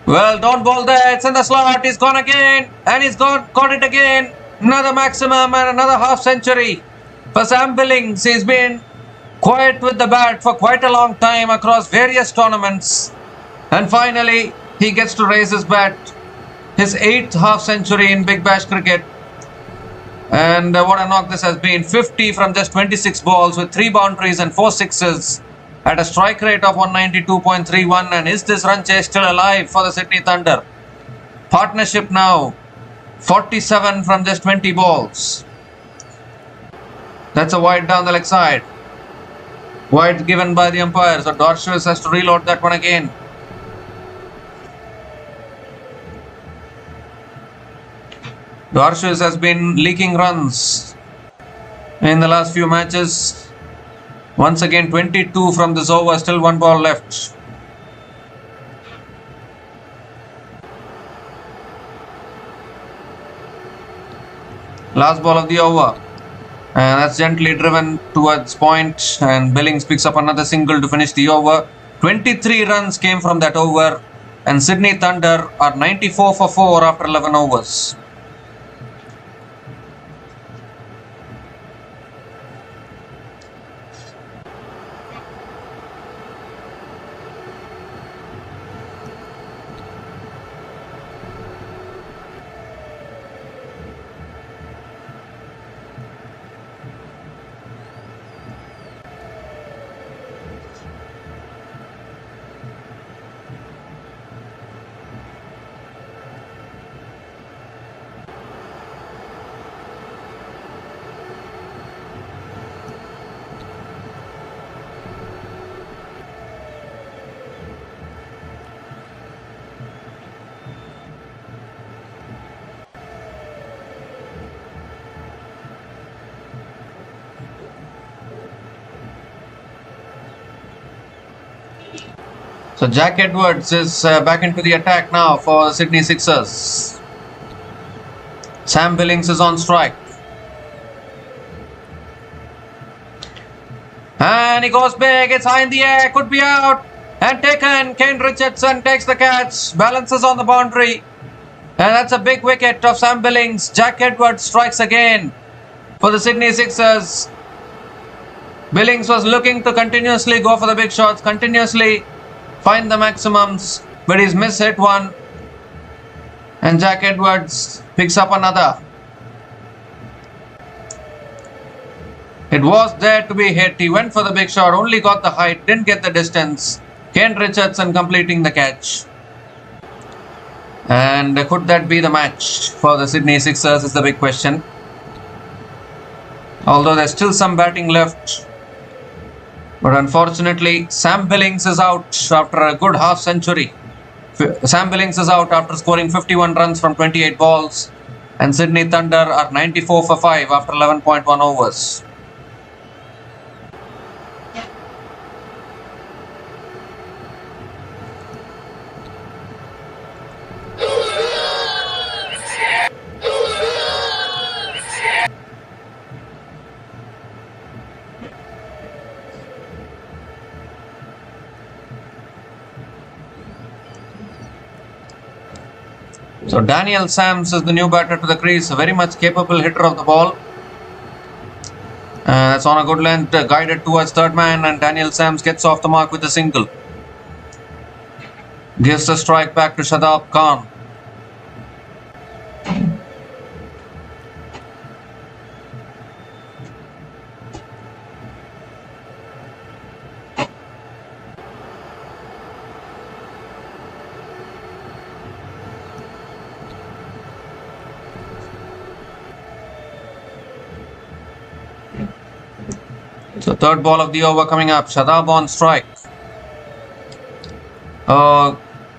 Well, don't bowl there. It's in the slot. He's gone again. And he's got it again. Another maximum and another half century for Sam Billings. He's been quiet with the bat for quite a long time across various tournaments. And finally, he gets to raise his bat. His 8th half century in Big Bash cricket. And what a knock this has been. 50 from just 26 balls with 3 boundaries and 4 sixes. At a strike rate of 192.31. And is this run chase still alive for the Sydney Thunder? Partnership now. 47 from just 20 balls. That's a wide down the leg side. Wide given by the umpire. So Dwarshuis has to reload that one again. Dwarshuis has been leaking runs in the last few matches. Once again 22 from this over. Still 1 ball left. Last ball of the over. And that's gently driven towards point. And Billings picks up another single to finish the over. 23 runs came from that over. And Sydney Thunder are 94 for 4 after 11 overs. So Jack Edwards is back into the attack now for the Sydney Sixers. Sam Billings is on strike. And he goes big. It's high in the air. Could be out. And taken. Kane Richardson takes the catch. Balances on the boundary. And that's a big wicket of Sam Billings. Jack Edwards strikes again for the Sydney Sixers. Billings was looking to continuously go for the big shots. Continuously find the maximums, but he's mishit one. And Jack Edwards picks up another. It was there to be hit. He went for the big shot, only got the height, didn't get the distance. Kane Richardson completing the catch. And could that be the match for the Sydney Sixers is the big question. Although there's still some batting left. But unfortunately, Sam Billings is out after a good half century. Sam Billings is out after scoring 51 runs from 28 balls. And Sydney Thunder are 94 for 5 after 11.1 overs. So Daniel Sams is the new batter to the crease, a very much capable hitter of the ball. That's on a good length, guided towards third man, and Daniel Sams gets off the mark with a single. Gives the strike back to Shadab Khan. So third ball of the over coming up. Shadab on strike.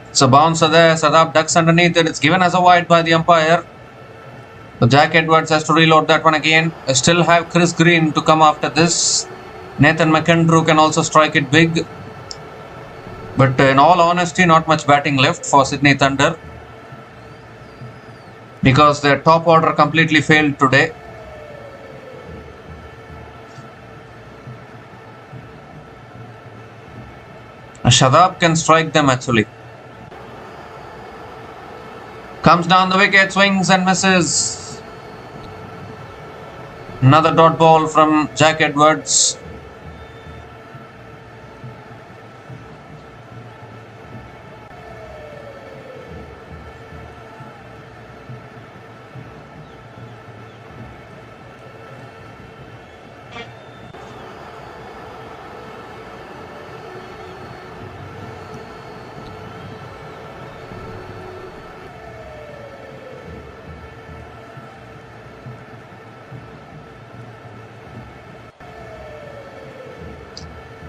It's a bouncer there. Shadab ducks underneath it. It's given as a wide by the umpire. So Jack Edwards has to reload that one again. I still have Chris Green to come after this. Nathan McAndrew can also strike it big. But in all honesty, not much batting left for Sydney Thunder, because their top order completely failed today. Shadab can strike them actually. Comes down the wicket, swings and misses. Another dot ball from Jack Edwards.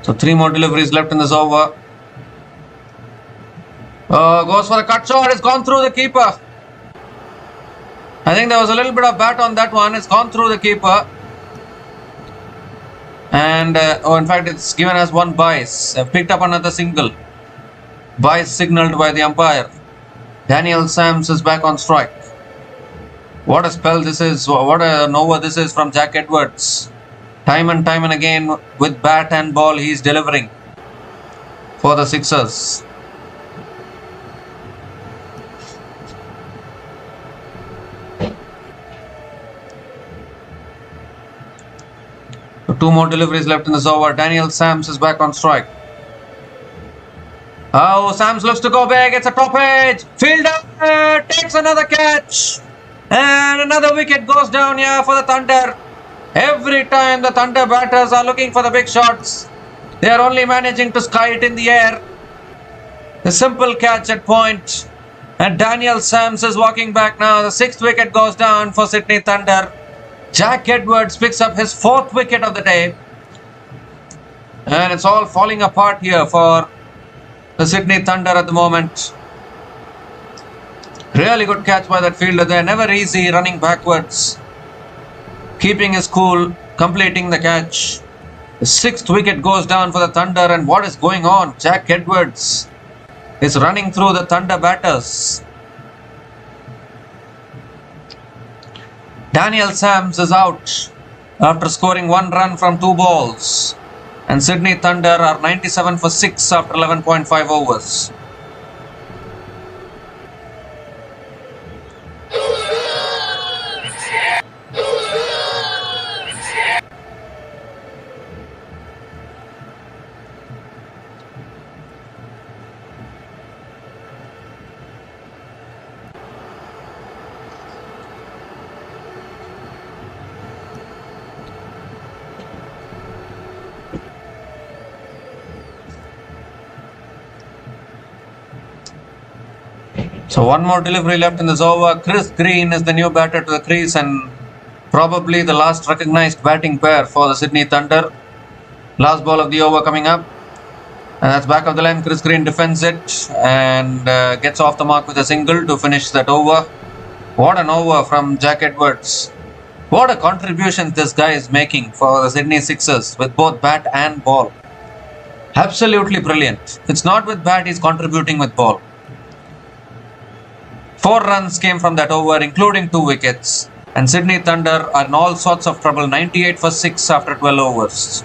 So 3 more deliveries left in this over. Goes for the cut shot. It's gone through the keeper. I think there was a little bit of bat on that one. It's gone through the keeper. And, in fact, it's given as one bias. Picked up another single. Bias signaled by the umpire. Daniel Sams is back on strike. What a spell this is. What an over this is from Jack Edwards. Time and again with bat and ball he is delivering for the Sixers. So 2 more deliveries left in this over. Daniel Sams is back on strike. Oh, Sams looks to go big. It's a top edge. Fielder takes another catch. And another wicket goes down here for the Thunder. Every time the Thunder batters are looking for the big shots, they are only managing to sky it in the air. A simple catch at point. And Daniel Sams is walking back now. The 6th wicket goes down for Sydney Thunder. Jack Edwards picks up his 4th wicket of the day. And it's all falling apart here for the Sydney Thunder at the moment. Really good catch by that fielder there. Never easy running backwards. Keeping his cool, completing the catch. The 6th wicket goes down for the Thunder, and what is going on? Jack Edwards is running through the Thunder batters. Daniel Sams is out after scoring 1 run from 2 balls. And Sydney Thunder are 97 for 6 after 11.5 overs. So 1 more delivery left in this over. Chris Green is the new batter to the crease and probably the last recognized batting pair for the Sydney Thunder. Last ball of the over coming up. And that's back of the line. Chris Green defends it and gets off the mark with a single to finish that over. What an over from Jack Edwards. What a contribution this guy is making for the Sydney Sixers with both bat and ball. Absolutely brilliant. It's not with bat, he's contributing with ball. 4 runs came from that over, including 2 wickets. And Sydney Thunder are in all sorts of trouble. 98 for 6 after 12 overs.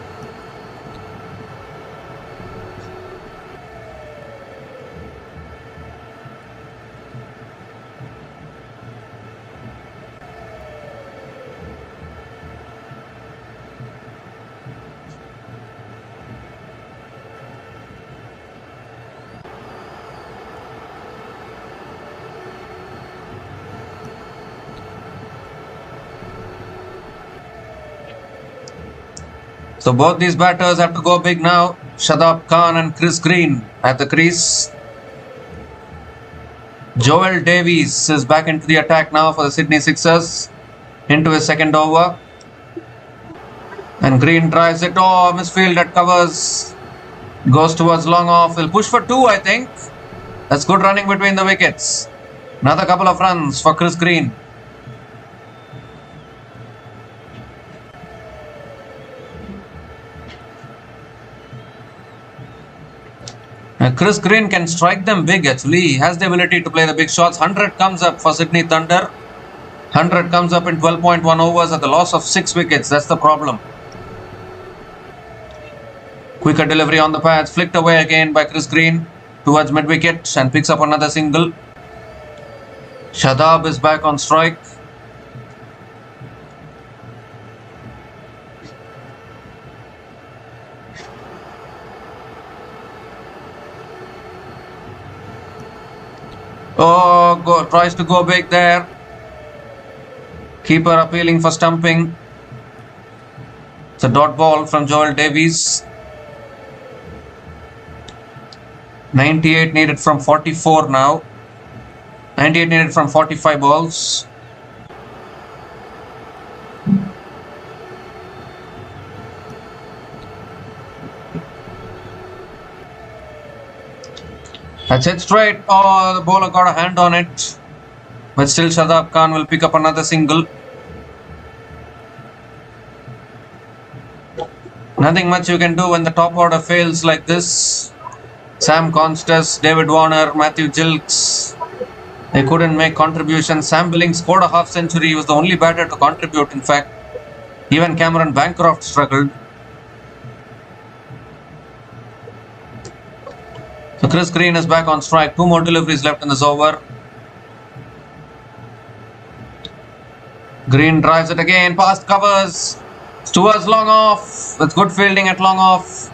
So both these batters have to go big now. Shadab Khan and Chris Green at the crease. Joel Davies is back into the attack now for the Sydney Sixers. Into his second over. And Green drives it. Oh, misfield at covers. Goes towards long off. He'll push for 2, I think. That's good running between the wickets. Another couple of runs for Chris Green. Chris Green can strike them big actually. He has the ability to play the big shots. 100 comes up for Sydney Thunder. 100 comes up in 12.1 overs at the loss of 6 wickets. That's the problem. Quicker delivery on the pads. Flicked away again by Chris Green towards mid-wicket and picks up another single. Shadab is back on strike. Oh, tries to go big there. Keeper appealing for stumping. It's a dot ball from Joel Davies. 98 needed from 44 now. 98 needed from 45 balls. That's it straight. Oh, the bowler got a hand on it. But still Shadab Khan will pick up another single. Nothing much you can do when the top order fails like this. Sam Constas, David Warner, Matthew Gilkes. They couldn't make contributions. Sam Billings scored a half century. He was the only batter to contribute, in fact. Even Cameron Bancroft struggled. So Chris Green is back on strike. 2 more deliveries left in this over. Green drives it again. Past covers. Towards long off. With good fielding at long off.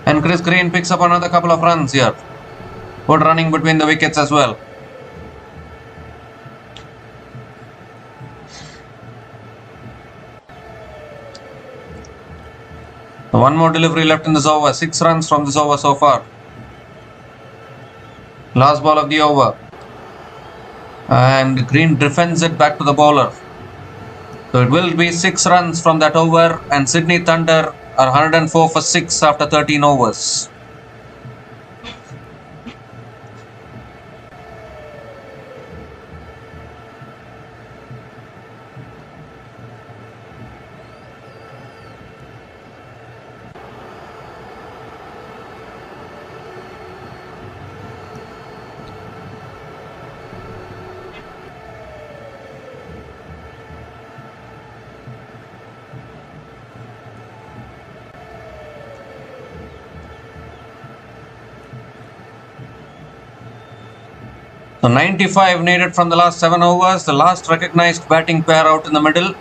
And Chris Green picks up another couple of runs here. Good running between the wickets as well. So 1 more delivery left in this over. 6 runs from this over so far. Last ball of the over. And Green defends it back to the bowler. So it will be 6 runs from that over. And Sydney Thunder are 104 for 6 after 13 overs. So 95 needed from the last 7 overs. The last recognized batting pair out in the middle.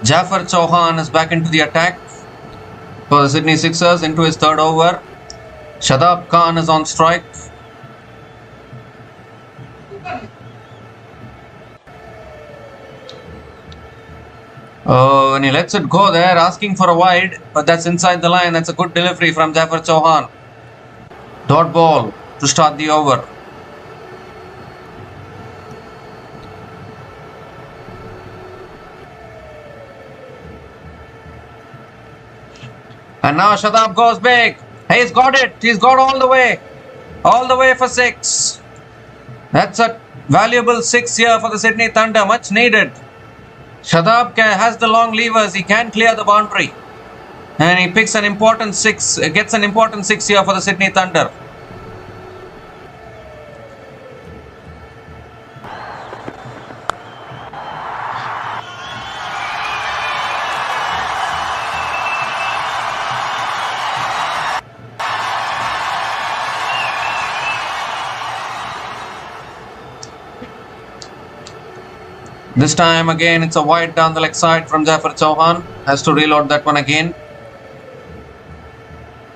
Jafar Chauhan is back into the attack for the Sydney Sixers into his 3rd over. Shadab Khan is on strike. Oh, and he lets it go there, asking for a wide, but that's inside the line. That's a good delivery from Jafar Chauhan. Dot ball to start the over. And now Shadab goes big. He's got it. He's got all the way. All the way for 6. That's a valuable 6 here for the Sydney Thunder. Much needed. Shadab has the long levers. He can clear the boundary. And he picks an important 6. Gets an important 6 here for the Sydney Thunder. This time again it's a wide down the leg side from Jafar Chauhan. Has to reload that one again.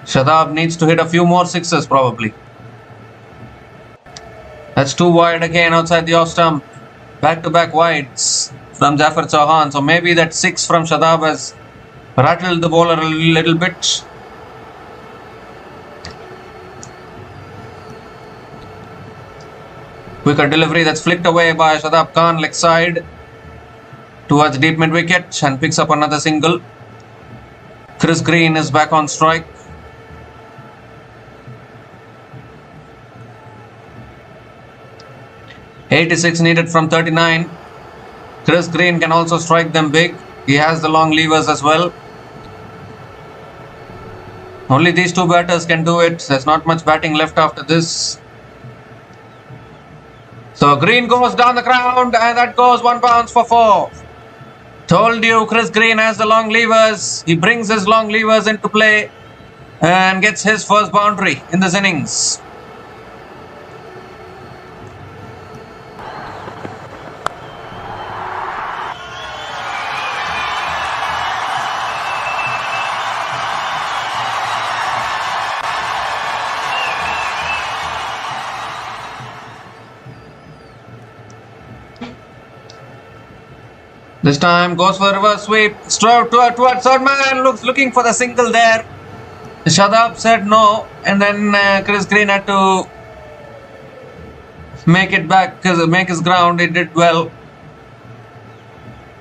Shadab needs to hit a few more 6s probably. That's 2 wide again outside the off stump. Back to back wides from Jafar Chauhan. So maybe that 6 from Shadab has rattled the bowler a little bit. Quicker delivery that's flicked away by Shadab Khan, leg side towards deep mid wicket and picks up another single. Chris Green is back on strike. .86 needed from 39. Chris Green can also strike them big. He has the long levers as well. Only these two batters can do it. There's not much batting left after this. So Green goes down the ground and that goes 1 bounce for 4. Told you Chris Green has the long levers. He brings his long levers into play and gets his first boundary in this innings. This time goes for a reverse sweep. Straight towards third man. Looking for the single there. Shadab said no. And then Chris Green had to make it back, make his ground. He did well.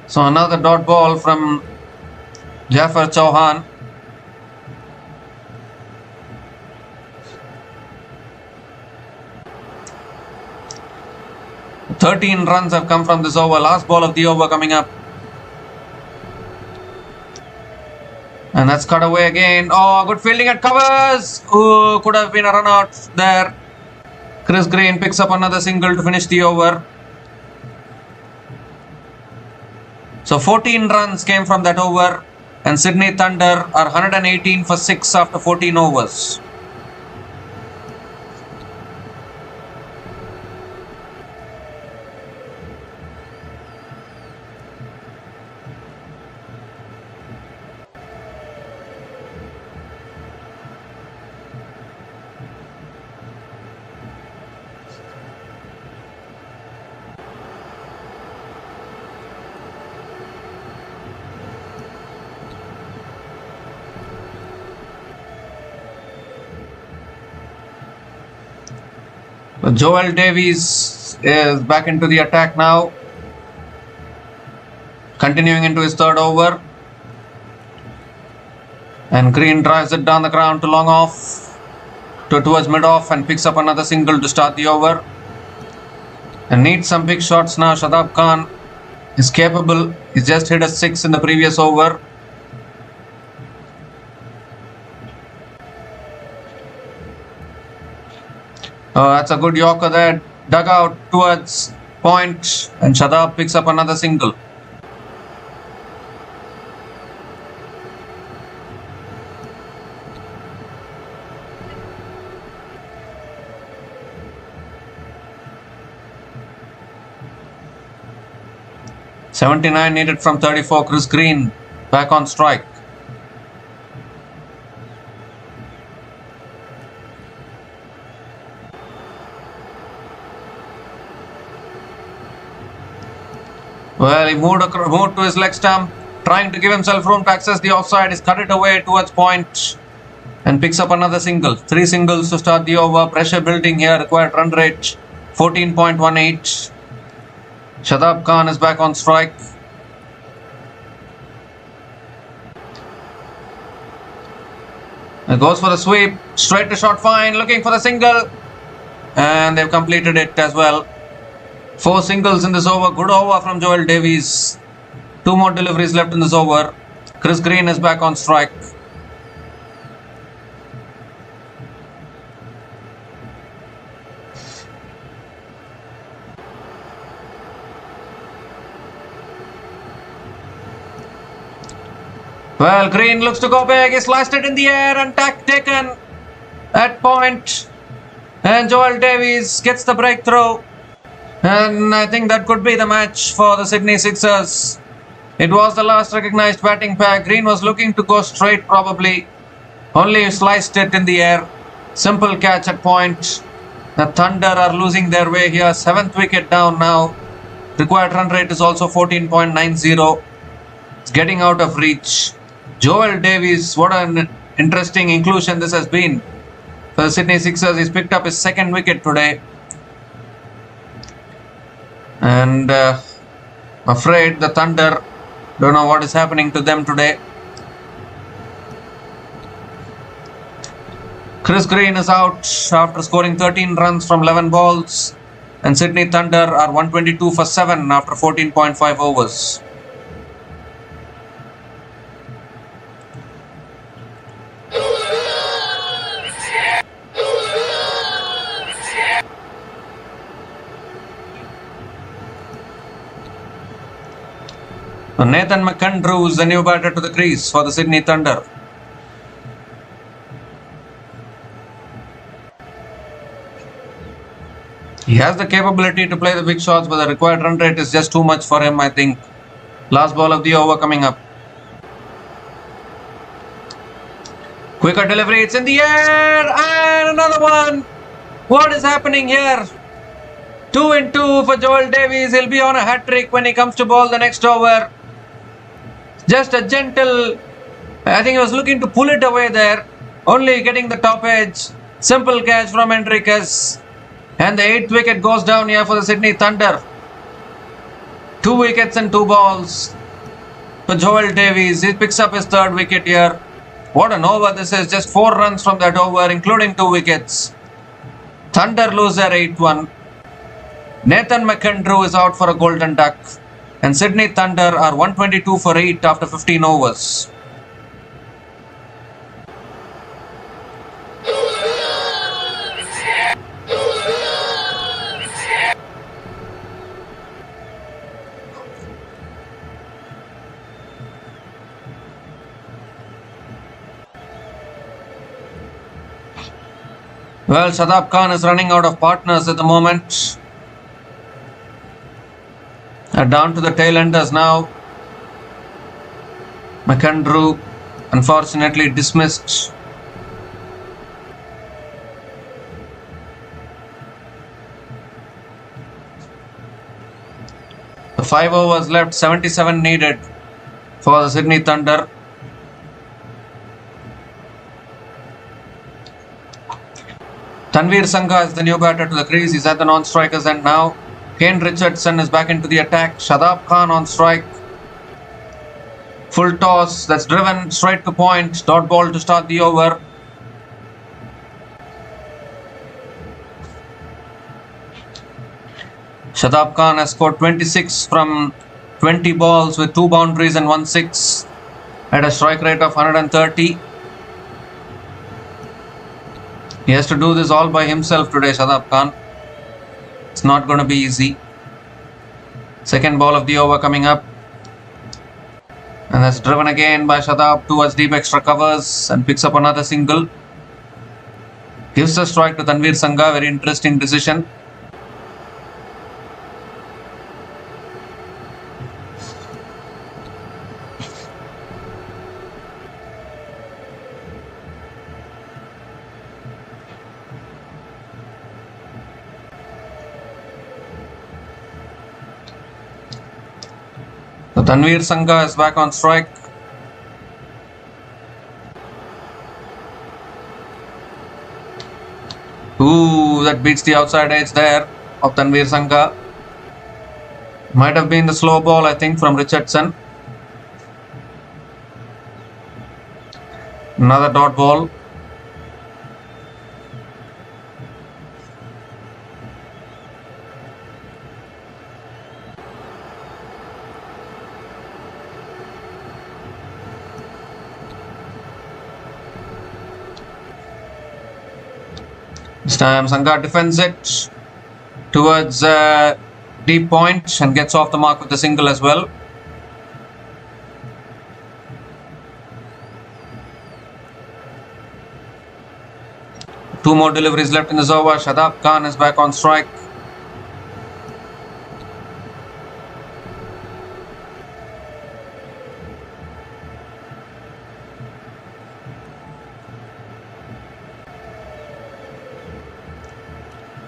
So another dot ball from Jafar Chauhan. "13 runs have come from this over. Last ball of the over coming up. And that's cut away again. Oh, good fielding at covers. Oh, could have been a run out there. Chris Green picks up another single to finish the over. So 14 runs came from that over. And Sydney Thunder are 118 for 6 after 14 overs. Joel Davies is back into the attack now. Continuing into his third over. And Green drives it down the ground to long off. Towards mid-off and picks up another single to start the over. And needs some big shots now. Shadab Khan is capable. He's just hit a 6 in the previous over. Oh, that's a good Yorker there. Dug out towards point. And Shadab picks up another single. .79 needed from 34. Chris Green back on strike. Well, he moved to his leg stump, trying to give himself room to access the offside. He's cut it away towards point and picks up another single. 3 singles to start the over. Pressure building here. Required run rate 14.18. Shadab Khan is back on strike. It goes for the sweep. Straight to short fine. Looking for the single. And they've completed it as well. 4 singles in this over. Good over from Joel Davies. 2 more deliveries left in this over. Chris Green is back on strike. Well, Green looks to go big. He sliced it in the air and taken at point. And Joel Davies gets the breakthrough. And I think that could be the match for the Sydney Sixers. It was the last recognized batting pair. Green was looking to go straight probably. Only sliced it in the air. Simple catch at point. The Thunder are losing their way here. 7th wicket down now. Required run rate is also 14.90. It's getting out of reach. Joel Davies, what an interesting inclusion this has been for the Sydney Sixers. He's picked up his 2nd wicket today. And afraid the Thunder, don't know what is happening to them today. Chris Green is out after scoring 13 runs from 11 balls. And Sydney Thunder are 122 for 7 after 14.5 overs. Nathan McAndrew is the new batter to the crease for the Sydney Thunder. He has the capability to play the big shots, but the required run rate is just too much for him, I think. Last ball of the over coming up. Quicker delivery, it's in the air, and another one. What is happening here? 2 and 2 for Joel Davies. He'll be on a hat-trick when he comes to bowl the next over. Just a gentle, I think he was looking to pull it away there. Only getting the top edge. Simple catch from Enriquez. And the 8th wicket goes down here for the Sydney Thunder. 2 wickets and 2 balls for Joel Davies. He picks up his 3rd wicket here. What an over this is. Just 4 runs from that over, including 2 wickets. Thunder lose their 8-1. Nathan McAndrew is out for a golden duck. And Sydney Thunder are 122 for 8 after 15 overs. Well, Shadab Khan is running out of partners at the moment. Down to the tail enders now. McAndrew unfortunately dismissed. The 5 overs left, 77 needed for the Sydney Thunder. Tanveer Sangha is the new batter to the crease. He's at the non-strikers end now. Kane Richardson is back into the attack. Shadab Khan on strike. Full toss that's driven straight to point. Dot ball to start the over. Shadab Khan has scored 26 from 20 balls with 2 boundaries and 1 6 at a strike rate of 130. He has to do this all by himself today, Shadab Khan. It's not going to be easy. Second ball of the over coming up. And that's driven again by Shadab towards deep extra covers and picks up another single. Gives the strike to Tanveer Sangha. Very interesting decision. So Tanveer Sangha is back on strike. Ooh, that beats the outside edge there of Tanveer Sangha. Might have been the slow ball, I think, from Richardson. Another dot ball. This time Sangha defends it towards deep point and gets off the mark with the single as well. Two more deliveries left in this over. Shadab Khan is back on strike.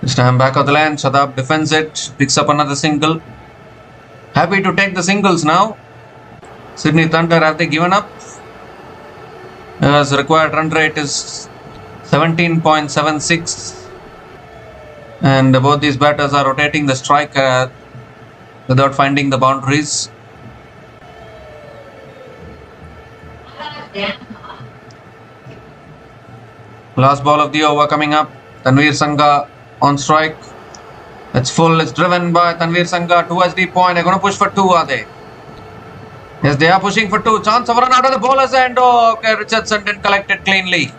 This time back of the line, Shadab defends it, picks up another single. Happy to take the singles now. Sydney Thunder, have they given up? As required run rate is 17.76. And both these batters are rotating the strike without finding the boundaries. Last ball of the over coming up. Tanveer Sangha on strike. It's full. It's driven by Tanveer Sangha towards the point. They're going to push for two, are they? Yes, they are pushing for two. Chance of a run out of the bowler's end. Oh, okay. Richardson didn't collect it cleanly.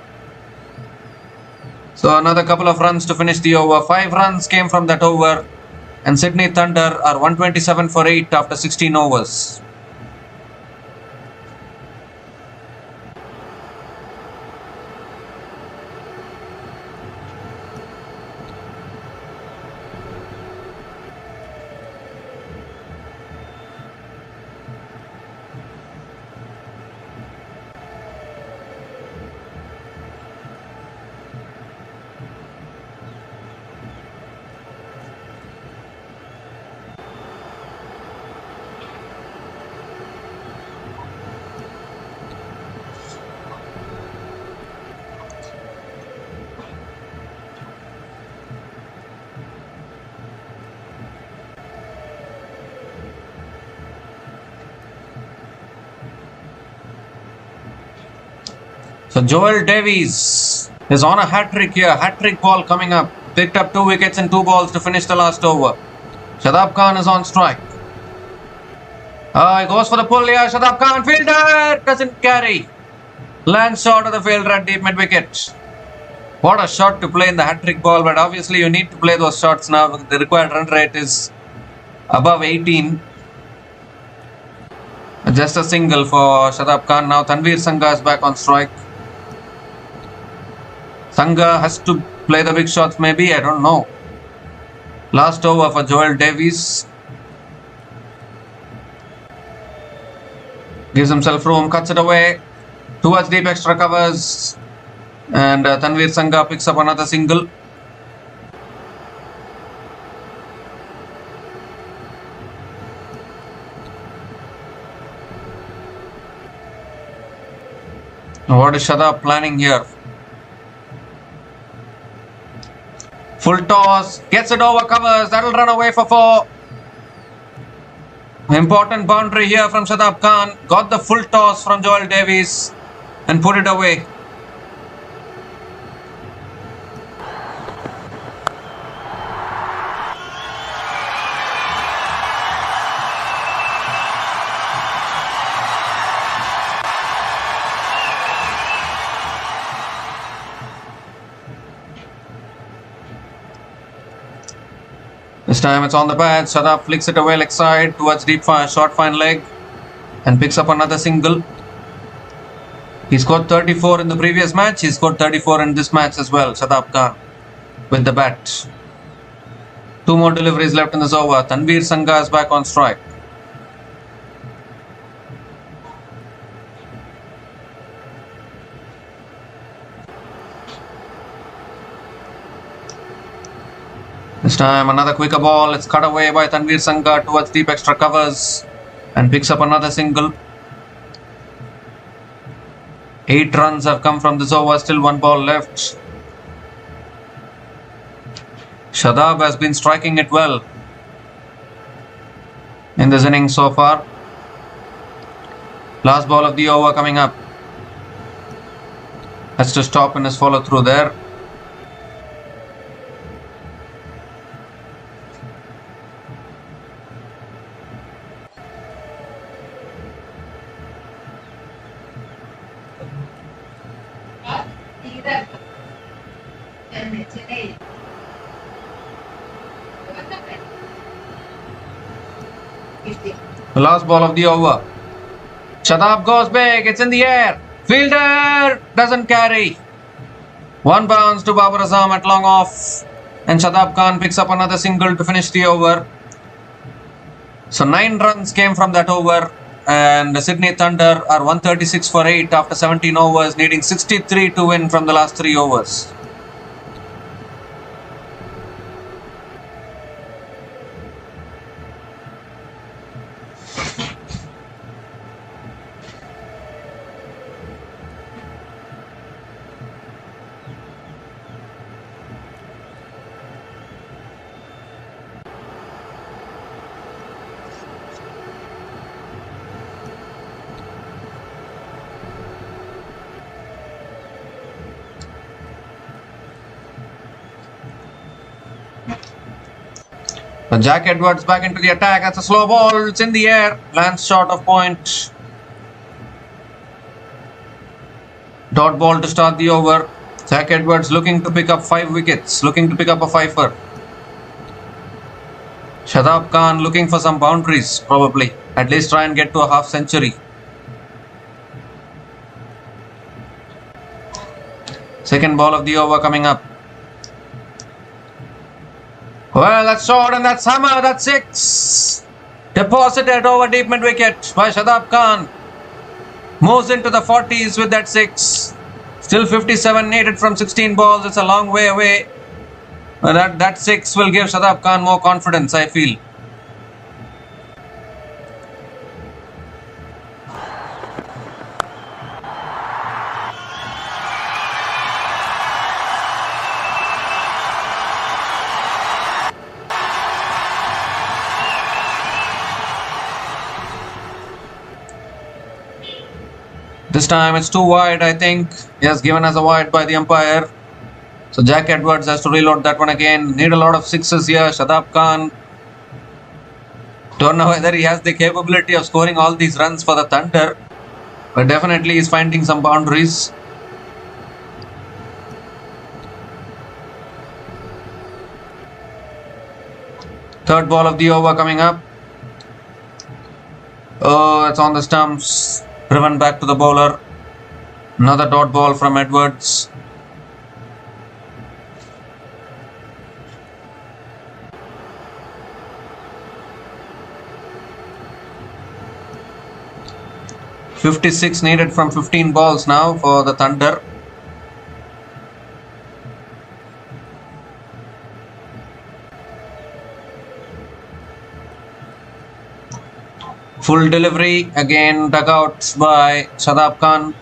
So another couple of runs to finish the over. 5 runs came from that over. And Sydney Thunder are 127 for 8 after 16 overs. So Joel Davies is on a hat-trick here. Hat-trick ball coming up. Picked up 2 wickets and 2 balls to finish the last over. Shadab Khan is on strike. He goes for the pull here. Shadab Khan, fielder, doesn't carry. Lands short of the fielder at deep mid-wicket. What a shot to play in the hat-trick ball, but obviously you need to play those shots now. The required run rate is above 18. Just a single for Shadab Khan. Now Tanveer Sangha is back on strike. Sangha has to play the big shots maybe, I don't know. Last over for Joel Davies. Gives himself room, cuts it away. Towards deep extra covers. And Tanveer Sangha picks up another single. What is Shadab planning here? Full toss, gets it over covers, that'll run away for 4. Important boundary here from Shadab Khan. Got the full toss from Joel Davies and put it away. This time it's on the bat. Shadab flicks it away leg side towards deep short fine leg and picks up another single. He scored 34 in the previous match. He scored 34 in this match as well. Shadab Khan with the bat. 2 more deliveries left in this over. Tanveer Sangha is back on strike. This time another quicker ball. It's cut away by Tanveer Sangha towards deep extra covers and picks up another single. 8 runs have come from this over. Still 1 ball left. Shadab has been striking it well in this innings so far. Last ball of the over coming up. Has to stop in his follow through there. The last ball of the over. Shadab goes big. It's in the air. Fielder doesn't carry. 1 bounce to Babar Azam at long off. And Shadab Khan picks up another single to finish the over. So 9 runs came from that over. And the Sydney Thunder are 136 for 8 after 17 overs, needing 63 to win from the last 3 overs. And Jack Edwards back into the attack. That's a slow ball. It's in the air. Lands short of point. Dot ball to start the over. Jack Edwards looking to pick up 5 wickets. Looking to pick up a fifer. Shadab Khan looking for some boundaries, probably. At least try and get to a half century. Second ball of the over coming up. Well, that's short and that's hammer. That's 6. Deposited over deep mid wicket by Shadab Khan. Moves into the 40s with that 6. Still 57 needed from 16 balls. It's a long way away. But that 6 will give Shadab Khan more confidence, I feel. This time it's too wide, I think. Yes, given as a wide by the umpire. So Jack Edwards has to reload that one again. Need a lot of 6s here. Shadab Khan. Don't know whether he has the capability of scoring all these runs for the Thunder. But definitely he's finding some boundaries. Third ball of the over coming up. Oh, it's on the stumps. Driven back to the bowler. Another dot ball from Edwards. .56 needed from 15 balls now for the Thunder. Full delivery, again dug out by Shadab Khan.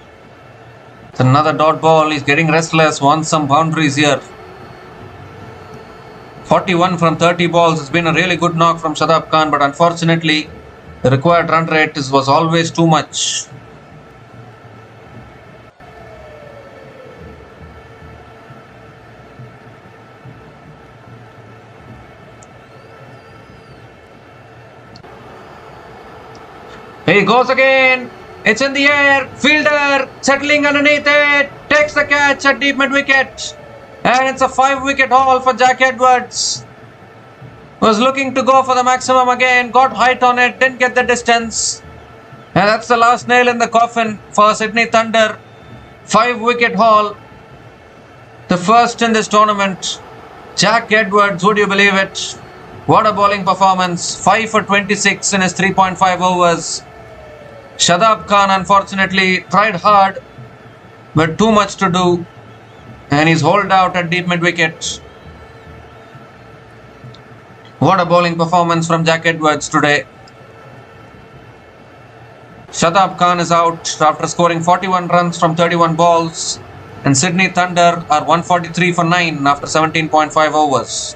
It's another dot ball. He's getting restless, wants some boundaries here. 41 from 30 balls. It's been a really good knock from Shadab Khan, but unfortunately the required run rate was always too much. He goes again. It's in the air. Fielder settling underneath it. Takes the catch at deep mid wicket. And it's a 5-wicket haul for Jack Edwards. Was looking to go for the maximum again. Got height on it. Didn't get the distance. And that's the last nail in the coffin for Sydney Thunder. 5-wicket haul. The first in this tournament. Jack Edwards, would you believe it? What a bowling performance. 5 for 26 in his 3.5 overs. Shadab Khan unfortunately tried hard, but too much to do, and he's holed out at deep mid wicket. What a bowling performance from Jack Edwards today. Shadab Khan is out after scoring 41 runs from 31 balls, and Sydney Thunder are 143 for 9 after 17.5 overs.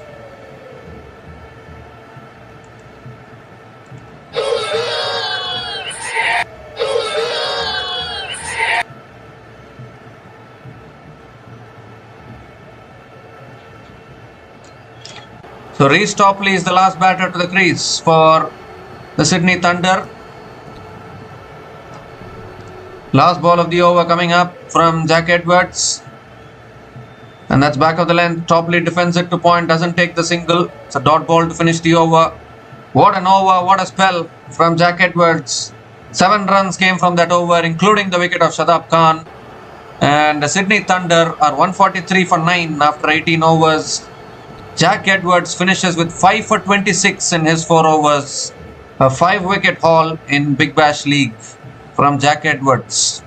So Reece Topley is the last batter to the crease for the Sydney Thunder. Last ball of the over coming up from Jack Edwards. And that's back of the length. Topley defends it to point, doesn't take the single. It's a dot ball to finish the over. What an over, what a spell from Jack Edwards. 7 runs came from that over, including the wicket of Shadab Khan. And the Sydney Thunder are 143 for 9 after 18 overs. Jack Edwards finishes with 5 for 26 in his 4 overs. A 5-wicket haul in Big Bash League from Jack Edwards.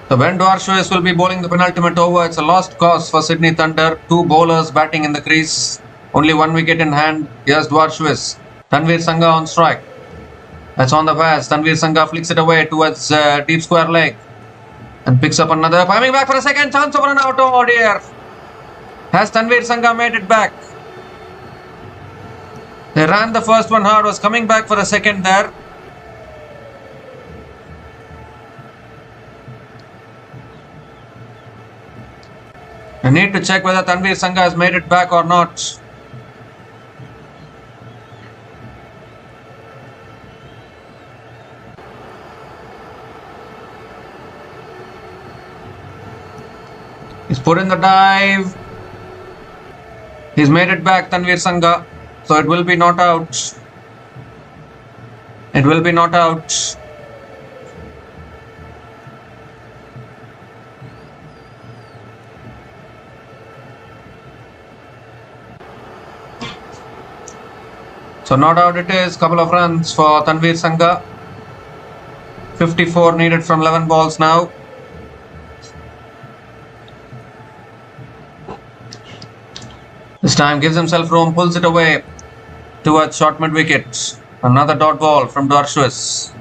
So Ben Dwarshuis will be bowling the penultimate over. It's a lost cause for Sydney Thunder. 2 bowlers batting in the crease. Only 1 wicket in hand. Here's Dwarshuis. Tanveer Sangha on strike. That's on the pass. Tanveer Sangha flicks it away towards deep square leg. And picks up another. Coming back for a second chance over an out. Oh dear. Has Tanveer Sangha made it back? They ran the first one hard, was coming back for a second there. I need to check whether Tanvir Sangha has made it back or not. He's put in the dive. He's made it back, Tanvir Sangha. So it will be not out. It will be not out. So not out it is. Couple of runs for Tanvir Sangha. 54 needed from 11 balls now. This time gives himself room, pulls it away towards short mid wicket. Another dot ball from Darshwas.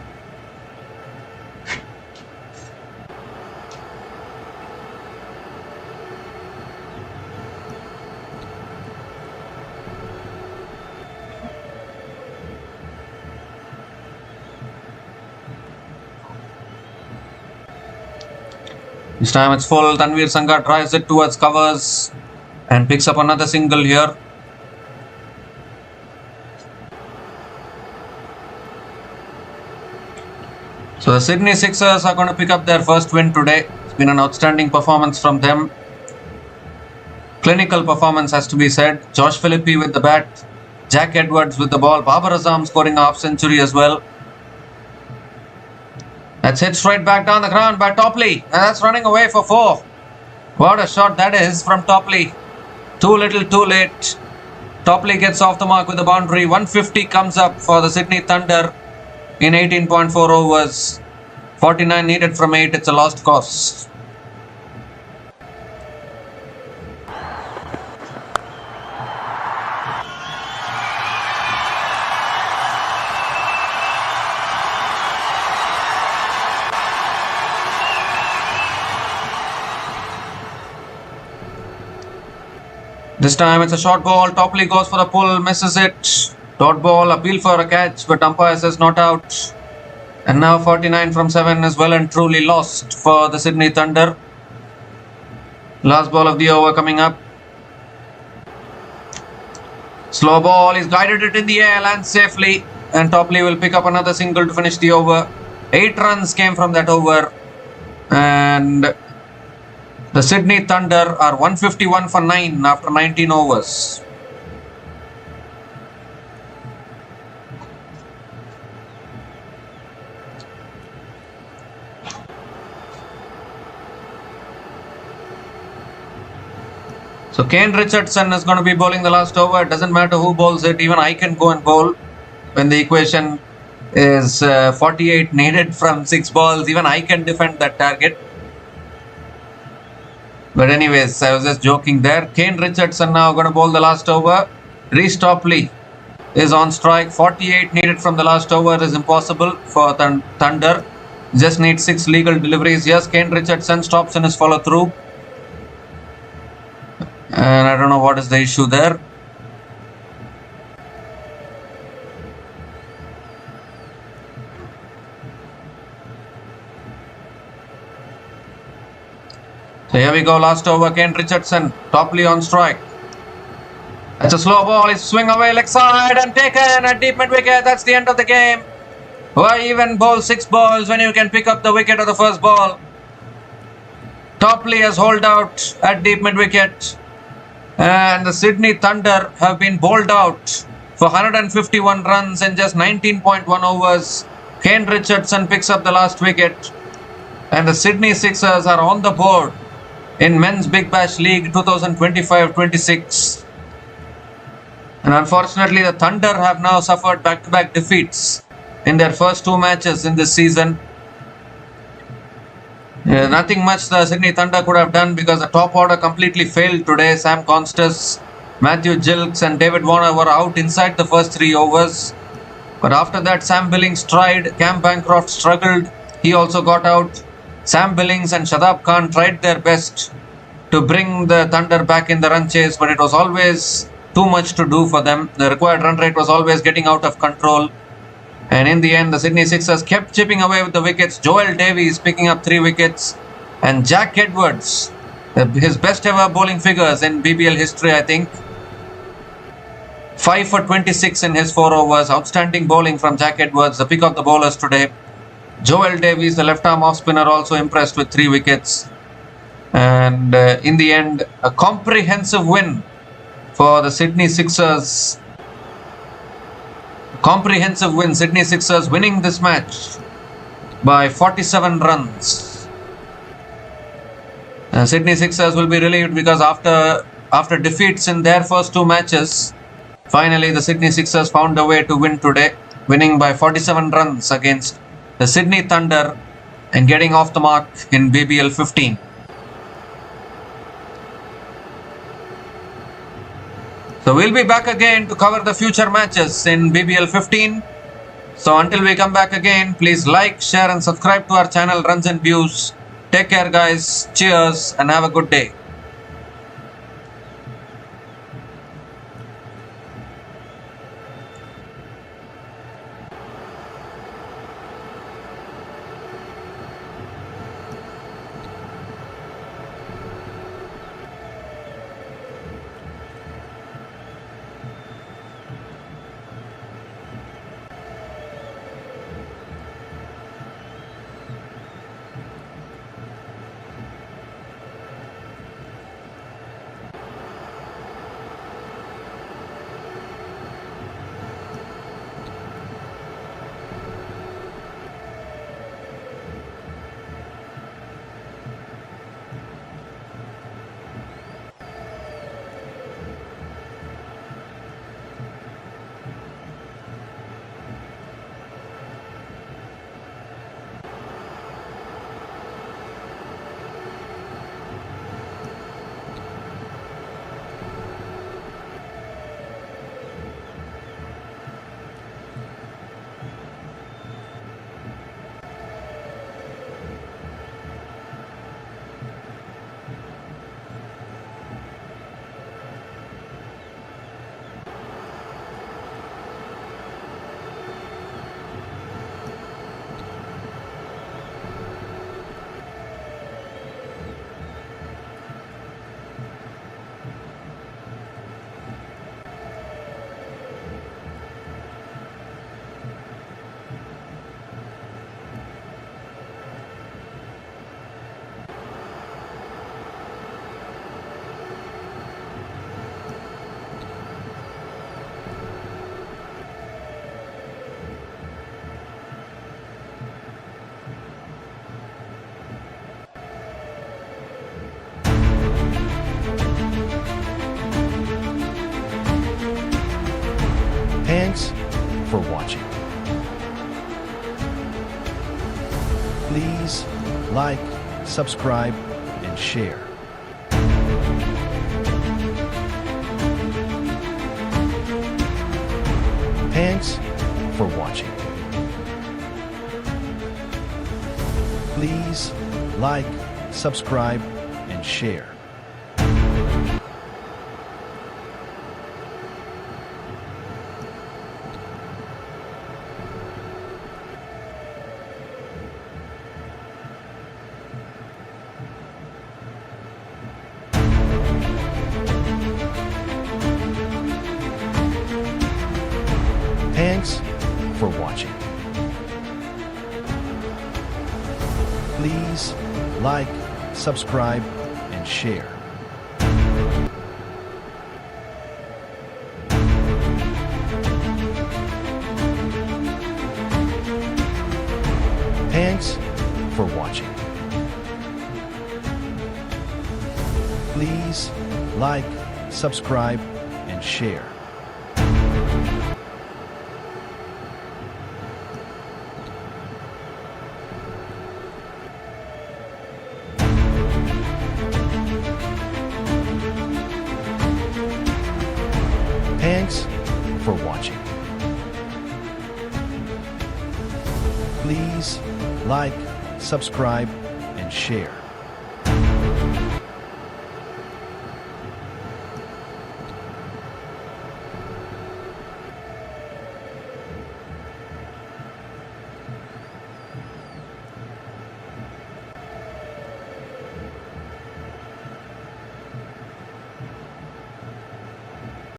This time it's full. Tanvir Sangha drives it towards covers and picks up another single here. So the Sydney Sixers are going to pick up their first win today. It's been an outstanding performance from them. Clinical performance has to be said. Josh Philippi with the bat. Jack Edwards with the ball. Babar Azam scoring a half century as well. That's hit straight back down the ground by Topley. And that's running away for 4. What a shot that is from Topley. Too little, too late. Topley gets off the mark with the boundary. 150 comes up for the Sydney Thunder in 18.4 overs. 49 needed from 8. It's a lost cause. This time it's a short ball. Topley goes for the pull, misses it. Dot ball, appeal for a catch, but umpire says not out. And now 49 from 7 is well and truly lost for the Sydney Thunder. Last ball of the over coming up. Slow ball, he's guided it in the air, lands safely. And Topley will pick up another single to finish the over. 8 runs came from that over. And the Sydney Thunder are 151 for 9 after 19 overs. So Kane Richardson is going to be bowling the last over. It doesn't matter who bowls it. Even I can go and bowl when the equation is 48 needed from 6 balls. Even I can defend that target. But anyways, I was just joking there. Kane Richardson now going to bowl the last over. Reece Topley is on strike. 48 needed from the last over is impossible for Thunder. Just need 6 legal deliveries. Yes, Kane Richardson stops in his follow through. And I don't know what is the issue there. So here we go, last over, Kane Richardson, Topley on strike. That's a slow ball, he's swing away leg side and taken at deep mid wicket. That's the end of the game. Why even bowl 6 balls when you can pick up the wicket of the first ball? Topley has holed out at deep mid wicket. And the Sydney Thunder have been bowled out for 151 runs in just 19.1 overs. Kane Richardson picks up the last wicket. And the Sydney Sixers are on the board in Men's Big Bash League 2025-26. And unfortunately, the Thunder have now suffered back-to-back defeats in their first 2 matches in this season. Nothing much the Sydney Thunder could have done because the top order completely failed today. Sam Constas, Matthew Gilkes and David Warner were out inside the first 3 overs. But after that, Sam Billings tried. Cam Bancroft struggled. He also got out. Sam Billings and Shadab Khan tried their best to bring the Thunder back in the run chase, but it was always too much to do for them. The required run rate was always getting out of control. And in the end, the Sydney Sixers kept chipping away with the wickets. Joel Davies picking up 3 wickets. And Jack Edwards, his best ever bowling figures in BBL history, I think. 5 for 26 in his 4 overs. Outstanding bowling from Jack Edwards, the pick of the bowlers today. Joel Davies, the left-arm off-spinner, also impressed with 3 wickets. And in the end, a comprehensive win for the Sydney Sixers. Comprehensive win. Sydney Sixers winning this match by 47 runs. Sydney Sixers will be relieved because after defeats in their first 2 matches, finally the Sydney Sixers found a way to win today, winning by 47 runs against the Sydney Thunder and getting off the mark in BBL 15. So we'll be back again to cover the future matches in BBL 15. So until we come back again, please like, share and subscribe to our channel Runs and Views. Take care guys, cheers and have a good day. Thanks for watching. Please like, subscribe, and share. Thanks for watching. Please like, subscribe, and share. Thanks for watching. Please like, subscribe, and share. Thanks for watching. Please like, subscribe, and share. Thanks for watching. Please like, subscribe, and share.